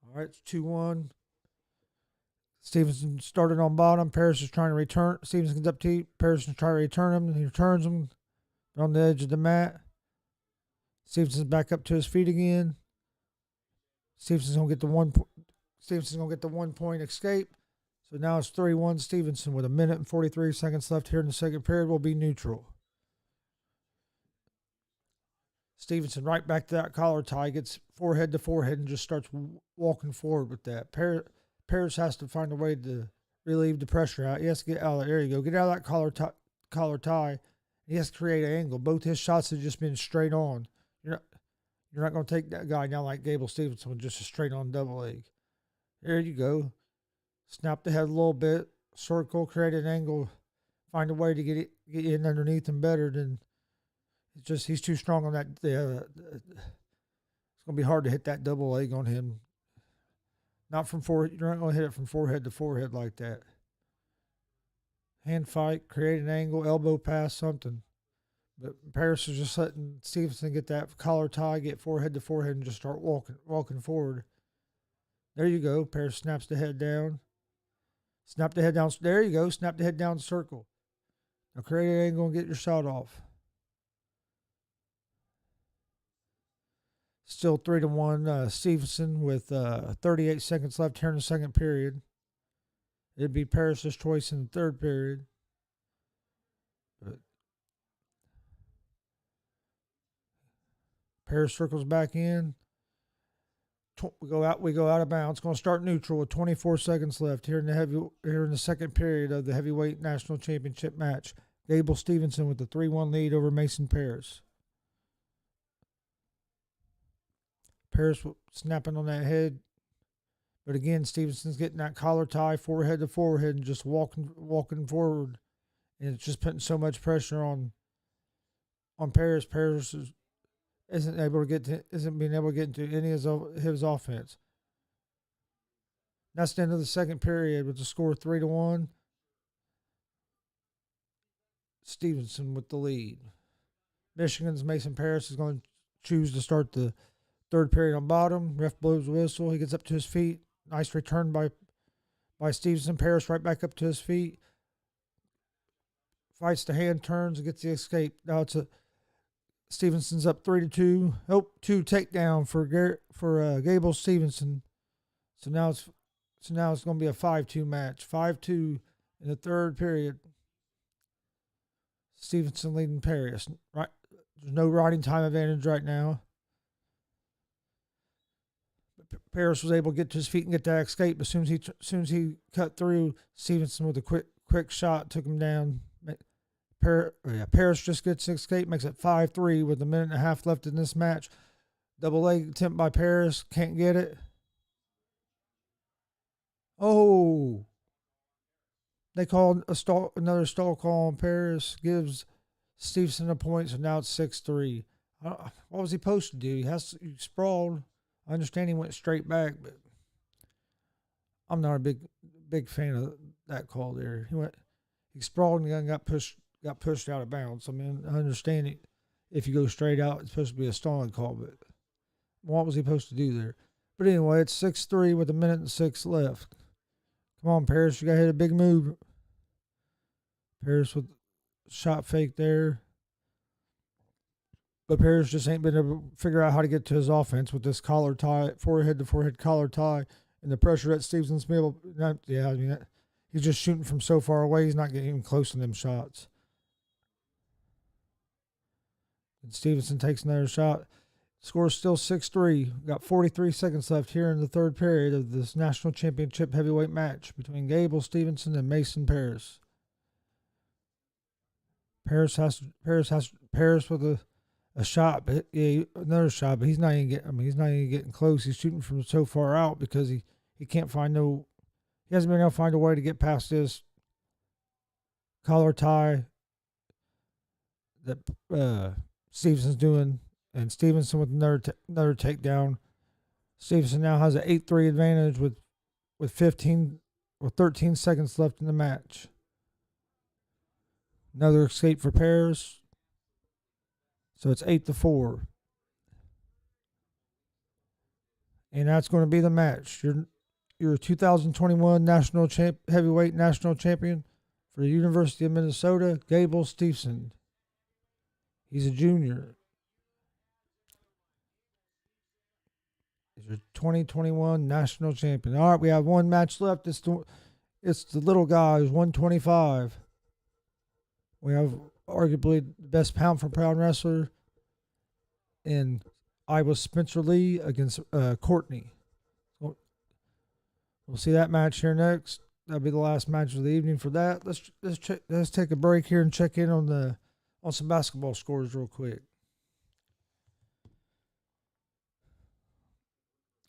All right, it's 2-1. Stevenson started on bottom. Paris is trying to return. Stevenson comes up to Paris is trying to return him. He returns him on the edge of the mat. Stevenson's back up to his feet again. Stevenson's gonna get the 1 point escape. So now it's 3-1 Stevenson with 1 minute and 43 seconds left here in the second period. Will be neutral. Stevenson right back to that collar tie, gets forehead to forehead and just starts walking forward with that. Paris has to find a way to relieve the pressure out. He has to get out of that. There you go. Get out of that collar tie. He has to create an angle. Both his shots have just been straight on. You're not going to take that guy down like Gable Stevenson with just a straight on double leg. There you go. Snap the head a little bit. Circle, create an angle. Find a way to get in underneath him better than he's too strong on that. It's going to be hard to hit that double leg on him. Not from forehead. You're not going to hit it from forehead to forehead like that. Hand fight, create an angle, elbow pass, something. But Paris is just letting Stevenson get that collar tie, get forehead to forehead, and just start walking forward. There you go. Paris snaps the head down. Snap the head down. There you go. Snap the head down circle. Now create an angle and get your shot off. Still 3-1 Stevenson with 38 seconds left here in the second period. It'd be Paris's choice in the third period. But Paris circles back in. We go out of bounds. It's going to start neutral with 24 seconds left here in the second period of the heavyweight national championship match. Gable Stevenson with the 3-1 lead over Mason Paris. Paris snapping on that head. But again, Stevenson's getting that collar tie forehead to forehead and just walking forward. And it's just putting so much pressure on Paris. Paris isn't being able to get into any of his offense. That's the end of the second period with the score 3-1. Stevenson with the lead. Michigan's Mason Paris is going to choose to start the third period on bottom. Ref blows the whistle. He gets up to his feet. Nice return by Stevenson. Paris right back up to his feet. Fights the hand, turns, and gets the escape. Now Stevenson's up 3-2. Oh, 2 takedown for Gable Stevenson. So now it's going to be a 5-2 match. 5-2 in the third period. Stevenson leading Paris. Right, there's no riding time advantage right now. Paris was able to get to his feet and get that escape. As soon as he cut through, Stevenson with a quick shot took him down. Paris just gets the escape, makes it 5-3 with a minute and a half left in this match. Double leg attempt by Paris, can't get it. Oh, they called another stall call on Paris, gives Stevenson a point, so now it's 6-3. What was he supposed to do? He sprawled. I understand he went straight back, but I'm not a big fan of that call there. He sprawled and got pushed out of bounds. I mean, I understand it. If you go straight out, it's supposed to be a stalling call, but what was he supposed to do there? But anyway, it's 6-3 with a minute and 6 left. Come on, Paris, you got to hit a big move. Paris with shot fake there. But Paris just ain't been able to figure out how to get to his offense with this collar tie, forehead to forehead collar tie, and the pressure that Stevenson's been able. He's just shooting from so far away. He's not getting even close to them shots. And Stevenson takes another shot. Score's still 6-3. Got 43 seconds left here in the third period of this national championship heavyweight match between Gable Stevenson and Mason Paris. Paris with a shot, but another shot, but he's not even getting close. He's shooting from so far out because he hasn't been able to find a way to get past this collar tie that Stevenson's doing, and Stevenson with another takedown. Stevenson now has an 8-3 advantage with 13 seconds left in the match. Another escape for Paris. So it's 8-4. And that's going to be the match. Your 2021 heavyweight national champion for the University of Minnesota, Gable Stevenson. He's a junior. He's your 2021 national champion. All right, we have one match left. It's the little guy who's 125. We have arguably the best pound-for-pound wrestler in Iowa, Spencer Lee against Courtney. We'll see that match here next. That'll be the last match of the evening for that. Let's take a break here and check in on some basketball scores real quick.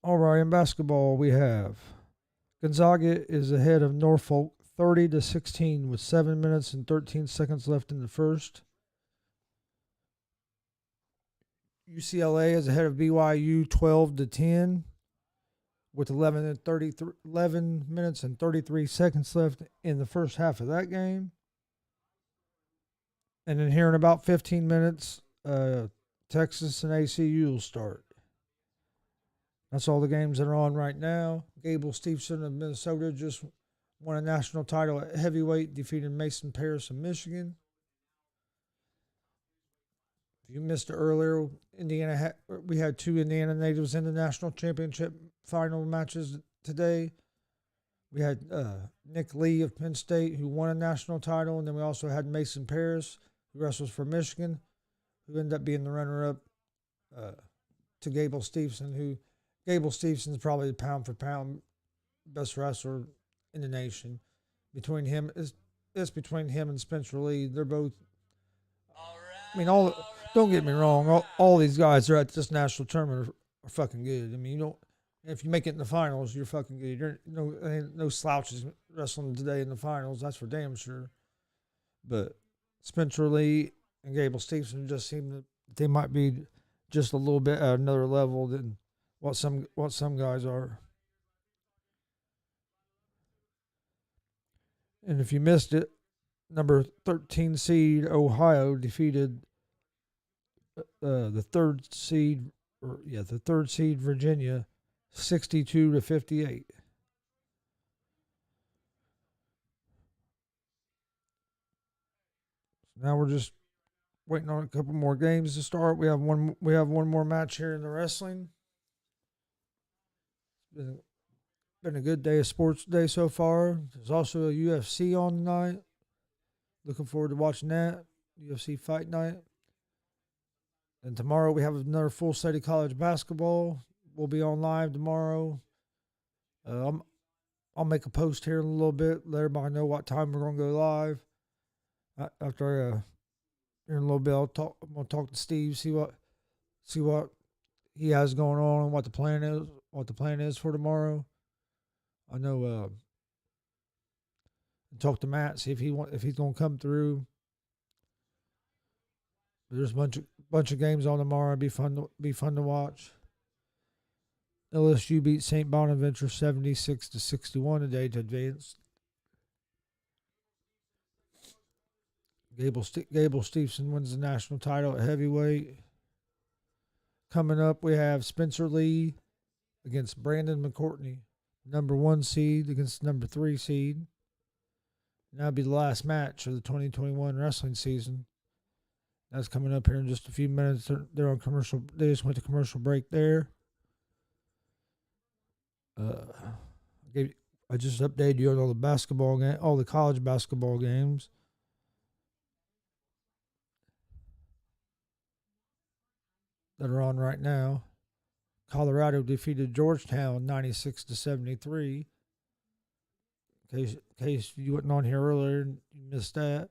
All right, in basketball we have Gonzaga is ahead of Norfolk 30-16 with 7 minutes and 13 seconds left in the first. UCLA is ahead of BYU 12-10 with 11 minutes and 33 seconds left in the first half of that game. And then here in about 15 minutes, Texas and ACU will start. That's all the games that are on right now. Gable Stevenson of Minnesota just won a national title at heavyweight, defeating Mason Paris of Michigan. If you missed it earlier, we had 2 Indiana natives in the national championship final matches today. We had Nick Lee of Penn State, who won a national title, and then we also had Mason Paris, who wrestles for Michigan, who ended up being the runner-up to Gable Stevenson, Gable Stevenson is probably the pound-for-pound best wrestler in the nation. Between him and Spencer Lee. They're both. Don't get me wrong. All these guys are at this national tournament are fucking good. I mean, you don't. If you make it in the finals, you're fucking good. You're ain't no slouches wrestling today in the finals. That's for damn sure. But Spencer Lee and Gable Stevenson just seem that they might be just a little bit at another level than what some guys are. And if you missed it, number 13 seed Ohio defeated the third seed Virginia 62-58. Now we're just waiting on a couple more games to start. We have one more match here in the wrestling. Been a good day of sports day so far. There's also a UFC on tonight. Looking forward to watching that. UFC Fight Night. And tomorrow we have another full set of college basketball. We'll be on live tomorrow. I'll make a post here in a little bit. Let everybody know what time we're going to go live. After here in a little bit, I'm going to talk to Steve, see what he has going on and what the plan is for tomorrow. I know. Talk to Matt, see if he's going to come through. There's a bunch of games on tomorrow. Be fun to watch. LSU beat St. Bonaventure 76-61 today to advance. Gable Stevenson wins the national title at heavyweight. Coming up, we have Spencer Lee against Brandon McCourtney, number 1 seed against number 3 seed. And that'll be the last match of the 2021 wrestling season. That's coming up here in just a few minutes. They're on commercial. They just went to commercial break there. I just updated you on all the college basketball games. That are on right now. Colorado defeated Georgetown 96-73. In case you wasn't on here earlier and you missed that.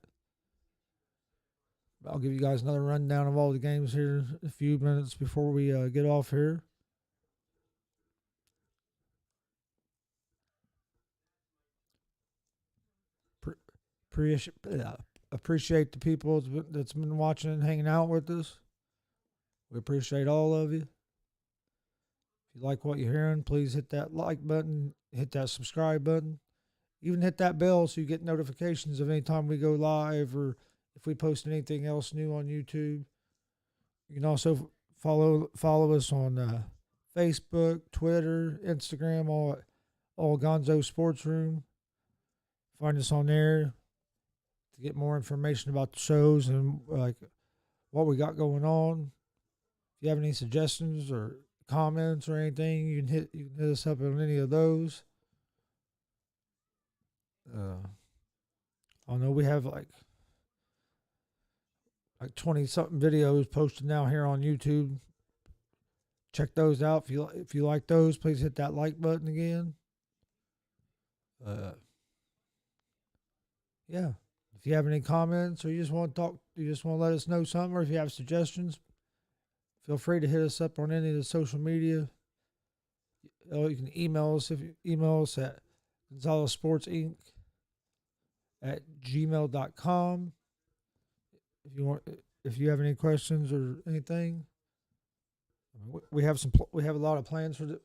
I'll give you guys another rundown of all the games here in a few minutes before we get off here. Appreciate the people that's been watching and hanging out with us. We appreciate all of you. If you like what you're hearing, please hit that like button, hit that subscribe button. Even hit that bell so you get notifications of any time we go live or if we post anything else new on YouTube. You can also follow us on Facebook, Twitter, Instagram, all Gonzo Sports Room. Find us on there to get more information about the shows and like what we got going on. If you have any suggestions or comments or anything, you can hit us up on any of those. I know we have like 20-something videos posted now here on YouTube. Check those out. If you like those, please hit that like button again. Yeah. If you have any comments or you just want to talk, you just want to let us know something, or if you have suggestions, feel free to hit us up on any of the social media. You can email us at Gonzalez Sports Inc. at gmail.com. If you have any questions or anything, we have a lot of plans that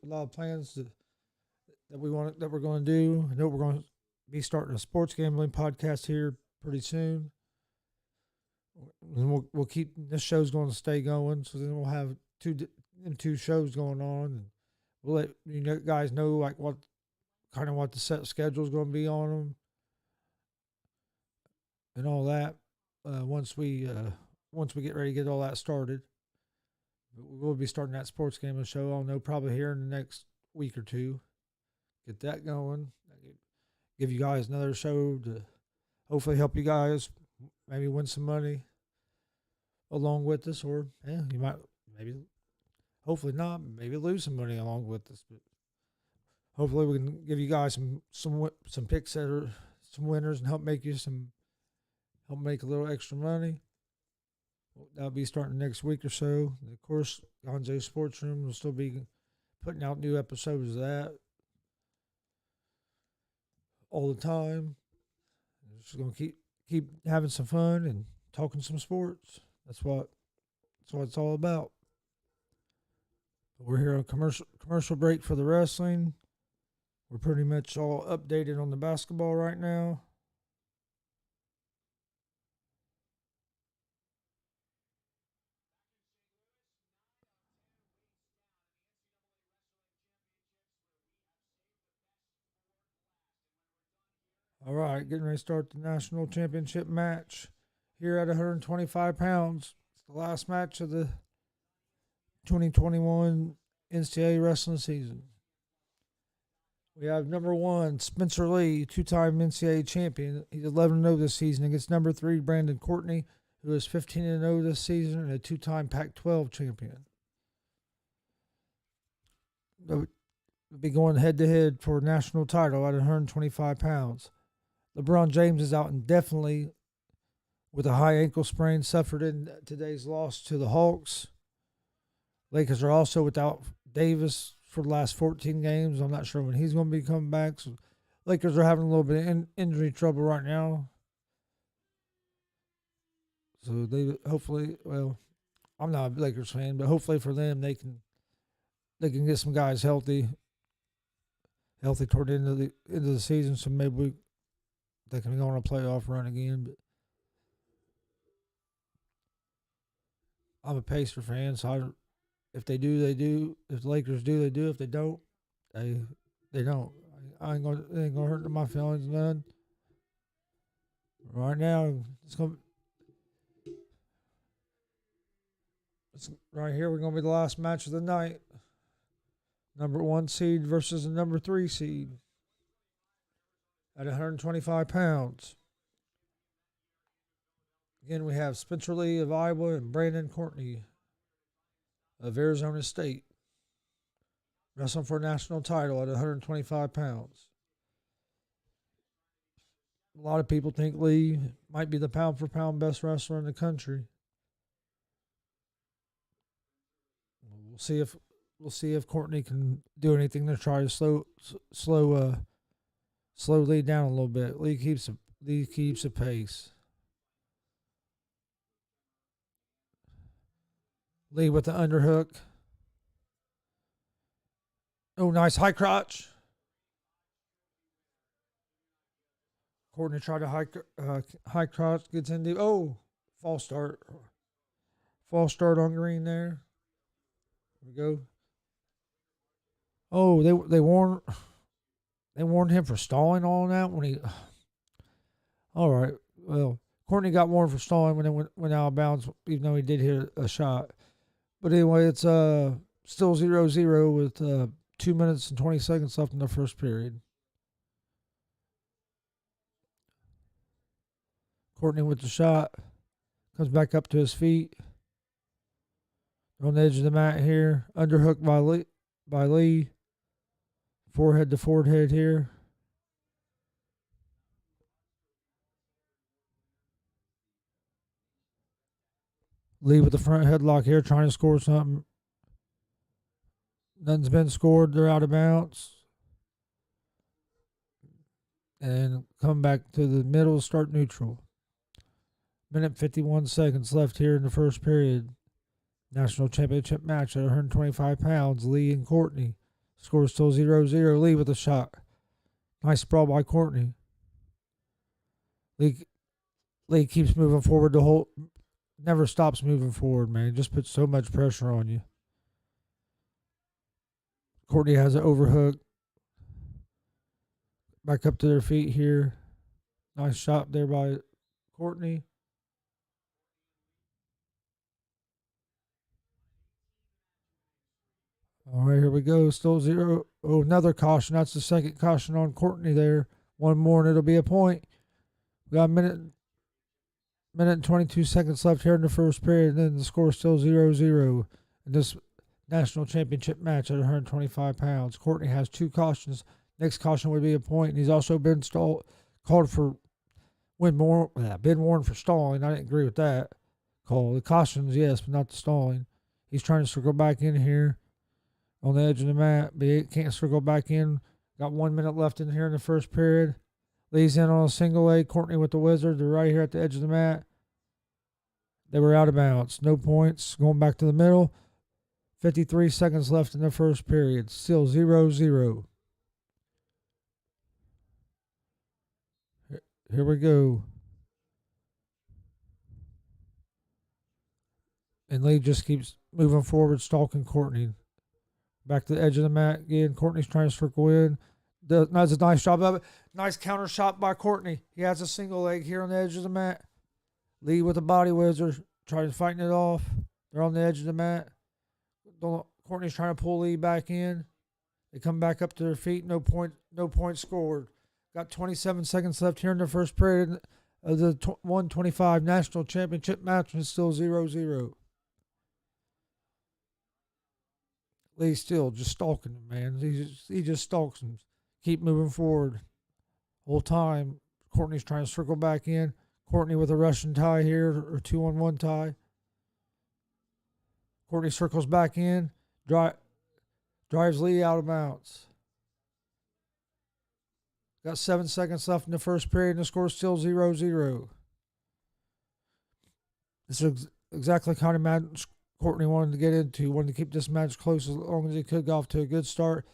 we're going to do. I know we're going to be starting a sports gambling podcast here pretty soon. And we'll keep this show's going to stay going. So then we'll have two shows going on, and we'll let you guys know like what the set schedule is going to be on them and all that. Once we get ready to get all that started, we'll be starting that sports gambling show. I'll know probably here in the next week or two. Get that going. Give you guys another show to hopefully help you guys maybe win some money along with us, or you might hopefully not, maybe lose some money along with us. But hopefully we can give you guys some picks that are some winners and help make a little extra money. That'll be starting next week or so. And of course, Gonzo Sports Room will still be putting out new episodes of that all the time. Just gonna keep having some fun and talking some sports. That's what it's all about. We're here on commercial break for the wrestling. We're pretty much all updated on the basketball right now. All right, getting ready to start the national championship match here at 125 pounds. It's the last match of the 2021 NCAA wrestling season. We have number 1, Spencer Lee, two-time NCAA champion. He's 11-0 this season against number 3, Brandon Courtney, who is 15-0 this season and a two-time Pac-12 champion. They'll be going head-to-head for a national title at 125 pounds. LeBron James is out indefinitely with a high ankle sprain suffered in today's loss to the Hawks. Lakers are also without Davis for the last 14 games. I'm not sure when he's going to be coming back. So Lakers are having a little bit of injury trouble right now. So they hopefully, well, I'm not a Lakers fan, but hopefully for them they can get some guys healthy toward the end of the season. So maybe they can go on a playoff run again. But I'm a Pacer fan, so if they do, they do. If the Lakers do, they do. If they don't, they don't. It ain't gonna hurt my feelings none. Right now, right here. We're gonna be the last match of the night. Number 1 seed versus the number 3 seed at 125 pounds. Again, we have Spencer Lee of Iowa and Brandon Courtney of Arizona State wrestling for a national title at 125 pounds. A lot of people think Lee might be the pound-for-pound best wrestler in the country. We'll see if Courtney can do anything to try to slow Lee down a little bit. Lee keeps a pace. Lee with the underhook. Oh, nice high crotch. Courtney tried to high crotch, gets into false start. False start on green there. Here we go. Oh, they warned him for stalling on that when he. All right, well, Courtney got warned for stalling when it went out of bounds, even though he did hit a shot. But anyway, it's still 0-0 with 2 minutes and 20 seconds left in the first period. Courtney with the shot. Comes back up to his feet. On the edge of the mat here. Underhook by Lee. Forehead to forehead here. Lee with the front headlock here, trying to score something. Nothing's been scored. They're out of bounds. And come back to the middle, start neutral. Minute 51 seconds left here in the first period. National championship match at 125 pounds. Lee and Courtney. Score still 0-0. Lee with a shot. Nice sprawl by Courtney. Lee keeps moving forward never stops moving forward, man. Just puts so much pressure on you. Courtney has an overhook. Back up to their feet here. Nice shot there by Courtney. All right, here we go. Still 0. Oh, another caution. That's the second caution on Courtney there. One more and it'll be a point. We got a minute and 22 seconds left here in the first period, and then the score is still 0-0 in this national championship match at 125 pounds. Courtney has 2 cautions. Next caution would be a point, and he's also been called for been warned for stalling. I didn't agree with that. call. The cautions, yes, but not the stalling. He's trying to circle back in here on the edge of the mat, but he can't circle back in. Got 1 minute left in here in the first period. Lee's in on a single leg. Courtney with the Wizard. They're right here at the edge of the mat. They were out of bounds. No points. Going back to the middle. 53 seconds left in the first period. Still 0-0. Here we go. And Lee just keeps moving forward, stalking Courtney. Back to the edge of the mat again. Courtney's trying to circle in. That's a nice job of it. Nice counter shot by Courtney. He has a single leg here on the edge of the mat. Lee with the body wizard, trying to fighting it off. They're on the edge of the mat. Courtney's trying to pull Lee back in. They come back up to their feet. No point scored. Got 27 seconds left here in the first period of the 125 National Championship match, and it's still 0-0. Lee still just stalking him, man. He just stalks him. Keep moving forward. Whole time, Courtney's trying to circle back in. Courtney with a Russian tie here, or 2-on-1 tie. Courtney circles back in. Drives Lee out of bounds. Got 7 seconds left in the first period, and the score is still 0-0. This is exactly the kind of match Courtney wanted to get into. Wanted to keep this match close as long as he could. Go off to a good start.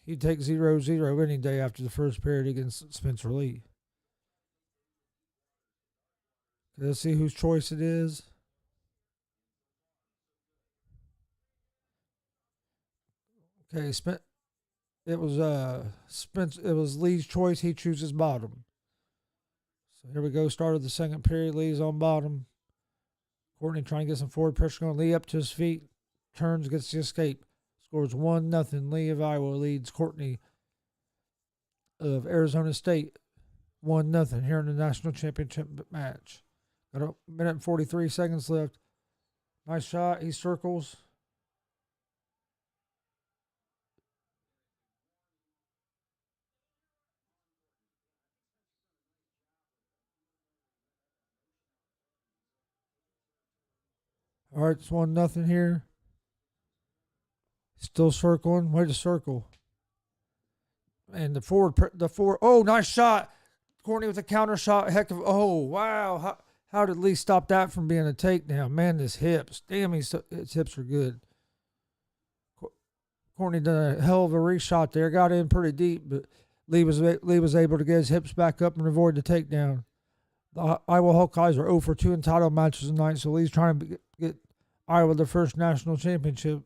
He'd take 0-0 any day after the first period against Spencer Lee. Let's see whose choice it is. Okay, it was Lee's choice. He chooses bottom. So here we go. Start of the second period. Lee's on bottom. Courtney trying to get some forward pressure going. Lee up to his feet. Turns, gets the escape. Scores 1-0. Lee of Iowa leads Courtney of Arizona State 1-0 here in the national championship match. Got a minute and 43 seconds left. Nice shot. He circles. All right, it's 1-0 here. Still circling. Way to circle. And the forward. Oh, nice shot. Courtney with a counter shot. Heck of. Oh, wow. How did Lee stop that from being a takedown? Man, his hips. Damn, his hips are good. Courtney done a hell of a reshot there. Got in pretty deep, but Lee was able to get his hips back up and avoid the takedown. The Iowa Hawkeyes are 0 for 2 in title matches tonight, so Lee's trying to get Iowa the first national championship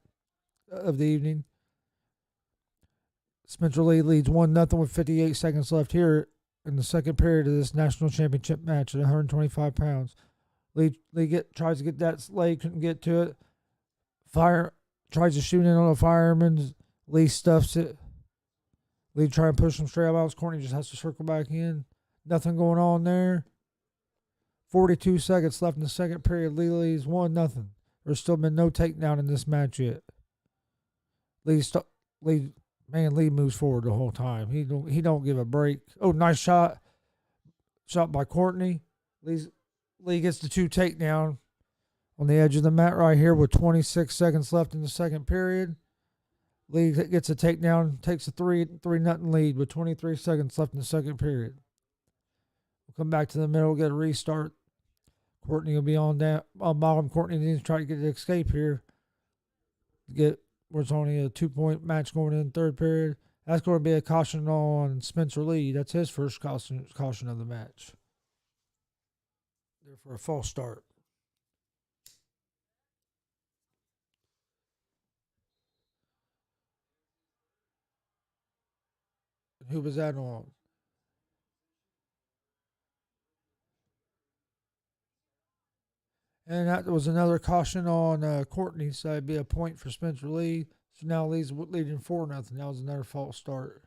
of the evening. Spencer Lee leads 1-0 with 58 seconds left here in the second period of this national championship match at 125 pounds. Lee tries to get that leg, couldn't get to it. Tries to shoot in on a fireman. Lee stuffs it. Lee trying to push him straight out of bounds. Courtney just has to circle back in. Nothing going on there. 42 seconds left in the second period. Lee leads 1-0. There's still been no takedown in this match yet. Lee moves forward the whole time. He don't give a break. Oh, nice shot. Shot by Courtney. Lee gets the 2 takedown on the edge of the mat right here with 26 seconds left in the second period. Lee gets a takedown, takes a 3-0 lead with 23 seconds left in the second period. We'll come back to the middle, get a restart. Courtney will be on bottom. Courtney needs to try to get the escape here. Where it's only a 2-point match going in the third period. That's going to be a caution on Spencer Lee. That's his first caution of the match. There for a false start. Who was that on? And that was another caution on Courtney, so it'd be a point for Spencer Lee. So now Lee's leading 4-0. That was another false start.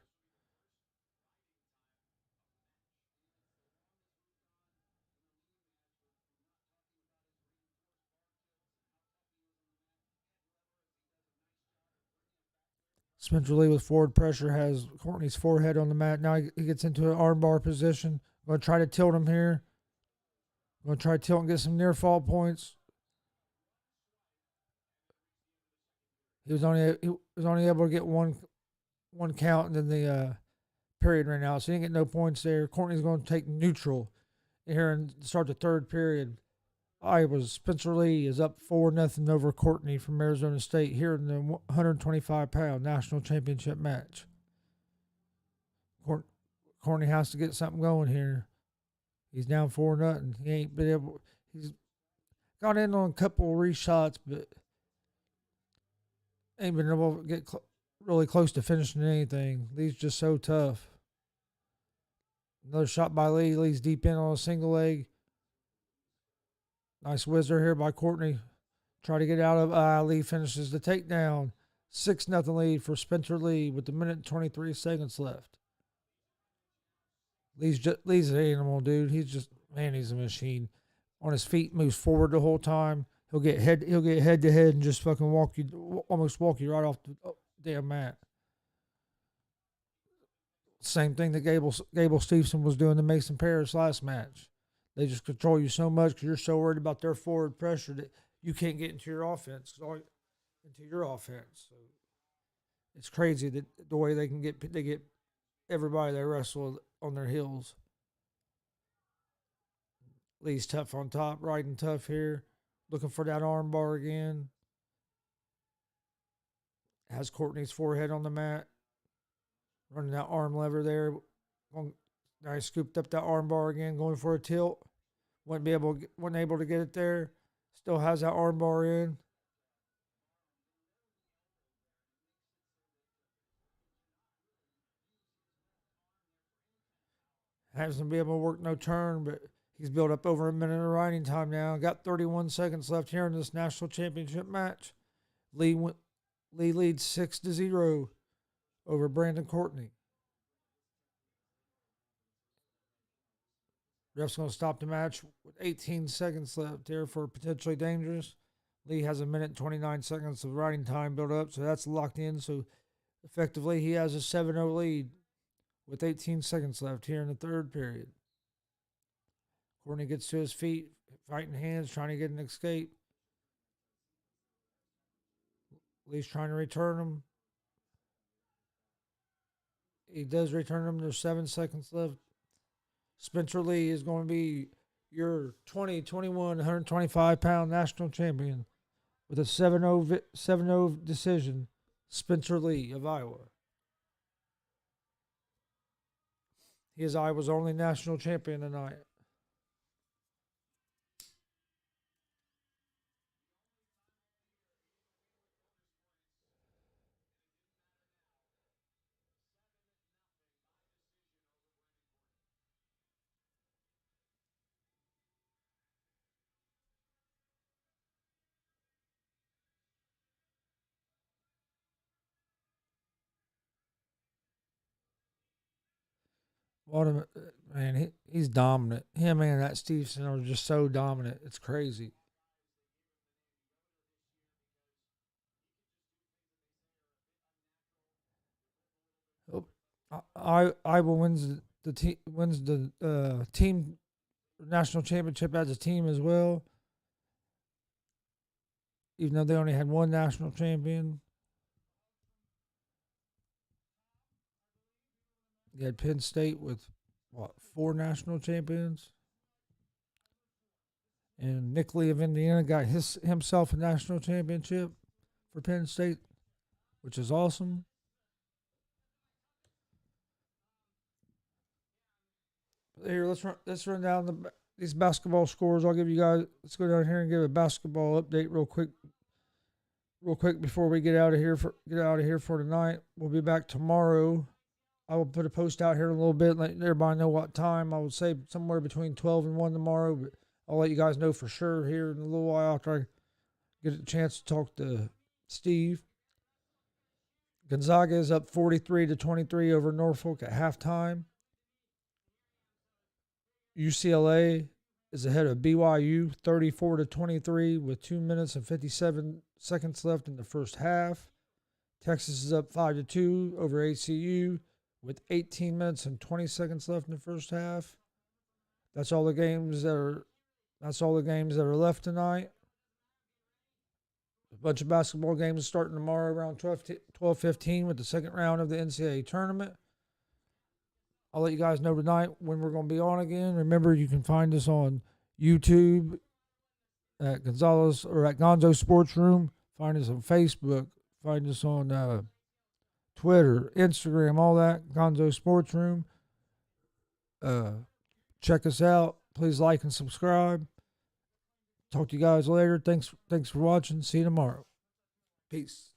Spencer Lee with forward pressure has Courtney's forehead on the mat. Now he gets into an armbar position. Going to try to tilt him here. Going to try tilt and get some near fall points. He was only able to get one count, and then the period ran out, so he didn't get no points there. Courtney's going to take neutral here and start the third period. Iowa's Spencer Lee is up 4-0 over Courtney from Arizona State here in the 125-pound national championship match. Courtney has to get something going here. He's down 4-0. He ain't been able. He's got in on a couple of reshots, but ain't been able to get really close to finishing anything. Lee's just so tough. Another shot by Lee. Lee's deep in on a single leg. Nice whizzer here by Courtney. Try to get out of. Lee finishes the takedown. 6-0 lead for Spencer Lee with 1:23 seconds left. Lee's an animal, dude. He's a machine. On his feet, moves forward the whole time. He'll get head to head and just fucking almost walk you right off the damn mat. Same thing that Gable Stevenson was doing to Mason Paris last match. They just control you so much because you're so worried about their forward pressure that you can't get into your offense. So it's crazy that the way they get everybody they wrestle on their heels. Lee's tough on top, riding tough here. Looking for that arm bar again. Has Courtney's forehead on the mat. Running that arm lever there. Now he scooped up that arm bar again, going for a tilt. Wasn't able to get it there. Still has that arm bar in. Hasn't been able to work no turn, but he's built up over a minute of riding time now. Got 31 seconds left here in this national championship match. Lee leads 6-0 over Brandon Courtney. Ref's going to stop the match with 18 seconds left here for potentially dangerous. Lee has 1:29 seconds of riding time built up, so that's locked in. So effectively, he has a 7-0 lead with 18 seconds left here in the third period. Courtney gets to his feet, fighting hands, trying to get an escape. Lee's trying to return him. He does return him. There's 7 seconds left. Spencer Lee is going to be your 2021 125-pound national champion with a 7-0 decision. Spencer Lee of Iowa. He is Iowa's only national champion tonight. What a man! He's dominant. Him and that Stevenson are just so dominant. It's crazy. Oh, Iowa wins the team national championship as a team as well. Even though they only had one national champion, you had Penn State with 4 national champions, and Nick Lee of Indiana got himself a national championship for Penn State, which is awesome. Here, let's run down these basketball scores. I'll give you guys. Let's go down here and give a basketball update real quick before we get out of here for tonight. We'll be back tomorrow. I will put a post out here in a little bit, let everybody know what time. I would say somewhere between 12 and 1 tomorrow, but I'll let you guys know for sure here in a little while after I get a chance to talk to Steve. Gonzaga is up 43-23 over Norfolk at halftime. UCLA is ahead of BYU 34-23 with 2 minutes and 57 seconds left in the first half. Texas is up 5-2 over ACU with 18 minutes and 20 seconds left in the first half. That's all the games that That's all the games that are left tonight. A bunch of basketball games starting tomorrow around 12:15 with the second round of the NCAA tournament. I'll let you guys know tonight when we're going to be on again. Remember, you can find us on YouTube at Gonzalez or at Gonzo Sports Room. Find us on Facebook. Find us on Twitter, Instagram, all that. Gonzo Sports Room. Check us out. Please like and subscribe. Talk to you guys later. Thanks for watching. See you tomorrow. Peace.